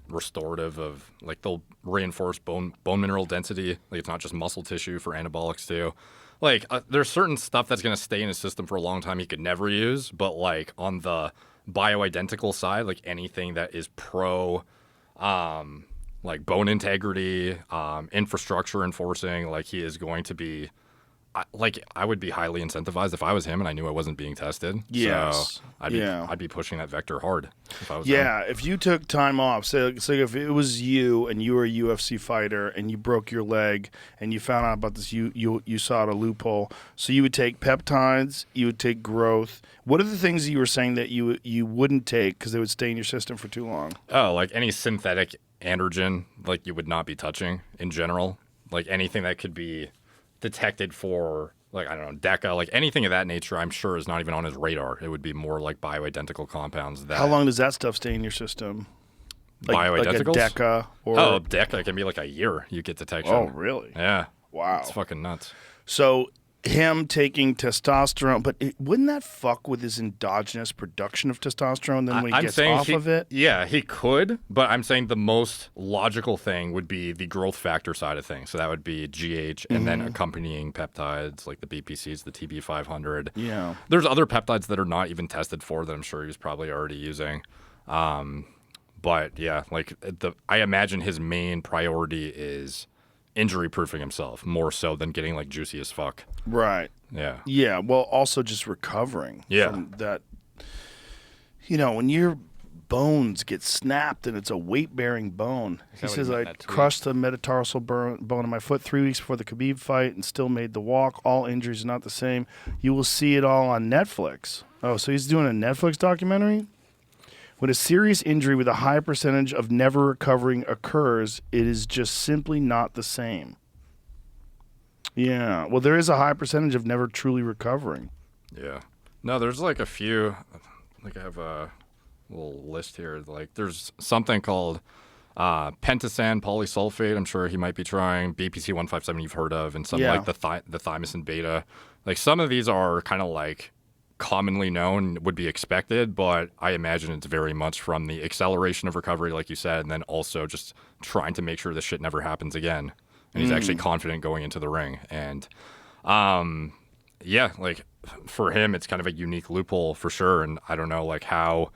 restorative of, like, they'll reinforce bone mineral density. Like, it's not just muscle tissue for anabolics too. Like, there's certain stuff that's going to stay in his system for a long time he could never use, but, like, on the bioidentical side, like, anything that is pro like bone integrity, infrastructure enforcing, like, he is going to be I would be highly incentivized if I was him and I knew I wasn't being tested. Yes. So I'd be pushing that vector hard if I was him. If you took time off, so if it was you and you were a UFC fighter and you broke your leg and you found out about this, you saw a loophole. So you would take peptides, you would take growth. What are the things you were saying that you wouldn't take because they would stay in your system for too long? Oh, like any synthetic androgen, like, you would not be touching in general. Like, anything that could be detected for, like, I don't know, DECA, like, anything of that nature, I'm sure is not even on his radar. It would be more like bioidentical compounds. How long does that stuff stay in your system? Bioidenticals? Like a DECA? DECA can be like a year you get detection. Oh, really? Yeah. Wow. It's fucking nuts. So him taking testosterone, but wouldn't that fuck with his endogenous production of testosterone then when he gets off of it? Yeah, he could, but I'm saying the most logical thing would be the growth factor side of things. So that would be GH and then accompanying peptides like the BPCs, the TB500. Yeah. There's other peptides that are not even tested for that I'm sure he was probably already using. But yeah, like I imagine his main priority is injury proofing himself more so than getting, like, juicy as fuck. Right. Yeah. Yeah. Well, also just recovering from that. You know, when your bones get snapped and it's a weight-bearing bone. He says, I crushed the metatarsal bone in my foot 3 weeks before the Khabib fight and still made the walk. All injuries are not the same. You will see it all on Netflix. Oh, so he's doing a Netflix documentary? When a serious injury with a high percentage of never recovering occurs, it is just simply not the same. Yeah. Well, there is a high percentage of never truly recovering. Yeah. No, there's like a few. Like, I have a little list here. Like, there's something called pentasan polysulfate. I'm sure he might be trying. BPC 157 you've heard of, and some like the thymosin beta. Like, some of these are kind of like commonly known, would be expected, but I imagine it's very much from the acceleration of recovery, like you said, and then also just trying to make sure this shit never happens again. And he's actually confident going into the ring. And yeah, like, for him, it's kind of a unique loophole for sure. And I don't know, like, how,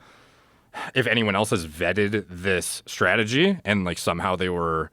if anyone else has vetted this strategy and, like, somehow they were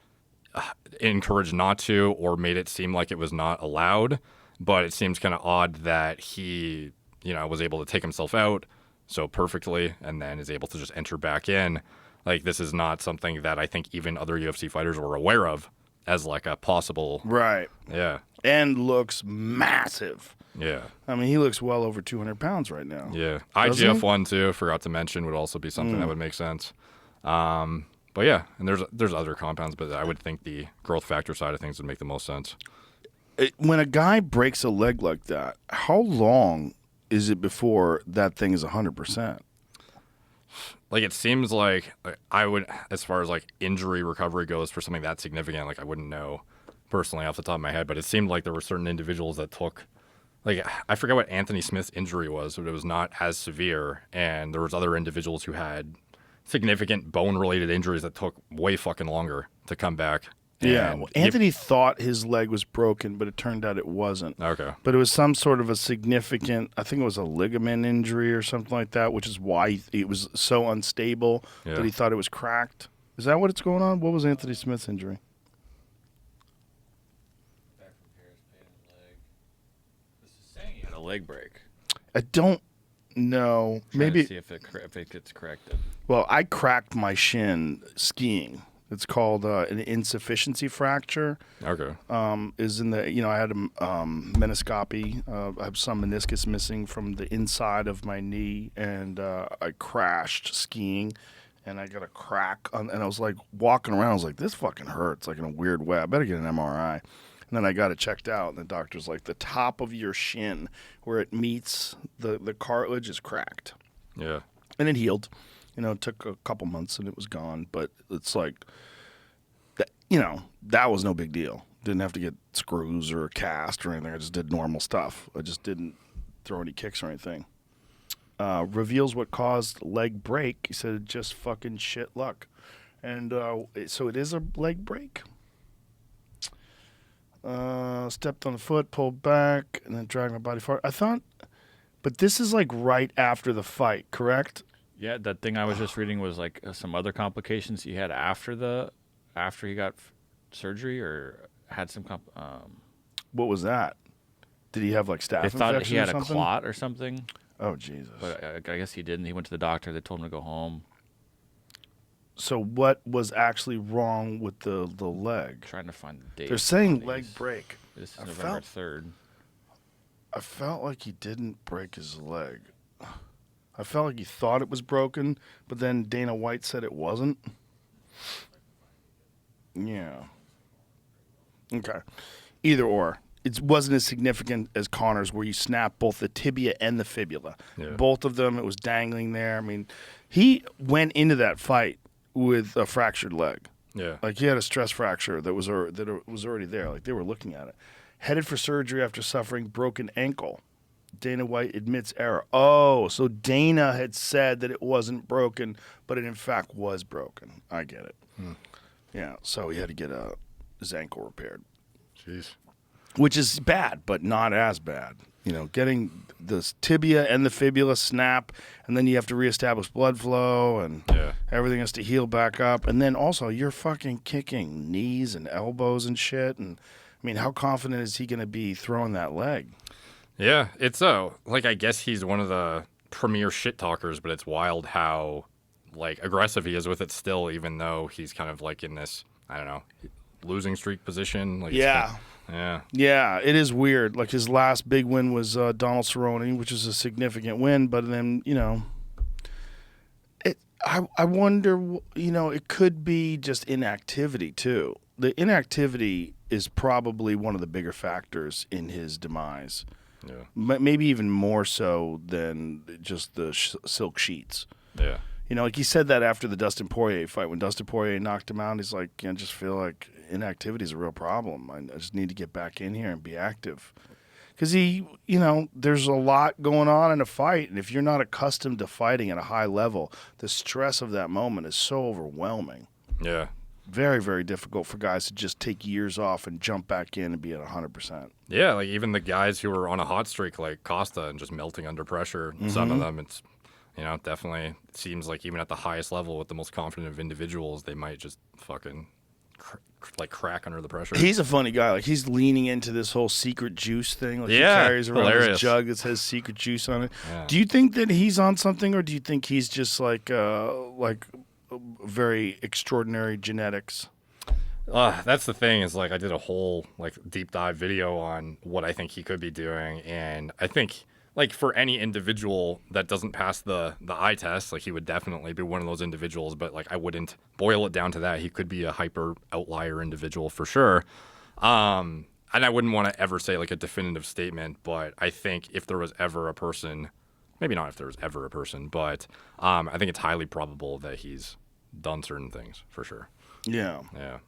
encouraged not to or made it seem like it was not allowed. But it seems kind of odd that he, you know, was able to take himself out so perfectly and then is able to just enter back in. Like, this is not something that I think even other UFC fighters were aware of as, like, a possible. Right. Yeah. And looks massive. Yeah. I mean, he looks well over 200 pounds right now. Yeah. IGF-1, too, forgot to mention, would also be something that would make sense. But yeah, and there's other compounds, but I would think the growth factor side of things would make the most sense. When a guy breaks a leg like that, how long is it before that thing is 100%? Like, it seems like I would, as far as like injury recovery goes for something that significant, like I wouldn't know personally off the top of my head, but it seemed like there were certain individuals that took, like, I forget what Anthony Smith's injury was, but it was not as severe, and there was other individuals who had significant bone-related injuries that took way fucking longer to come back. Yeah, well, Anthony thought his leg was broken, but it turned out it wasn't. Okay. But it was some sort of a significant, I think it was a ligament injury or something like that, which is why it was so unstable that he thought it was cracked. Is that what's going on? What was Anthony Smith's injury? Back from Paris, pain in the leg. This is saying he had a leg break. I don't know. Maybe To see if it gets corrected. Well, I cracked my shin skiing. It's called an insufficiency fracture. Okay. Is in the, I had a meniscoscopy. I have some meniscus missing from the inside of my knee, and I crashed skiing, and I got a crack. And I was like walking around. I was like, this fucking hurts, like in a weird way. I better get an MRI. And then I got it checked out, and the doctor's like, the top of your shin, where it meets the cartilage, is cracked. Yeah. And it healed. It took a couple months and it was gone, but it's like, that was no big deal. Didn't have to get screws or a cast or anything. I just did normal stuff. I just didn't throw any kicks or anything. Reveals what caused leg break. He said just fucking shit luck. And so it is a leg break. Stepped on the foot, pulled back, and then dragged my body forward. I thought, but this is like right after the fight, correct? Yeah, that thing I was just reading was like some other complications he had after he got surgery, or had some What was that? Did he have like staph They infection thought he had or a something? clot or something, Oh Jesus! but I guess he didn't. He went to the doctor. They told him to go home. So what was actually wrong with the leg? Trying to find the date. They're saying on leg these. break. This is I November felt- 3rd. I felt like he didn't break his leg. I felt like he thought it was broken, but then Dana White said it wasn't. Yeah. Okay. Either or. It wasn't as significant as Connor's, where you snap both the tibia and the fibula. Yeah. Both of them, it was dangling there. I mean, he went into that fight with a fractured leg. Yeah. Like, he had a stress fracture that was already there. Like, they were looking at it. Headed for surgery after suffering broken ankle. Dana White admits error. Oh, so Dana had said that it wasn't broken, but it in fact was broken. I get it. Yeah, so he had to get his ankle repaired. Jeez. Which is bad, but not as bad. Getting the tibia and the fibula snap, and then you have to reestablish blood flow, and everything has to heal back up. And then also, you're fucking kicking knees and elbows and shit. And, I mean, how confident is he going to be throwing that leg? Yeah, it's like, I guess he's one of the premier shit talkers, but it's wild how like aggressive he is with it still, even though he's kind of like in this, I don't know, losing streak position. Like, Yeah. Yeah, it is weird. Like, his last big win was Donald Cerrone, which is a significant win, but then, I wonder, it could be just inactivity too. The inactivity is probably one of the bigger factors in his demise. Yeah. Maybe even more so than just the silk sheets. Yeah. Like he said that after the Dustin Poirier fight, when Dustin Poirier knocked him out, he's like, I just feel like inactivity is a real problem. I just need to get back in here and be active. Because there's a lot going on in a fight, and if you're not accustomed to fighting at a high level, the stress of that moment is so overwhelming. Yeah. Very, very difficult for guys to just take years off and jump back in and be at 100%. Yeah, like even the guys who are on a hot streak like Costa and just melting under pressure, some of them, it's, definitely seems like even at the highest level with the most confident of individuals, they might just fucking crack under the pressure. He's a funny guy. Like, he's leaning into this whole secret juice thing. Like, Yeah, he carries around hilarious. this jug that says secret juice on it. Yeah. Do you think that he's on something, or do you think he's just like very extraordinary genetics? That's the thing, is like I did a whole like deep dive video on what I think he could be doing, and I think like for any individual that doesn't pass the eye test, like he would definitely be one of those individuals. But like I wouldn't boil it down to that. He could be a hyper outlier individual for sure. And I wouldn't want to ever say like a definitive statement, but I think if there was ever a person, maybe not if there was ever a person, but I think it's highly probable that he's done certain things for sure. Yeah. Yeah.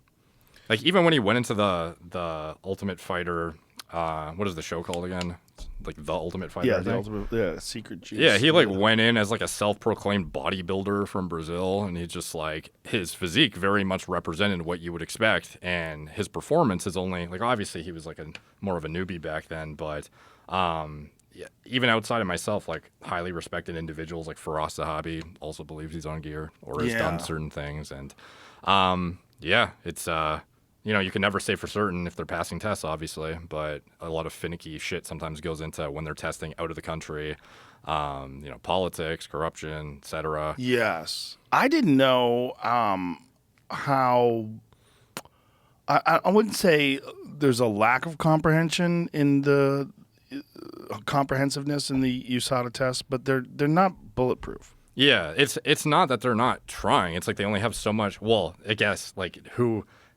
Like even when he went into the Ultimate Fighter, what is the show called again? Like the Ultimate Fighter. Yeah, I the think? Ultimate, Secret Juice. Yeah, he like went in as like a self-proclaimed bodybuilder from Brazil, and he just like his physique very much represented what you would expect, and his performance is only like obviously he was like more of a newbie back then, but yeah, even outside of myself, like highly respected individuals like Faraz Zahabi also believes he's on gear or has done certain things, and yeah, it's you know, you can never say for certain if they're passing tests, obviously, but a lot of finicky shit sometimes goes into when they're testing out of the country, you know, politics, corruption, etc. Yes. I didn't know how... I wouldn't say there's a lack of comprehension in the comprehensiveness in the USADA test, but they're not bulletproof. Yeah, it's not that they're not trying. It's like they only have so much. Well, I guess like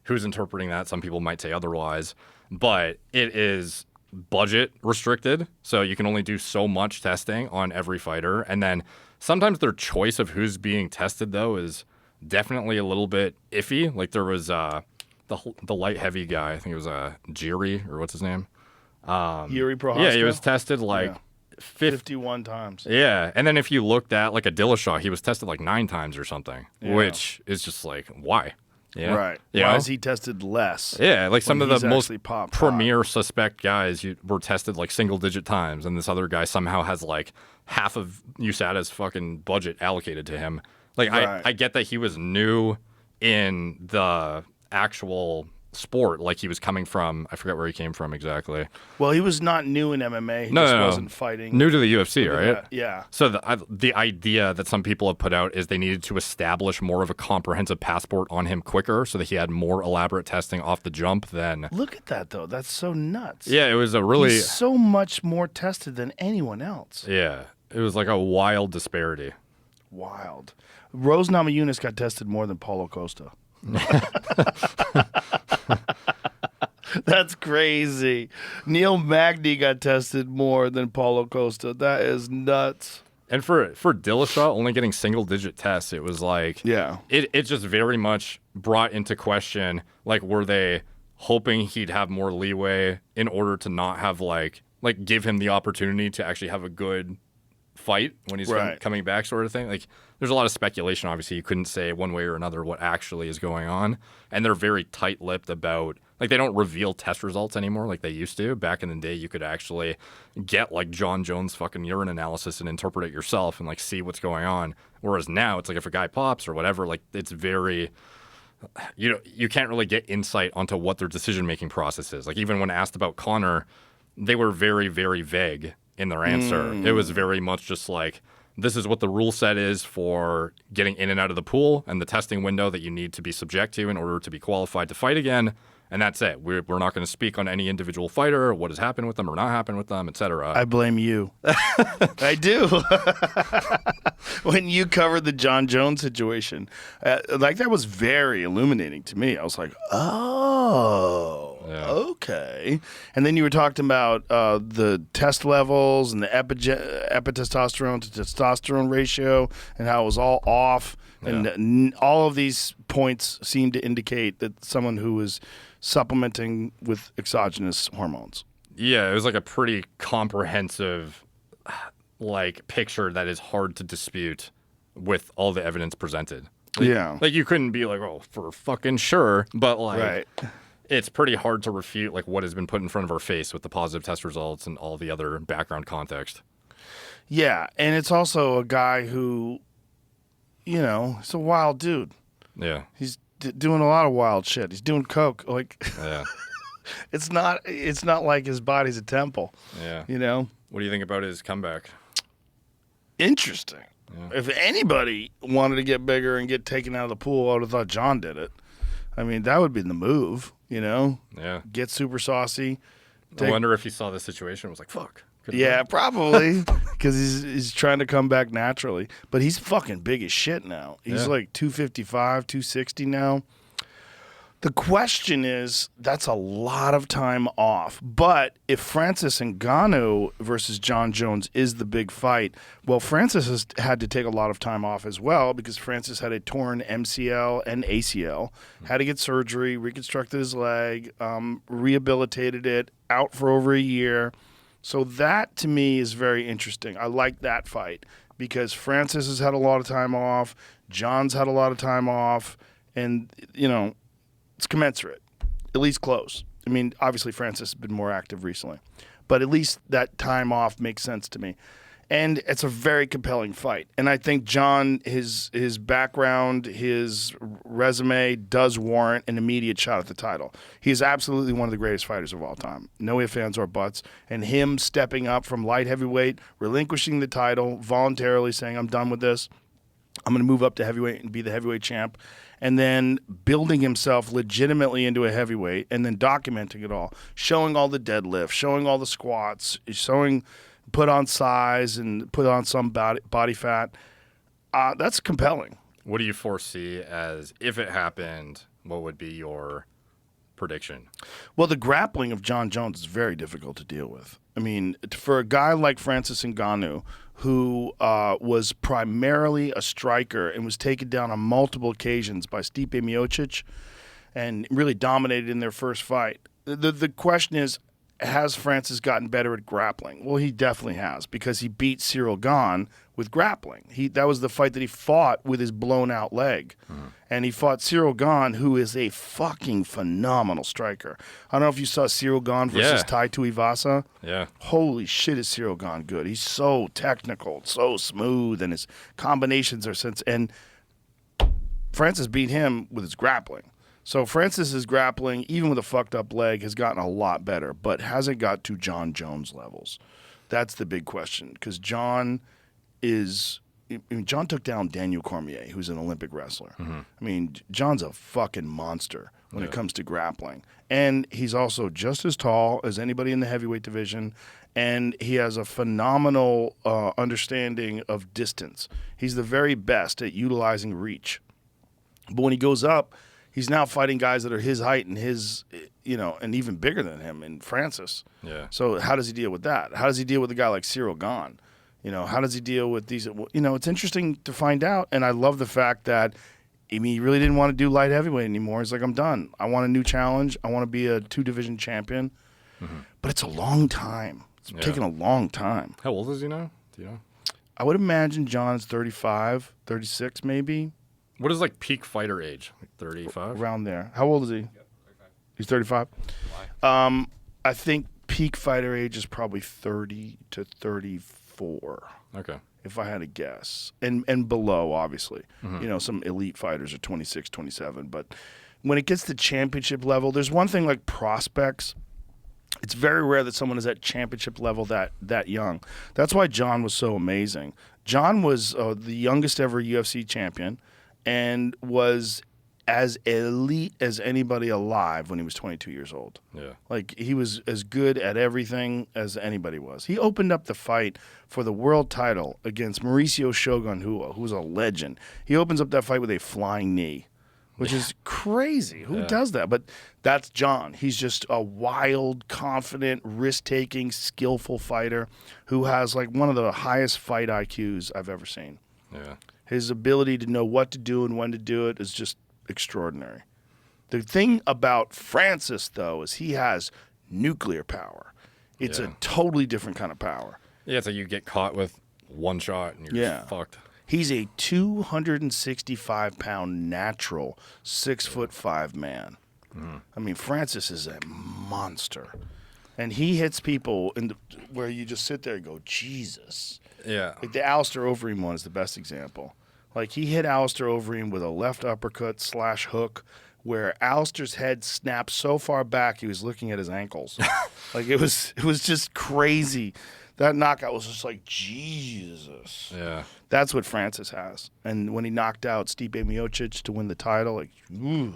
who's interpreting that? Some people might say otherwise, but it is budget restricted, so you can only do so much testing on every fighter. And then sometimes their choice of who's being tested though is definitely a little bit iffy. Like there was the light heavy guy. I think it was Jiri or what's his name? Yuri Prohaska? Yeah, he was tested like 51 times. Yeah, and then if you looked at like a Dillashaw, he was tested like 9 times or something, which is just like why? Yeah. Right. Why is he tested less? Yeah, like some of the most pop premier suspect guys were tested like single-digit times, and this other guy somehow has like half of USADA's fucking budget allocated to him. Like I get that he was new in the actual sport, like he was coming from, I forget where he came from exactly. Well, he was not new in MMA. He just wasn't fighting. New to the UFC, right? Yeah. So the idea that some people have put out is they needed to establish more of a comprehensive passport on him quicker so that he had more elaborate testing off the jump than... Look at that, though. That's so nuts. Yeah, it was a really... He's so much more tested than anyone else. Yeah. It was like a wild disparity. Wild. Rose Namajunas got tested more than Paulo Costa. That's crazy. Neil Magny got tested more than Paulo Costa. That is nuts. And for Dillashaw only getting single-digit tests, it was like... Yeah. It just very much brought into question, like, were they hoping he'd have more leeway in order to not have, like give him the opportunity to actually have a good fight when he's coming back sort of thing? Like, there's a lot of speculation, obviously. You couldn't say one way or another what actually is going on. And they're very tight-lipped about... Like, they don't reveal test results anymore like they used to. Back in the day, you could actually get, like, John Jones' fucking urine analysis and interpret it yourself and, like, see what's going on. Whereas now, it's like if a guy pops or whatever, like, it's very... You can't really get insight onto what their decision-making process is. Like, even when asked about Conor, they were very, very vague in their answer. It was very much just like... This is what the rule set is for getting in and out of the pool and the testing window that you need to be subject to in order to be qualified to fight again. And that's it. We're not going to speak on any individual fighter, what has happened with them or not happened with them, etc. I blame you. I do. When you covered the John Jones situation, like that was very illuminating to me. I was like, oh, okay. And then you were talking about the test levels and the epitestosterone to testosterone ratio and how it was all off. Yeah. And all of these points seem to indicate that someone who is supplementing with exogenous hormones. Yeah, it was like a pretty comprehensive like picture that is hard to dispute with all the evidence presented. Like, like you couldn't be like, oh, for fucking sure, but like it's pretty hard to refute like what has been put in front of our face with the positive test results and all the other background context. Yeah, and it's also a guy who, you know, he's a wild dude. Yeah. He's doing a lot of wild shit. He's doing coke. Like, it's not like his body's a temple. Yeah. You know? What do you think about his comeback? Interesting. Yeah. If anybody wanted to get bigger and get taken out of the pool, I would have thought John did it. I mean, that would be the move, you know? Yeah. Get super saucy. I wonder if he saw the situation and was like, fuck. Yeah, probably because he's trying to come back naturally. But he's fucking big as shit now. He's like 255, 260 now. The question is, that's a lot of time off. But if Francis Ngannou versus John Jones is the big fight, well, Francis has had to take a lot of time off as well because Francis had a torn MCL and ACL, had to get surgery, reconstructed his leg, rehabilitated it, out for over a year. So that, to me, is very interesting. I like that fight because Francis has had a lot of time off, John's had a lot of time off, and, you know, it's commensurate, at least close. I mean, obviously Francis has been more active recently, but at least that time off makes sense to me. And it's a very compelling fight. And I think John, his background, his resume does warrant an immediate shot at the title. He is absolutely one of the greatest fighters of all time. No ifs, ands, or buts. And him stepping up from light heavyweight, relinquishing the title, voluntarily saying, I'm done with this. I'm going to move up to heavyweight and be the heavyweight champ. And then building himself legitimately into a heavyweight and then documenting it all, showing all the deadlifts, showing all the squats, showing put on size and put on some body fat. That's compelling. What do you foresee as, if it happened, what would be your prediction? Well, the grappling of John Jones is very difficult to deal with. I mean, for a guy like Francis Ngannou, who was primarily a striker and was taken down on multiple occasions by Stipe Miocic and really dominated in their first fight. The question is, has Francis gotten better at grappling? Well, he definitely has because he beat Cyril Gane with grappling. That was the fight that he fought with his blown out leg. And he fought Cyril Gane, who is a fucking phenomenal striker. I don't know if you saw Cyril Gane versus Tai Tuivasa. Yeah. Holy shit, is Cyril Gane good. He's so technical, so smooth, and his combinations are and Francis beat him with his grappling. So Francis's grappling, even with a fucked up leg, has gotten a lot better, but hasn't got to John Jones levels. That's the big question, because John took down Daniel Cormier, who's an Olympic wrestler. I mean, John's a fucking monster when it comes to grappling. And he's also just as tall as anybody in the heavyweight division, and he has a phenomenal understanding of distance. He's the very best at utilizing reach. But when he goes up, he's now fighting guys that are his height and and even bigger than him in Francis. Yeah. So how does he deal with that? How does he deal with a guy like Cyril Gane? How does he deal with these? It's interesting to find out. And I love the fact that, he really didn't want to do light heavyweight anymore. He's like, I'm done. I want a new challenge. I want to be a 2-division champion. But it's a long time. It's taken a long time. How old is he now? Do you know? I would imagine John's 35, 36 maybe. What is peak fighter age? 35? Around there. How old is he? Yep, 35. He's 35? Why? I think peak fighter age is probably 30 to 34. Okay. If I had to guess. And below, obviously. Some elite fighters are 26, 27. But when it gets to championship level, there's one thing like prospects. It's very rare that someone is at championship level that young. That's why John was so amazing. John was the youngest ever UFC champion and was as elite as anybody alive when he was 22 years old. Yeah. He was as good at everything as anybody was. He opened up the fight for the world title against Mauricio Shogun Rua, who was a legend. He opens up that fight with a flying knee, which is crazy. Who does that? But that's John. He's just a wild, confident, risk-taking, skillful fighter who has one of the highest fight IQs I've ever seen. Yeah. His ability to know what to do and when to do it is just extraordinary. The thing about Francis, though, is he has nuclear power. It's a totally different kind of power. Yeah, it's you get caught with one shot and you're just fucked. He's a 265-pound natural 6'5" man. I mean, Francis is a monster. And he hits people where you just sit there and go, Jesus. Yeah. The Alistair Overeem one is the best example. He hit Alistair Overeem with a left uppercut / hook where Alistair's head snapped so far back he was looking at his ankles. It was just crazy. That knockout was just Jesus. Yeah. That's what Francis has. And when he knocked out Stipe Miocic to win the title, ooh.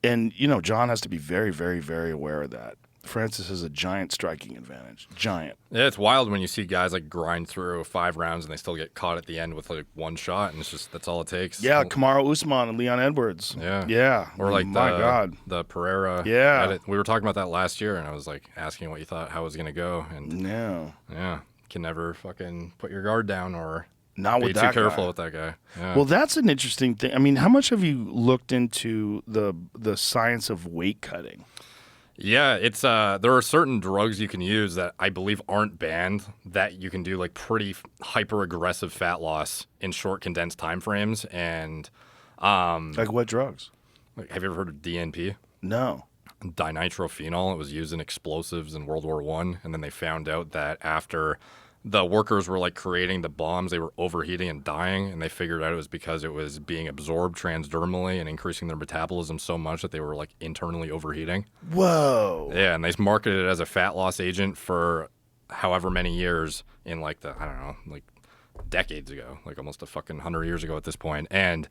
And, John has to be very, very, very aware of that. Francis has a giant striking advantage. Giant. Yeah, it's wild when you see guys like grind through 5 rounds and they still get caught at the end with like one shot, and it's just that's all it takes. Yeah, Kamaru Usman and Leon Edwards. Yeah. Yeah. Or like my God. the Pereira. Yeah. edit. We were talking about that last year, and I was like asking what you thought how it was gonna go, and Yeah. can never fucking put your guard down or Not be with too that careful guy. with that guy. Yeah. Well, that's an interesting thing. I mean, how much have you looked into the science of weight cutting? Yeah, it's there are certain drugs you can use that I believe aren't banned that you can do like pretty hyper aggressive fat loss in short condensed time frames. And Like what drugs? like, have you ever heard of DNP? No. Dinitrophenol. It was used in explosives in World War I, and then they found out that after the workers were like creating the bombs, they were overheating and dying, and they figured out it was because it was being absorbed transdermally and increasing their metabolism so much that they were like internally overheating. Whoa. Yeah, and they marketed it as a fat loss agent for however many years in like I don't know, like decades ago, like almost a fucking 100 years ago at this point. And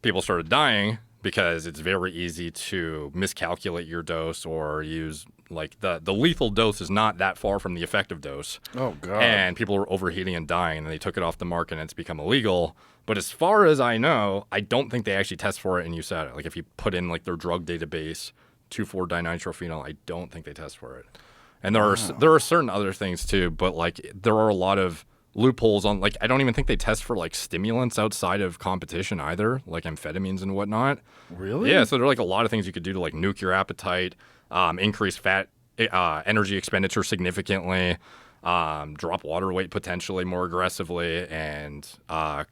people started dying because it's very easy to miscalculate your dose or use like the lethal dose is not that far from the effective dose. Oh, God. And people were overheating and dying, and they took it off the market and it's become illegal. But as far as I know, I don't think they actually test for it in USADA. Like if you put in like their drug database 2,4-dinitrophenol, I don't think they test for it. And there are certain other things too, but like there are a lot of loopholes on like I don't even think they test for like stimulants outside of competition either, like amphetamines and whatnot. Really? Yeah, so there are like a lot of things you could do to like nuke your appetite, increase fat energy expenditure significantly, drop water weight potentially more aggressively, and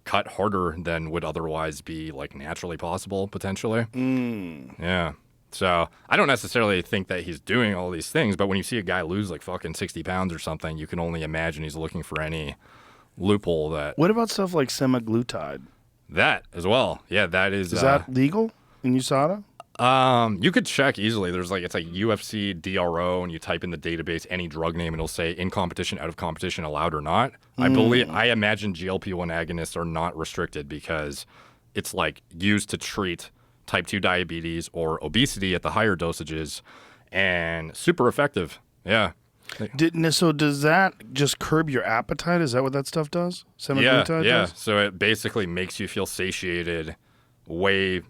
cut harder than would otherwise be like naturally possible potentially. Yeah. So I don't necessarily think that he's doing all these things, but when you see a guy lose like fucking 60 pounds or something, you can only imagine he's looking for any loophole that. What about stuff like semaglutide? That as well. Yeah, that is. Is that legal in USADA? You could check easily. There's like it's like UFC DRO, and you type in the database any drug name, and it'll say in competition, out of competition, allowed or not. I imagine GLP-1 agonists are not restricted because it's like used to treat type 2 diabetes or obesity at the higher dosages, and super effective. Yeah. So does that just curb your appetite? Is that what that stuff does? Semaglutide Yeah. does? So it basically makes you feel satiated way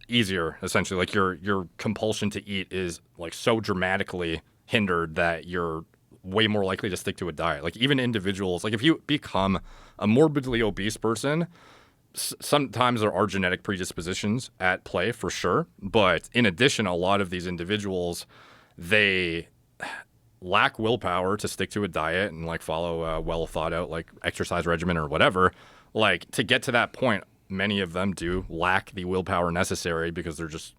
easier, essentially. Like your compulsion to eat is like so dramatically hindered that you're way more likely to stick to a diet. Like even individuals, like if you become a morbidly obese person, sometimes there are genetic predispositions at play for sure. But in addition, a lot of these individuals, they lack willpower to stick to a diet and like follow a well thought out like exercise regimen or whatever. Like to get to that point, many of them do lack the willpower necessary because they're just,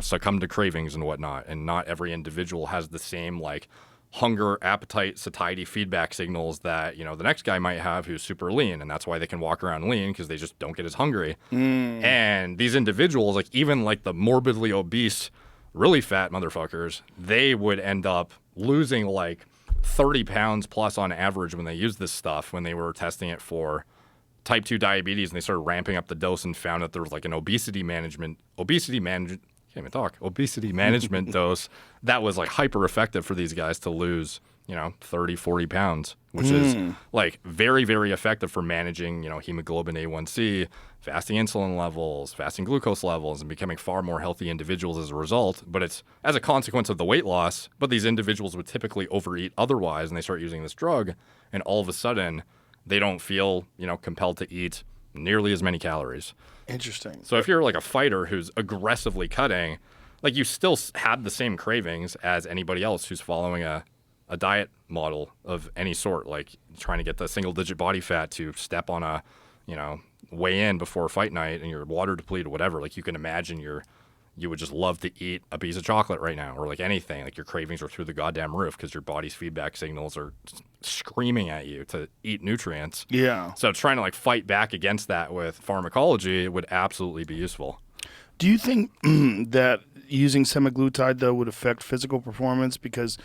succumb to cravings and whatnot. And not every individual has the same like hunger, appetite, satiety feedback signals that, the next guy might have who's super lean. And that's why they can walk around lean because they just don't get as hungry. And these individuals, like even like the morbidly obese, really fat motherfuckers, they would end up losing like 30 pounds plus on average when they use this stuff when they were testing it for type 2 diabetes, and they started ramping up the dose and found that there was like an obesity management dose that was like hyper effective for these guys to lose 30, 40 pounds, which is like very, very effective for managing, hemoglobin A1C, fasting insulin levels, fasting glucose levels, and becoming far more healthy individuals as a result. But it's as a consequence of the weight loss, but these individuals would typically overeat otherwise, and they start using this drug, and all of a sudden they don't feel, compelled to eat nearly as many calories. Interesting. So if you're like a fighter who's aggressively cutting, like you still have the same cravings as anybody else who's following a diet model of any sort, like trying to get the single digit body fat to step on a, weigh in before fight night and you're water depleted or whatever. Like you can imagine you would just love to eat a piece of chocolate right now or like anything. Like your cravings are through the goddamn roof because your body's feedback signals are screaming at you to eat nutrients. Yeah. So trying to like fight back against that with pharmacology would absolutely be useful. Do you think that using semaglutide though would affect physical performance because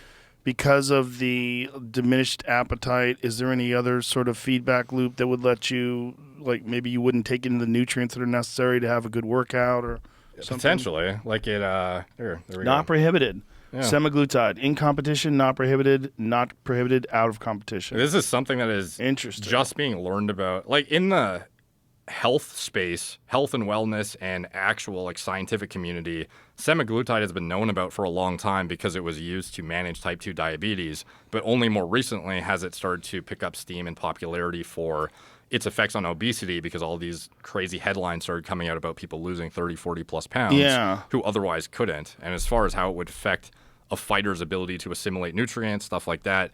of the diminished appetite? Is there any other sort of feedback loop that would let you, like maybe you wouldn't take in the nutrients that are necessary to have a good workout or something? Potentially. Like it, here we Not go. prohibited. Semaglutide in competition, not prohibited, not prohibited, out of competition. This is something that is interesting, just being learned about, like in the health space, health and wellness, and actual like scientific community. Semaglutide has been known about for a long time because it was used to manage type 2 diabetes, but only more recently has it started to pick up steam and popularity for its effects on obesity, because all these crazy headlines started coming out about people losing 30, 40 plus pounds who otherwise couldn't. And as far as how it would affect a fighter's ability to assimilate nutrients, stuff like that,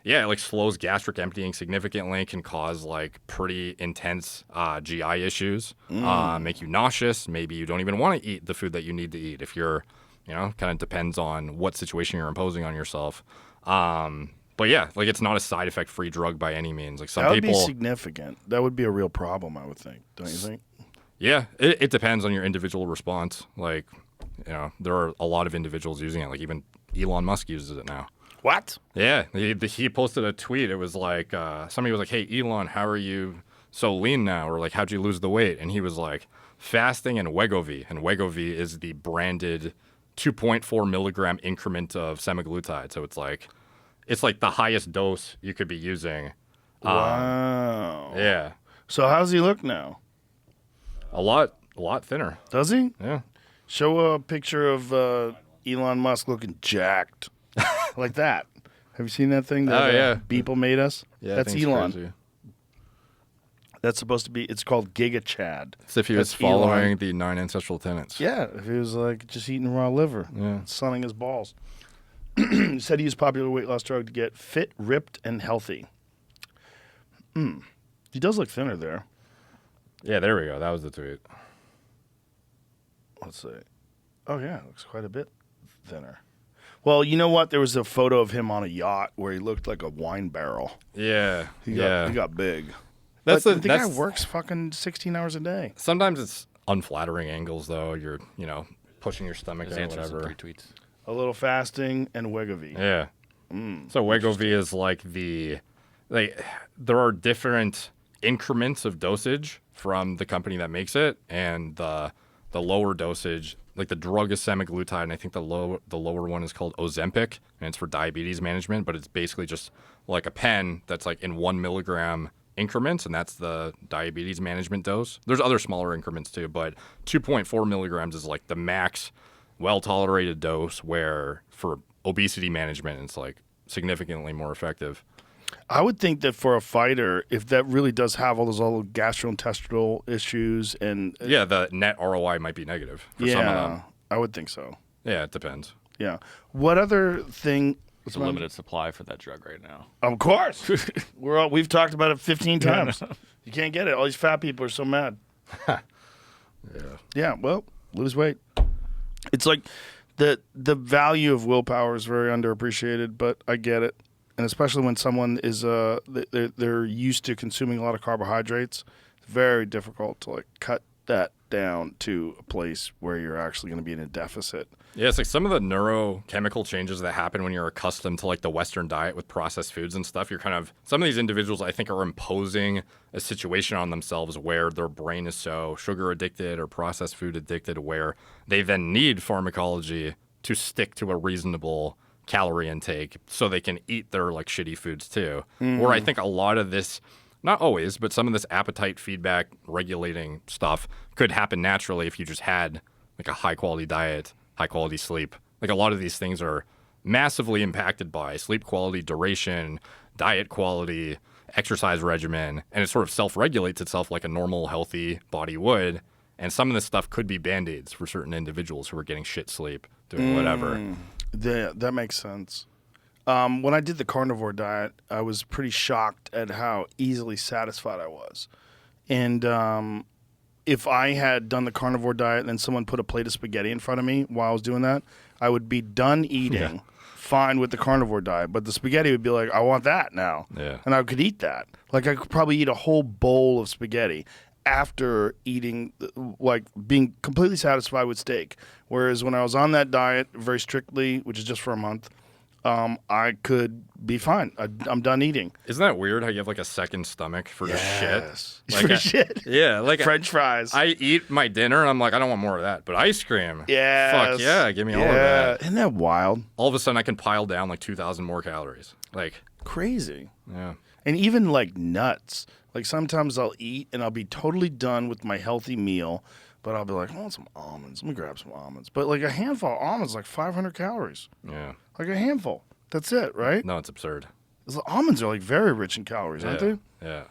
yeah, it like slows gastric emptying significantly, can cause like pretty intense GI issues, make you nauseous. Maybe you don't even want to eat the food that you need to eat if you're, kind of depends on what situation you're imposing on yourself. But yeah, like it's not a side effect free drug by any means. Like some that would people, be significant. That would be a real problem, I would think. Don't you think? Yeah, it depends on your individual response. Like, there are a lot of individuals using it. Like even Elon Musk uses it now. What? Yeah, he posted a tweet. It was like somebody was like, "Hey Elon, how are you so lean now?" Or like, "How'd you lose the weight?" And he was like, "Fasting and Wegovy." And Wegovy is the branded 2.4 milligram increment of semaglutide. So it's like the highest dose you could be using. Wow. Yeah. So how's he look now? A lot thinner. Does he? Yeah. Show a picture of Elon Musk looking jacked. Like that. Have you seen that thing that Beeple made us? Yeah, that's Elon. Crazy. That's supposed to be, it's called Giga Chad. As if he was following the 9 ancestral tenets. Yeah, if he was like just eating raw liver, sunning his balls. He said he used popular weight loss drug to get fit, ripped, and healthy. He does look thinner there. Yeah, there we go. That was the tweet. Let's see. Oh, yeah, looks quite a bit thinner. Well, you know what? There was a photo of him on a yacht where he looked like a wine barrel. Yeah, He got big. The guy works fucking 16 hours a day. Sometimes it's unflattering angles, though. You're, pushing your stomach out or whatever. 3 tweets. A little fasting and Wegovy. Yeah. So Wegovy is like there are different increments of dosage from the company that makes it, and the lower dosage, like the drug is semaglutide, and I think the lower one is called Ozempic, and it's for diabetes management, but it's basically just like a pen that's like in 1 milligram increments, and that's the diabetes management dose. There's other smaller increments too, but 2.4 milligrams is like the max well-tolerated dose, where for obesity management, it's like significantly more effective. I would think that for a fighter, if that really does have all those gastrointestinal issues and the net ROI might be negative for some of them. I would think so. Yeah, it depends. Yeah. What other thing? It's a limited supply for that drug right now. Of course. We've talked about it 15 times. You can't get it. All these fat people are so mad. Yeah. Well, lose weight. It's like the value of willpower is very underappreciated, but I get it. And especially when someone is they're used to consuming a lot of carbohydrates, it's very difficult to like cut that down to a place where you're actually going to be in a deficit. Yeah, it's like some of the neurochemical changes that happen when you're accustomed to like the Western diet with processed foods and stuff. Some of these individuals, I think, are imposing a situation on themselves where their brain is so sugar addicted or processed food addicted, where they then need pharmacology to stick to a reasonable calorie intake so they can eat their like shitty foods too. Where I think a lot of this, not always, but some of this appetite feedback regulating stuff could happen naturally if you just had like a high quality diet, high quality sleep. Like a lot of these things are massively impacted by sleep quality, duration, diet quality, exercise regimen, and it sort of self-regulates itself like a normal healthy body would. And some of this stuff could be band-aids for certain individuals who are getting shit sleep, doing whatever. That makes sense. When I did the carnivore diet, I was pretty shocked at how easily satisfied I was. And if I had done the carnivore diet and then someone put a plate of spaghetti in front of me while I was doing that, I would be done eating, fine with the carnivore diet. But the spaghetti would be like, I want that now. Yeah. And I could eat that. Like I could probably eat a whole bowl of spaghetti after eating, like being completely satisfied with steak. Whereas when I was on that diet very strictly, which is just for a month, I could be fine. I'm done eating. Isn't that weird how you have like a second stomach for just shit? For shit. Yeah, like French fries. I eat my dinner and I'm like, I don't want more of that. But ice cream, yes. Fuck yeah, give me all of that. Isn't that wild? All of a sudden I can pile down like 2,000 more calories. Like crazy. Yeah. And even like nuts. Like sometimes I'll eat and I'll be totally done with my healthy meal, but I'll be like, I want some almonds. Let me grab some almonds. But like a handful of almonds is like 500 calories. Yeah. Like a handful. That's it, right? No, it's absurd. The almonds are like very rich in calories, aren't they? Yeah.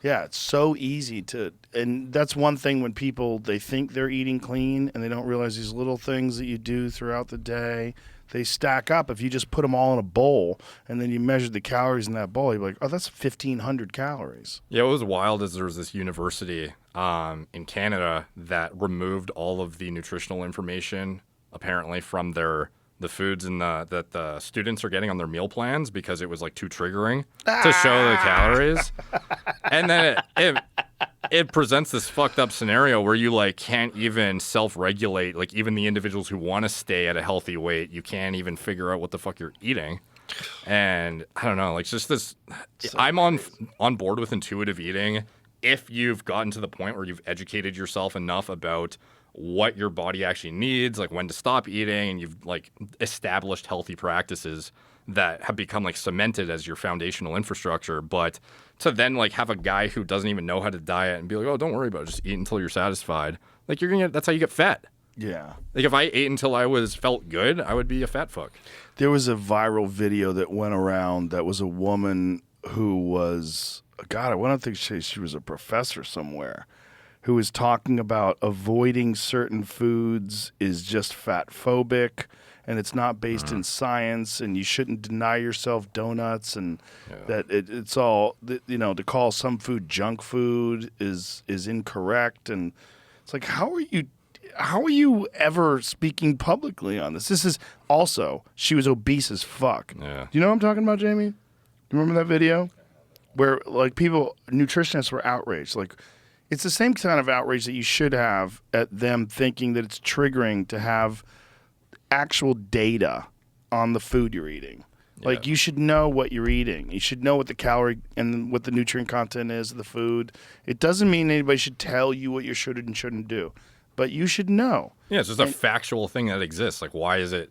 Yeah, it's so easy to, and that's one thing when people, they think they're eating clean and they don't realize these little things that you do throughout the day, they stack up. If you just put them all in a bowl and then you measure the calories in that bowl, you're like, oh, that's 1,500 calories. Yeah, what was wild is there was this university in Canada that removed all of the nutritional information apparently from the foods and that the students are getting on their meal plans because it was like too triggering to show the calories. And then it presents this fucked up scenario where you like can't even self-regulate. Like even the individuals who want to stay at a healthy weight, you can't even figure out what the fuck you're eating. And I don't know, like just this. I'm on board with intuitive eating if you've gotten to the point where you've educated yourself enough about what your body actually needs, like when to stop eating, and you've like established healthy practices that have become like cemented as your foundational infrastructure. But to then like have a guy who doesn't even know how to diet and be like, oh, don't worry about it, just eat until you're satisfied. Like that's how you get fat. Yeah. Like if I ate until I felt good, I would be a fat fuck. There was a viral video that went around that was a woman who was, God, I want to think she was a professor somewhere, who was talking about avoiding certain foods is just fat phobic and it's not based in science and you shouldn't deny yourself donuts and that it's all, to call some food junk food is incorrect. And it's like, how are you ever speaking publicly on this? This is also, she was obese as fuck. Yeah. Do you know what I'm talking about, Jamie? Do you remember that video? Where like nutritionists were outraged. Like, it's the same kind of outrage that you should have at them thinking that it's triggering to have actual data on the food you're eating. Yeah. Like you should know what you're eating. You should know what the calorie and what the nutrient content is of the food. It doesn't mean anybody should tell you what you should and shouldn't do, but you should know. Yeah, it's just a factual thing that exists. Like why is it?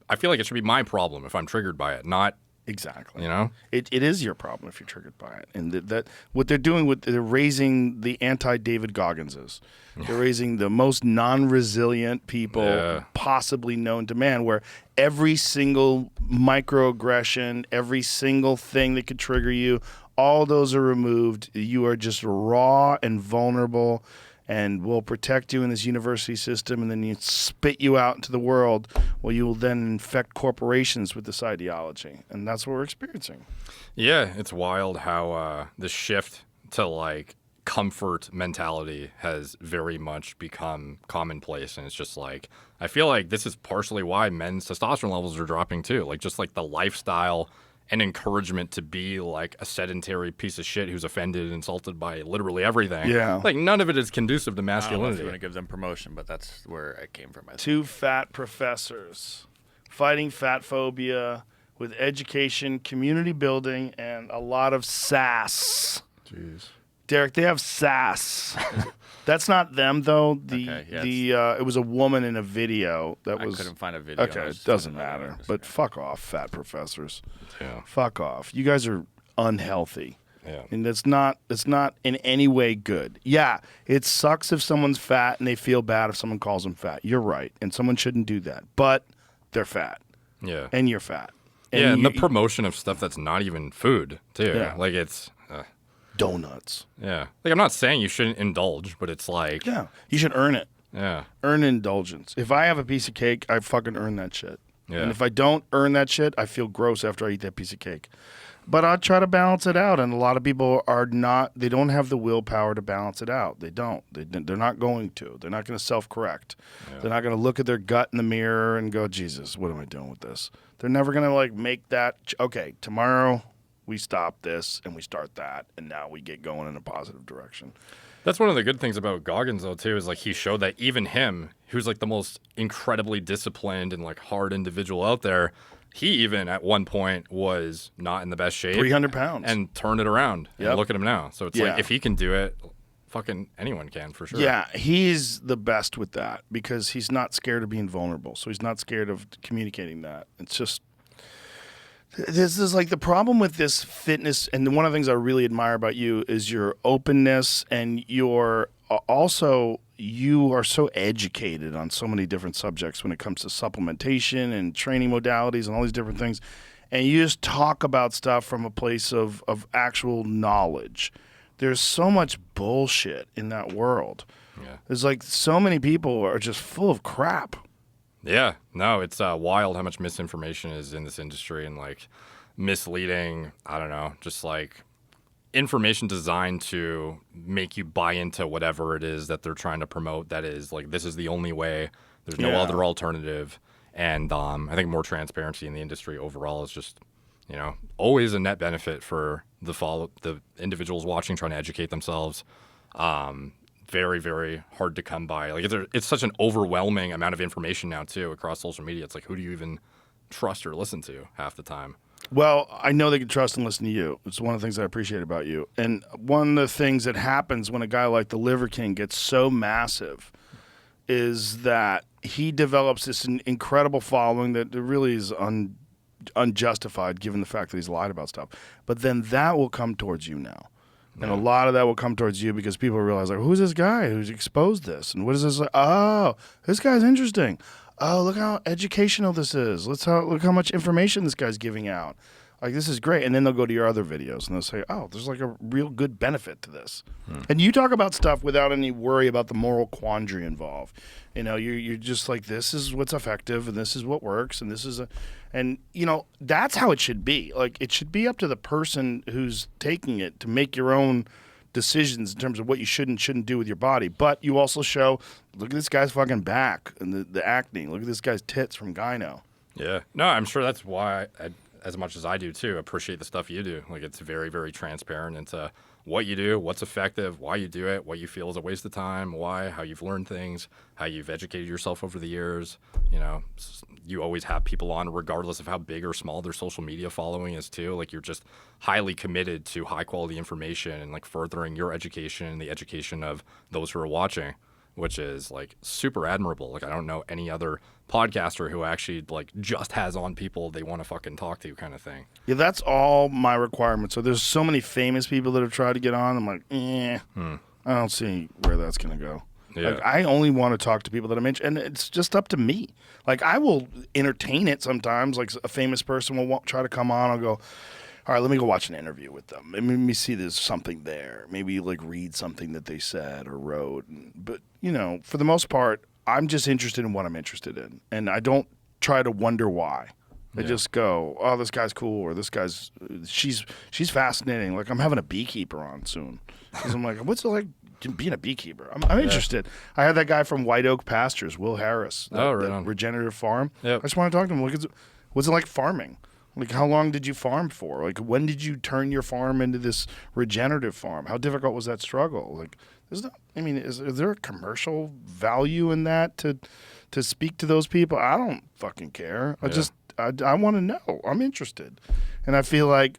I feel like it should be my problem if I'm triggered by it, not. Exactly. You know, it is your problem if you're triggered by it, and that what they're doing they're raising the anti-David Gogginses. They're raising the most non-resilient people possibly known to man. Where every single microaggression, every single thing that could trigger you, all those are removed. You are just raw and vulnerable. And we'll protect you in this university system, and then you spit you out into the world. Well, you will then infect corporations with this ideology, and that's what we're experiencing. Yeah, it's wild how the shift to like comfort mentality has very much become commonplace, and it's just like I feel like this is partially why men's testosterone levels are dropping too. Like just like the lifestyle and encouragement to be like a sedentary piece of shit who's offended and insulted by literally everything. Yeah. Like none of it is conducive to I don't know if masculinity. you want to give them promotion, but that's where it came from. Two fat professors fighting fat phobia with education, community building, and a lot of sass. Jeez. Derek, they have sass. That's not them though. It was a woman in a video that was. I couldn't find a video. Okay, it doesn't matter. But fuck off, fat professors. Yeah. Fuck off. You guys are unhealthy. Yeah. And it's not in any way good. Yeah, it sucks if someone's fat and they feel bad if someone calls them fat. You're right, and someone shouldn't do that. But they're fat. Yeah. And you're fat. And the promotion of stuff that's not even food too. Yeah. Like it's. Donuts. Yeah. Like I'm not saying you shouldn't indulge, but it's like. Yeah. You should earn it. Yeah. Earn indulgence. If I have a piece of cake, I fucking earn that shit. Yeah. And if I don't earn that shit, I feel gross after I eat that piece of cake. But I try to balance it out, and a lot of people they don't have the willpower to balance it out. They don't. They're not going to. They're not going to self-correct. Yeah. They're not going to look at their gut in the mirror and go, Jesus, what am I doing with this? They're never going to like make that, okay, tomorrow we stop this and we start that, and now we get going in a positive direction. That's one of the good things about Goggins, though, too, is like he showed that even him, who's like the most incredibly disciplined and like hard individual out there, he even at one point was not in the best shape. 300 pounds. And turned it around. Yep. And look at him now. So it's Yeah. like, if he can do it, fucking anyone can for sure. Yeah, he's the best with that because he's not scared of being vulnerable. So he's not scared of communicating that. It's just, this is like the problem with this fitness. And one of the things I really admire about you is your openness and your also, you are so educated on so many different subjects when it comes to supplementation and training modalities and all these different things. And you just talk about stuff from a place of actual knowledge. There's so much bullshit in that world. Yeah. There's like so many people are just full of crap. Yeah, no, it's wild how much misinformation is in this industry and like misleading, I don't know, just like information designed to make you buy into whatever it is that they're trying to promote. That is like, this is the only way. There's no other alternative. And I think more transparency in the industry overall is just, you know, always a net benefit for the individuals watching, trying to educate themselves. Very, very hard to come by. Like it's such an overwhelming amount of information now too across social media. It's like, who do you even trust or listen to half the time? Well, I know they can trust and listen to you. It's one of the things I appreciate about you. And one of the things that happens when a guy like the Liver King gets so massive is that he develops this incredible following that really is unjustified given the fact that he's lied about stuff. But then that will come towards you now. And a lot of that will come towards you because people realize, like, who's this guy who's exposed this? And what is this? Like, oh, this guy's interesting. Oh, look how educational this is. Look how much information this guy's giving out. Like, this is great. And then they'll go to your other videos and they'll say, oh, there's like a real good benefit to this. And you talk about stuff without any worry about the moral quandary involved. You know, you're just like, this is what's effective and this is what works and this is and you know, that's how it should be. Like, it should be up to the person who's taking it to make your own decisions in terms of what you should and shouldn't do with your body. But you also show, look at this guy's fucking back and the acne. Look at this guy's tits from gyno. Yeah. No, I'm sure that's why as much as I do too, appreciate the stuff you do. Like, it's very, very transparent into what you do, what's effective, why you do it, what you feel is a waste of time, why, how you've learned things, how you've educated yourself over the years. You know, you always have people on regardless of how big or small their social media following is too. Like, you're just highly committed to high quality information and like furthering your education and the education of those who are watching, which is like super admirable. Like, I don't know any other podcaster who actually like just has on people they want to fucking talk to kind of thing. Yeah, that's all my requirements. So there's so many famous people that have tried to get on. I'm like, I don't see where that's going to go. Yeah. Like, I only want to talk to people that I'm interested in, and it's just up to me. Like, I will entertain it sometimes. Like, a famous person will try to come on. I'll go, all right, let me go watch an interview with them. Let me see there's something there. Maybe like read something that they said or wrote. But, you know, for the most part, I'm just interested in what I'm interested in. And I don't try to wonder why. I just go, oh, this guy's cool, or this guy's, she's fascinating. Like, I'm having a beekeeper on soon. Because I'm like, what's it like being a beekeeper? I'm interested. I had that guy from White Oak Pastures, Will Harris, that regenerative farm. Yep. I just want to talk to him. What's it like farming? Like, how long did you farm for? Like, when did you turn your farm into this regenerative farm? How difficult was that struggle? Like, is there a commercial value in that to speak to those people? I don't fucking care. I want to know. I'm interested. And I feel like,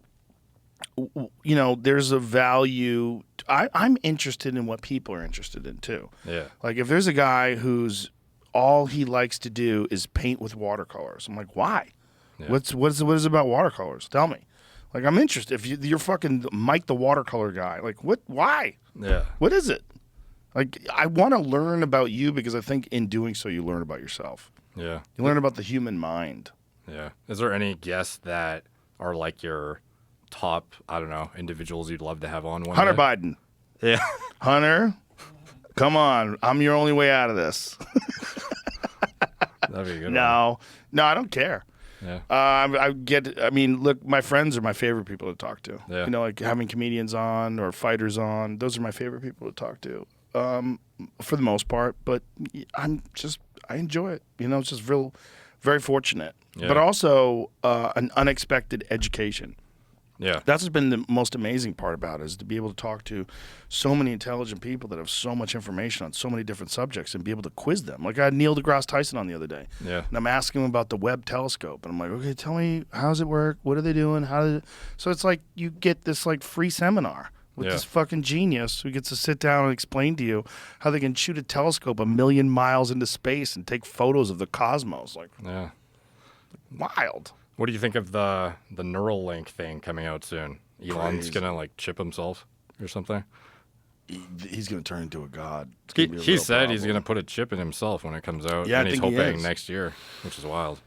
you know, there's a value. I'm interested in what people are interested in too. Yeah. Like, if there's a guy who's all he likes to do is paint with watercolors, I'm like, why? Yeah. What is it about watercolors? Tell me. Like, I'm interested. If you're fucking Mike the watercolor guy, like, what? Why? Yeah. What is it? Like, I want to learn about you because I think in doing so you learn about yourself. Yeah. You learn about the human mind. Yeah. Is there any guests that are like your top, I don't know, individuals you'd love to have on one Hunter day? Biden. Yeah. Hunter, come on. I'm your only way out of this. That'd be a good one. No, I don't care. Yeah. I mean, look, my friends are my favorite people to talk to. Yeah. You know, like having comedians on or fighters on. Those are my favorite people to talk to, for the most part. But I enjoy it. You know, it's just very fortunate. Yeah. But also an unexpected education. Yeah. That's what's been the most amazing part about it, is to be able to talk to so many intelligent people that have so much information on so many different subjects and be able to quiz them. Like I had Neil deGrasse Tyson on the other day. Yeah. And I'm asking him about the Webb telescope. And I'm like, okay, tell me, how does it work? What are they doing? So it's like you get this like free seminar with this fucking genius who gets to sit down and explain to you how they can shoot a telescope 1,000,000 miles into space and take photos of the cosmos. Like, wild. What do you think of the Neuralink thing coming out soon? Elon's gonna like chip himself or something. He's gonna turn into a god. He said he's gonna put a chip in himself when it comes out, and he's hoping next year, which is wild.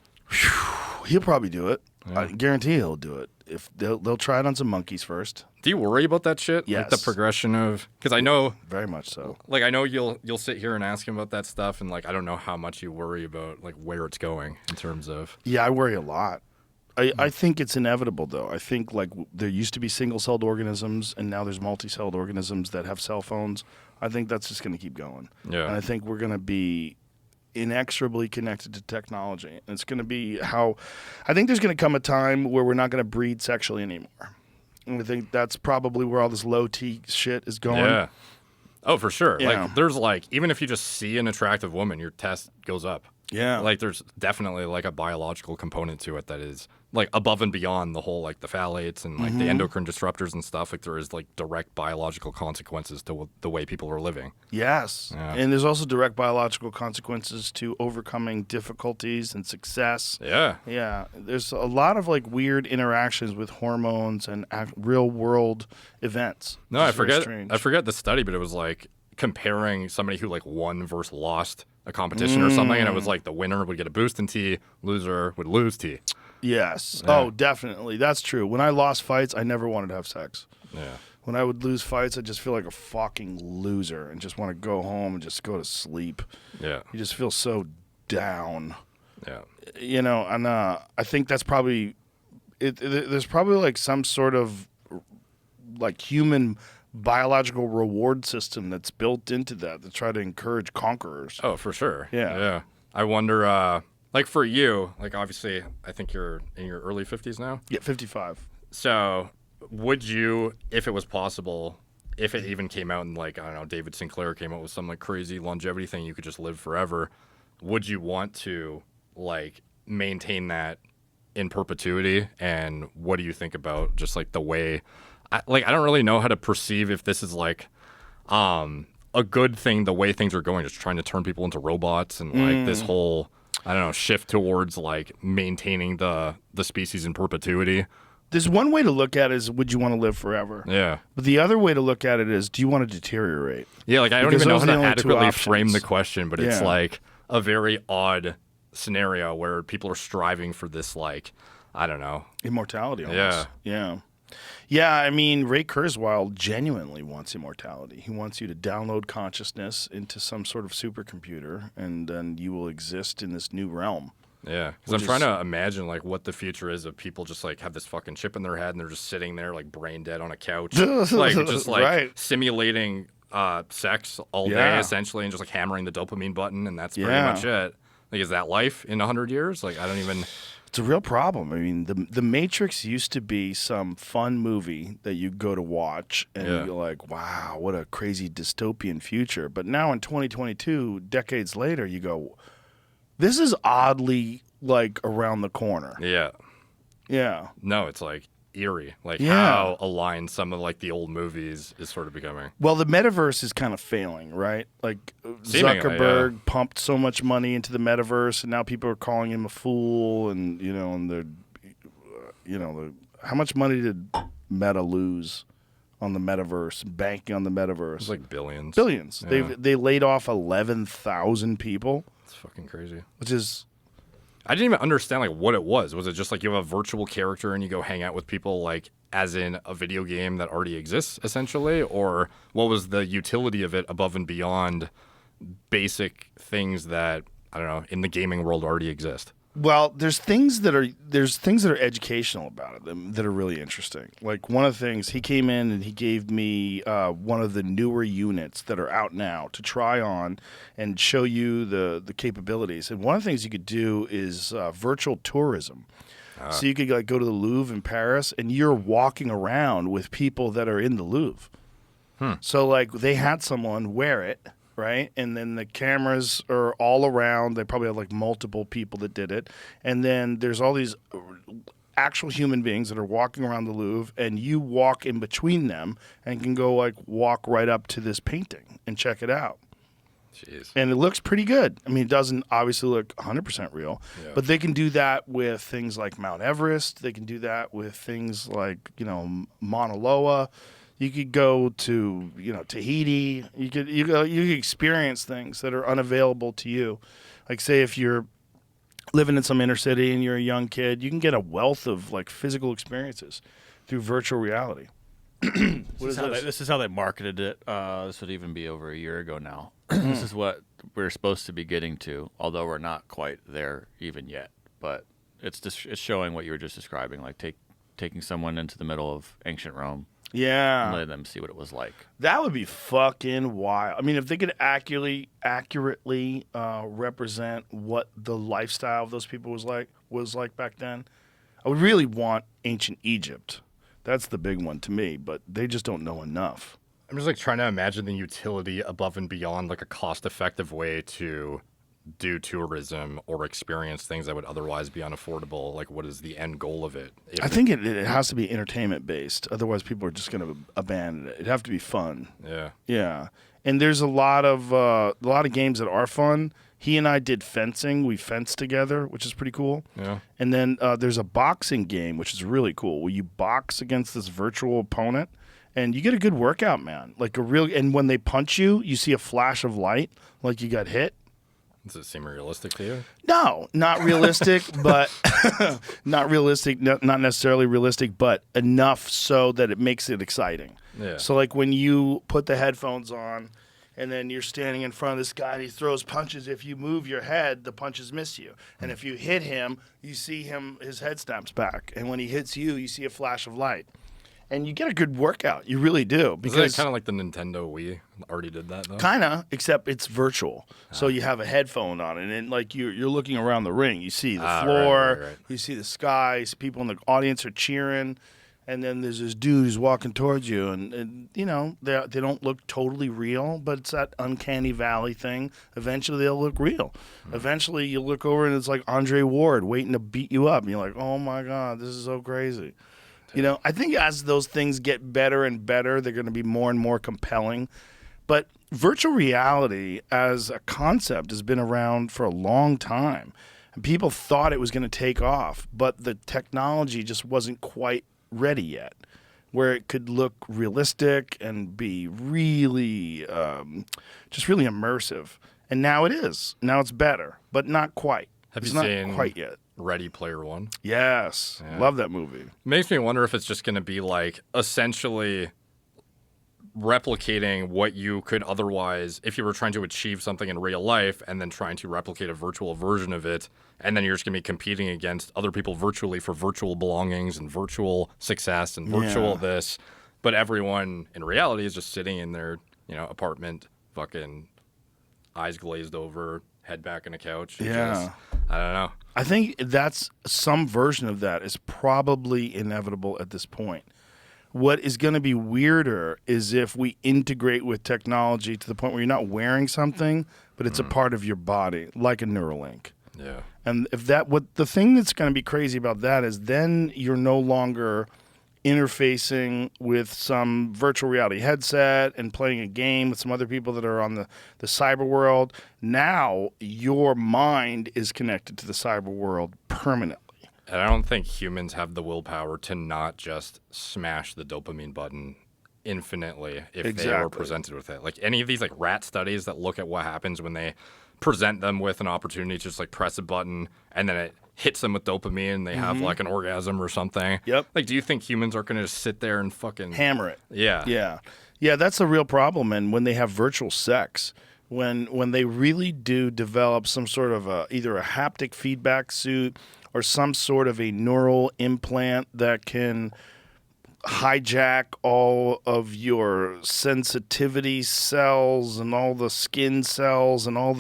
He'll probably do it. I guarantee he'll do it. If they'll try it on some monkeys first. Do you worry about that shit? Yes. Like the progression of, because I know very much so. Like I know you'll sit here and ask him about that stuff, and like I don't know how much you worry about like where it's going in terms of. Yeah, I worry a lot. I think it's inevitable, though. I think like there used to be single-celled organisms, and now there's multi-celled organisms that have cell phones. I think that's just going to keep going. Yeah. And I think we're going to be inexorably connected to technology. And it's going to be how – I think there's going to come a time where we're not going to breed sexually anymore. And I think that's probably where all this low-T shit is going. Yeah. Oh, for sure. Yeah. Like there's like, even if you just see an attractive woman, your test goes up. Yeah. Like there's definitely like a biological component to it that is like above and beyond the whole like the phthalates and like the endocrine disruptors and stuff. Like there is like direct biological consequences to the way people are living. Yes. Yeah. And there's also direct biological consequences to overcoming difficulties and success. Yeah. Yeah. There's a lot of like weird interactions with hormones and real world events. No, I forget the study, but it was like comparing somebody who like won versus lost a competition or something, and it was like the winner would get a boost in T, loser would lose T. Yes. Yeah. Oh, definitely. That's true. When I lost fights, I never wanted to have sex. Yeah. When I would lose fights, I just feel like a fucking loser and just want to go home and just go to sleep. Yeah. You just feel so down. Yeah. You know, and I think that's probably there's probably like some sort of like human biological reward system that's built into that to try to encourage conquerors. Oh, for sure. Yeah. Yeah. I wonder, like for you, like obviously, I think you're in your early 50s now. Yeah, 55. So would you, if it was possible, if it even came out and like, I don't know, David Sinclair came out with some like crazy longevity thing, you could just live forever, would you want to like maintain that in perpetuity? And what do you think about just like the way, I don't really know how to perceive if this is like a good thing, the way things are going, just trying to turn people into robots and like this whole, I don't know, shift towards like maintaining the species in perpetuity. There's one way to look at it is, would you want to live forever? Yeah. But the other way to look at it is, do you want to deteriorate? Yeah, like I don't Because even know those how are to the only two adequately options. frame the question, but it's Yeah. like a very odd scenario where people are striving for this, like, I don't know. Immortality almost. Yeah. Yeah. Yeah, I mean, Ray Kurzweil genuinely wants immortality. He wants you to download consciousness into some sort of supercomputer, and then you will exist in this new realm. Yeah, because I'm trying to imagine like what the future is of people just like have this fucking chip in their head and they're just sitting there like brain dead on a couch, like just like Right. simulating sex all day Yeah. essentially, and just like hammering the dopamine button, and that's pretty Yeah. much it. Like, is that life in 100 years? Like, I don't even. It's a real problem. I mean, the Matrix used to be some fun movie that you go to watch, and Yeah. you're like, wow, what a crazy dystopian future. But now in 2022, decades later, you go, this is oddly like around the corner. Yeah. Yeah. No, it's like eerie. Like Yeah. how aligned some of like the old movies is sort of becoming. Well, the metaverse is kind of failing, right? Like Seemingly, Zuckerberg pumped so much money into the metaverse, and now people are calling him a fool. And how much money did Meta lose on the metaverse, banking on the metaverse? It's like billions. Billions. Yeah. They laid off 11,000 people, It's fucking crazy. which is I didn't even understand like what it was. Was it just like you have a virtual character and you go hang out with people like as in a video game that already exists essentially, or what was the utility of it above and beyond basic things that I don't know in the gaming world already exist? Well, there's things that are educational about it that are really interesting. Like one of the things, he came in and he gave me one of the newer units that are out now to try on and show you the capabilities. And one of the things you could do is virtual tourism. So you could like go to the Louvre in Paris, and you're walking around with people that are in the Louvre. So like they had someone wear it, right? And then the cameras are all around. They probably have like multiple people that did it. And then there's all these actual human beings that are walking around the Louvre, and you walk in between them and can go like walk right up to this painting and check it out. Jeez. And it looks pretty good. I mean, it doesn't obviously look 100% real, but they can do that with things like Mount Everest. They can do that with things like, you know, Mauna Loa. You could go to, you know, Tahiti. You could experience things that are unavailable to you. Like, say, if you're living in some inner city and you're a young kid, you can get a wealth of like physical experiences through virtual reality. This is how they marketed it. This would even be over a year ago now. This is what we're supposed to be getting to, although we're not quite there even yet. But it's showing what you were just describing, like taking someone into the middle of ancient Rome. Yeah. And letting them see what it was like. That would be fucking wild. I mean, if they could accurately represent what the lifestyle of those people was like back then, I would really want ancient Egypt. That's the big one to me, but they just don't know enough. I'm just like trying to imagine the utility above and beyond like a cost-effective way to do tourism or experience things that would otherwise be unaffordable. Like, what is the end goal of it? I think it has to be entertainment based. Otherwise, people are just going to abandon it. It'd have to be fun. Yeah. Yeah. And there's a lot of games that are fun. He and I did fencing. We fenced together, which is pretty cool. Yeah. And then there's a boxing game, which is really cool, where you box against this virtual opponent, and you get a good workout, man. Like and when they punch you, you see a flash of light, like you got hit. Does it seem realistic to you? No, not realistic, but not realistic, not necessarily realistic, but enough so that it makes it exciting. Yeah. So like when you put the headphones on and then you're standing in front of this guy and he throws punches, if you move your head, the punches miss you. And if you hit him, you see his head snaps back. And when he hits you, you see a flash of light. And you get a good workout. You really do. Because it's kind of like the Nintendo Wii already did that, though? Kind of, except it's virtual. So you have a headphone on, and like you're looking around the ring. You see the floor, right. You see the sky, you see people in the audience are cheering, and then there's this dude who's walking towards you, and you know, they don't look totally real, but it's that uncanny valley thing. Eventually they'll look real. Eventually you look over and it's like Andre Ward waiting to beat you up, and you're like, oh my God, this is so crazy. You know, I think as those things get better and better, they're going to be more and more compelling. But virtual reality as a concept has been around for a long time. And people thought it was going to take off, but the technology just wasn't quite ready yet, where it could look realistic and be really, just really immersive. And now it is. Now it's better, but not quite. Have it's you not seen quite yet. Ready Player One? Yes. Yeah. Love that movie. Makes me wonder if it's just going to be like essentially replicating what you could otherwise, if you were trying to achieve something in real life and then trying to replicate a virtual version of it, and then you're just going to be competing against other people virtually for virtual belongings and virtual success and virtual this. But everyone in reality is just sitting in their, you know, apartment, fucking eyes glazed over, head back on a couch. Yeah. I don't know. I think that's some version of that is probably inevitable at this point. What is going to be weirder is if we integrate with technology to the point where you're not wearing something, but it's a part of your body, like a Neuralink. Yeah. And if the thing that's going to be crazy about that is then you're no longer interfacing with some virtual reality headset and playing a game with some other people that are on the cyber world. Now your mind is connected to the cyber world permanently. And I don't think humans have the willpower to not just smash the dopamine button infinitely if they were presented with it. Like any of these like rat studies that look at what happens when they present them with an opportunity to just like press a button and then it hits them with dopamine and they have like an orgasm or something. Yep. Like, do you think humans are going to just sit there and fucking hammer it? Yeah. Yeah. Yeah, that's a real problem. And when they have virtual sex, when they really do develop some sort of either a haptic feedback suit or some sort of a neural implant that can hijack all of your sensitivity cells and all the skin cells and all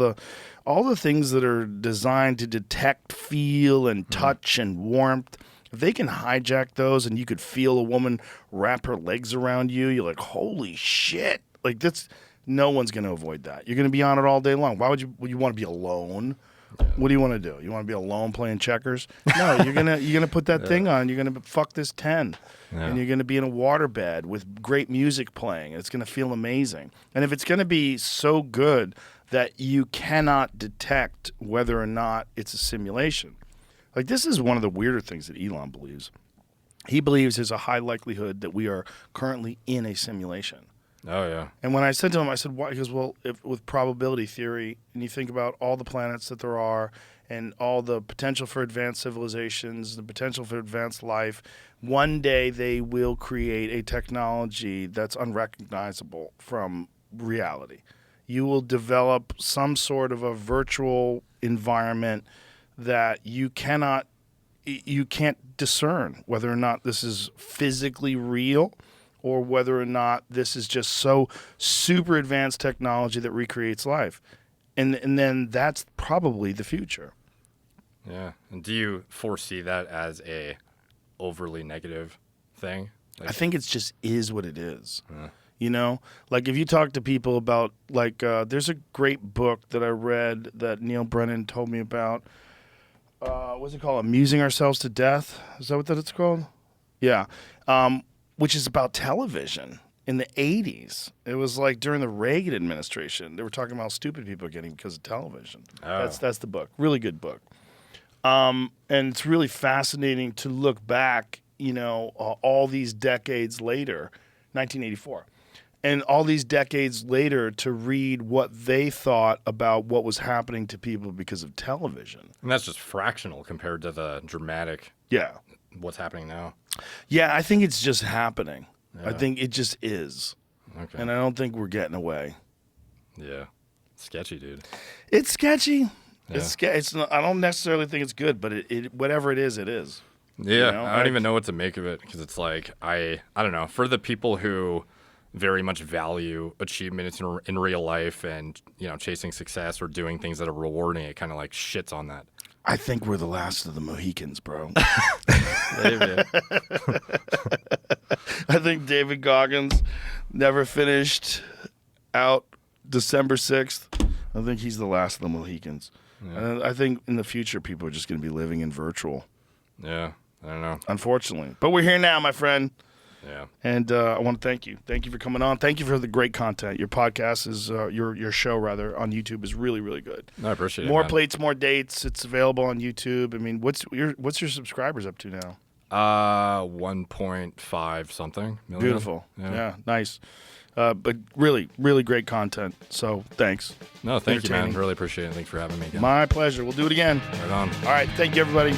all the things that are designed to detect, feel, and touch and warmth, if they can hijack those and you could feel a woman wrap her legs around you, you're like, holy shit. Like, that's, no one's going to avoid that. You're going to be on it all day long. Why would you want to be alone? What do you want to do? You want to be alone playing checkers? No, you're gonna put that thing on. You're gonna fuck this 10, and you're gonna be in a waterbed with great music playing. It's gonna feel amazing. And if it's gonna be so good that you cannot detect whether or not it's a simulation, like this is one of the weirder things that Elon believes. He believes there's a high likelihood that we are currently in a simulation. Oh, yeah. And when I said to him, I said, why? He goes, well, with probability theory, and you think about all the planets that there are and all the potential for advanced civilizations, the potential for advanced life, one day they will create a technology that's unrecognizable from reality. You will develop some sort of a virtual environment that you can't discern whether or not this is physically real or whether or not this is just so super advanced technology that recreates life. And then that's probably the future. Yeah. And do you foresee that as a overly negative thing? Like, I think it's just is what it is. You know? Like if you talk to people about, like, there's a great book that I read that Neil Brennan told me about. What's it called? Amusing Ourselves to Death? Is that what it's called? Yeah. Which is about television in the 80s. It was like during the Reagan administration. They were talking about how stupid people are getting because of television. Oh. That's the book. Really good book. And it's really fascinating to look back, all these decades later, 1984, and all these decades later to read what they thought about what was happening to people because of television. And that's just fractional compared to the dramatic. Yeah. What's happening now? Yeah, I think it's just happening. Yeah. I think it just is. Okay. And I don't think we're getting away. Yeah. Sketchy, dude. It's sketchy. Yeah. It's not, I don't necessarily think it's good, but it whatever it is, it is. Yeah. I don't even know what to make of it because it's like, I don't know. For the people who very much value achievements in real life and, chasing success or doing things that are rewarding, it kind of like shits on that. I think we're the last of the Mohicans, bro. Maybe. I think David Goggins never finished out December 6th. I think he's the last of the Mohicans. Yeah. And I think in the future, people are just going to be living in virtual. Yeah, I don't know. Unfortunately. But we're here now, my friend. Yeah. And I want to thank you. Thank you for coming on. Thank you for the great content. Your podcast is, your show rather, on YouTube is really, really good. I appreciate it. More plates, more dates. It's available on YouTube. I mean, what's your subscribers up to now? 1.5 something million. Beautiful. Yeah, nice. But really, really great content. So thanks. No, thank you, man. Really appreciate it. Thanks for having me again. My pleasure. We'll do it again. Right on. All right. Thank you, everybody.